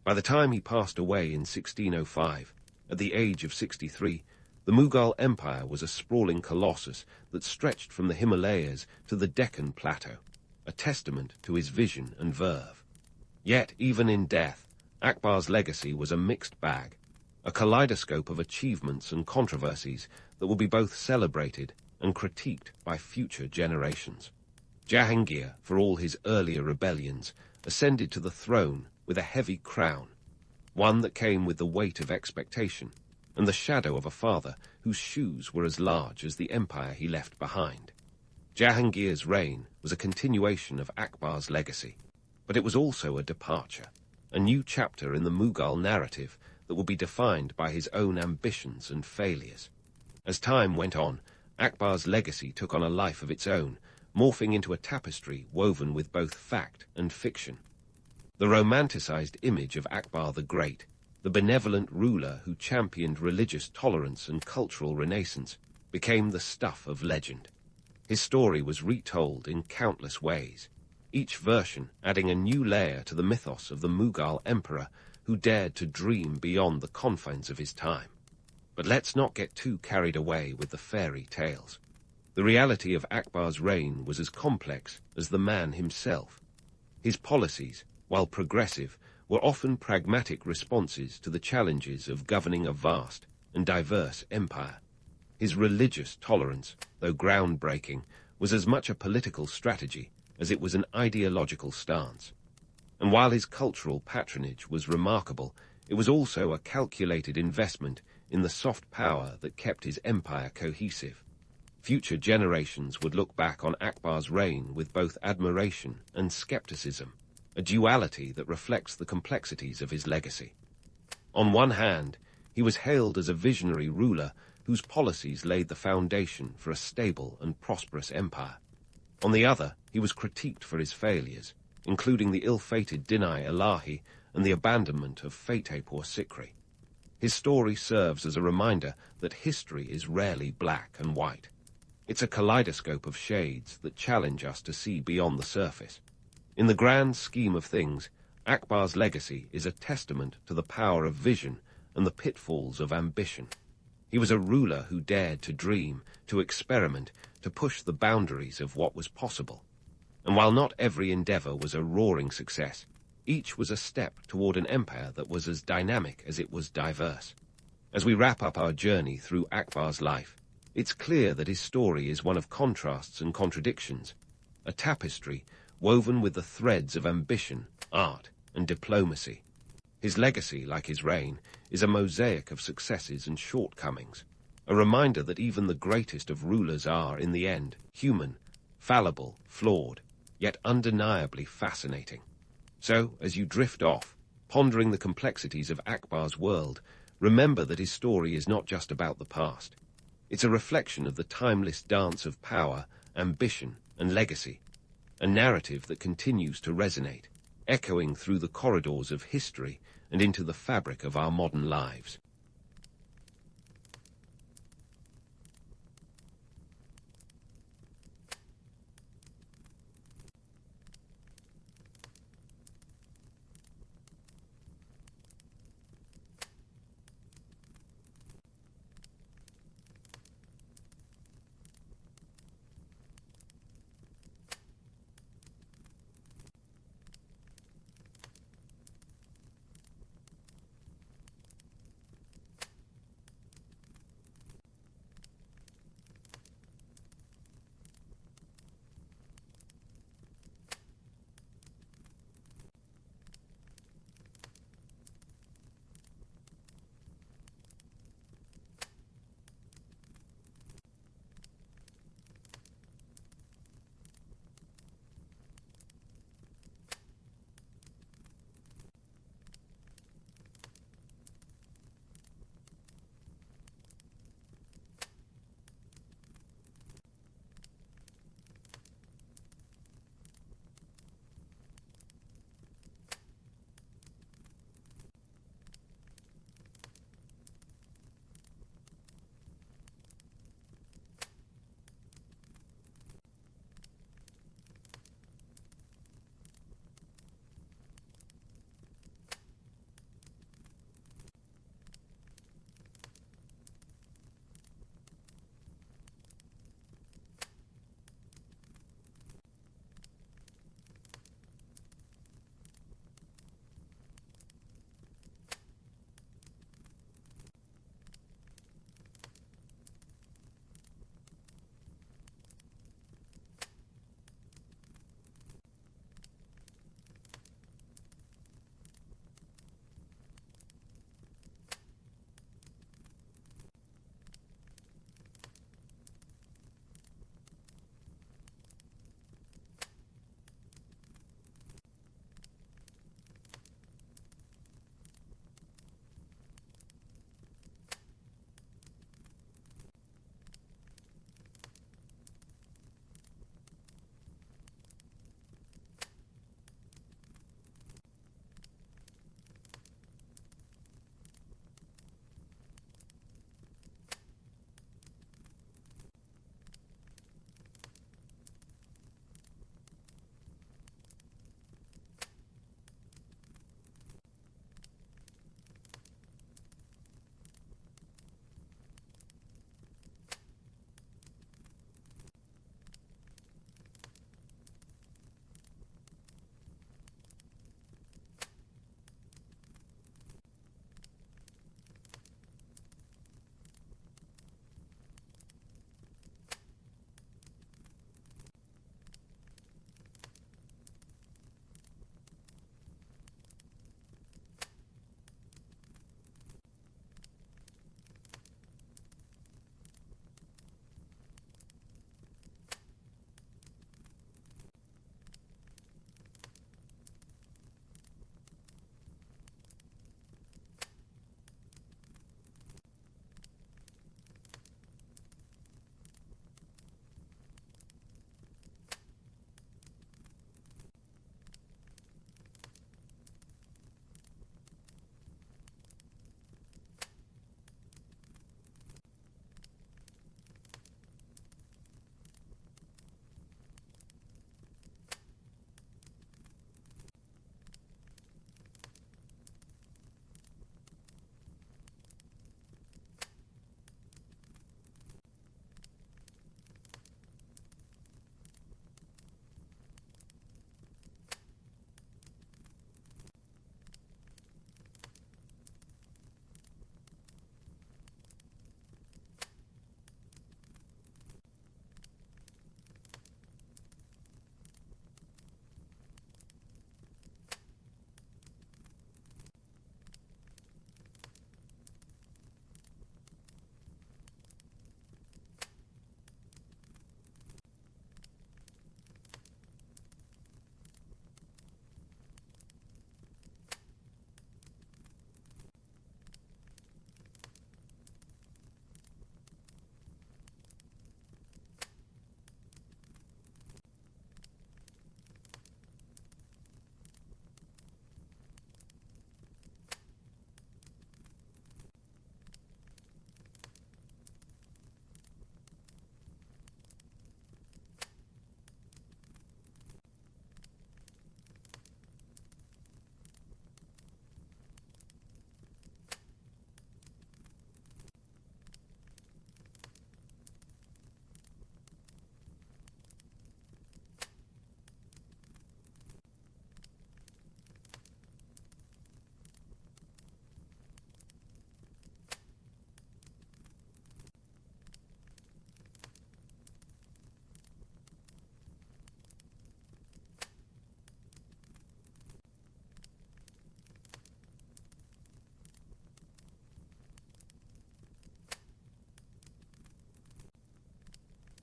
By the time he passed away in 1605, at the age of 63, the Mughal Empire was a sprawling colossus that stretched from the Himalayas to the Deccan Plateau, a testament to his vision and verve. Yet, even in death, Akbar's legacy was a mixed bag, a kaleidoscope of achievements and controversies that will be both celebrated and critiqued by future generations. Jahangir, for all his earlier rebellions, ascended to the throne with a heavy crown, one that came with the weight of expectation and the shadow of a father whose shoes were as large as the empire he left behind. Jahangir's reign was a continuation of Akbar's legacy, but it was also a departure, a new chapter in the Mughal narrative that would be defined by his own ambitions and failures. As time went on, Akbar's legacy took on a life of its own, morphing into a tapestry woven with both fact and fiction. The romanticized image of Akbar the Great, the benevolent ruler who championed religious tolerance and cultural renaissance, became the stuff of legend. His story was retold in countless ways, each version adding a new layer to the mythos of the Mughal emperor who dared to dream beyond the confines of his time. But let's not get too carried away with the fairy tales. The reality of Akbar's reign was as complex as the man himself. His policies, while progressive, were often pragmatic responses to the challenges of governing a vast and diverse empire. His religious tolerance, though groundbreaking, was as much a political strategy as it was an ideological stance. And while his cultural patronage was remarkable, it was also a calculated investment in the soft power that kept his empire cohesive. Future generations would look back on Akbar's reign with both admiration and skepticism, a duality that reflects the complexities of his legacy. On one hand, he was hailed as a visionary ruler whose policies laid the foundation for a stable and prosperous empire. On the other, he was critiqued for his failures, including the ill-fated Din-i-Ilahi and the abandonment of Fateh-por-Sikri. His story serves as a reminder that history is rarely black and white. It's a kaleidoscope of shades that challenge us to see beyond the surface. In the grand scheme of things, Akbar's legacy is a testament to the power of vision and the pitfalls of ambition. He was a ruler who dared to dream, to experiment, to push the boundaries of what was possible. And while not every endeavor was a roaring success, each was a step toward an empire that was as dynamic as it was diverse. As we wrap up our journey through Akbar's life, it's clear that his story is one of contrasts and contradictions, a tapestry woven with the threads of ambition, art, and diplomacy. His legacy, like his reign, is a mosaic of successes and shortcomings, a reminder that even the greatest of rulers are, in the end, human, fallible, flawed, yet undeniably fascinating. So, as you drift off, pondering the complexities of Akbar's world, remember that his story is not just about the past. It's a reflection of the timeless dance of power, ambition, and legacy, a narrative that continues to resonate, echoing through the corridors of history and into the fabric of our modern lives.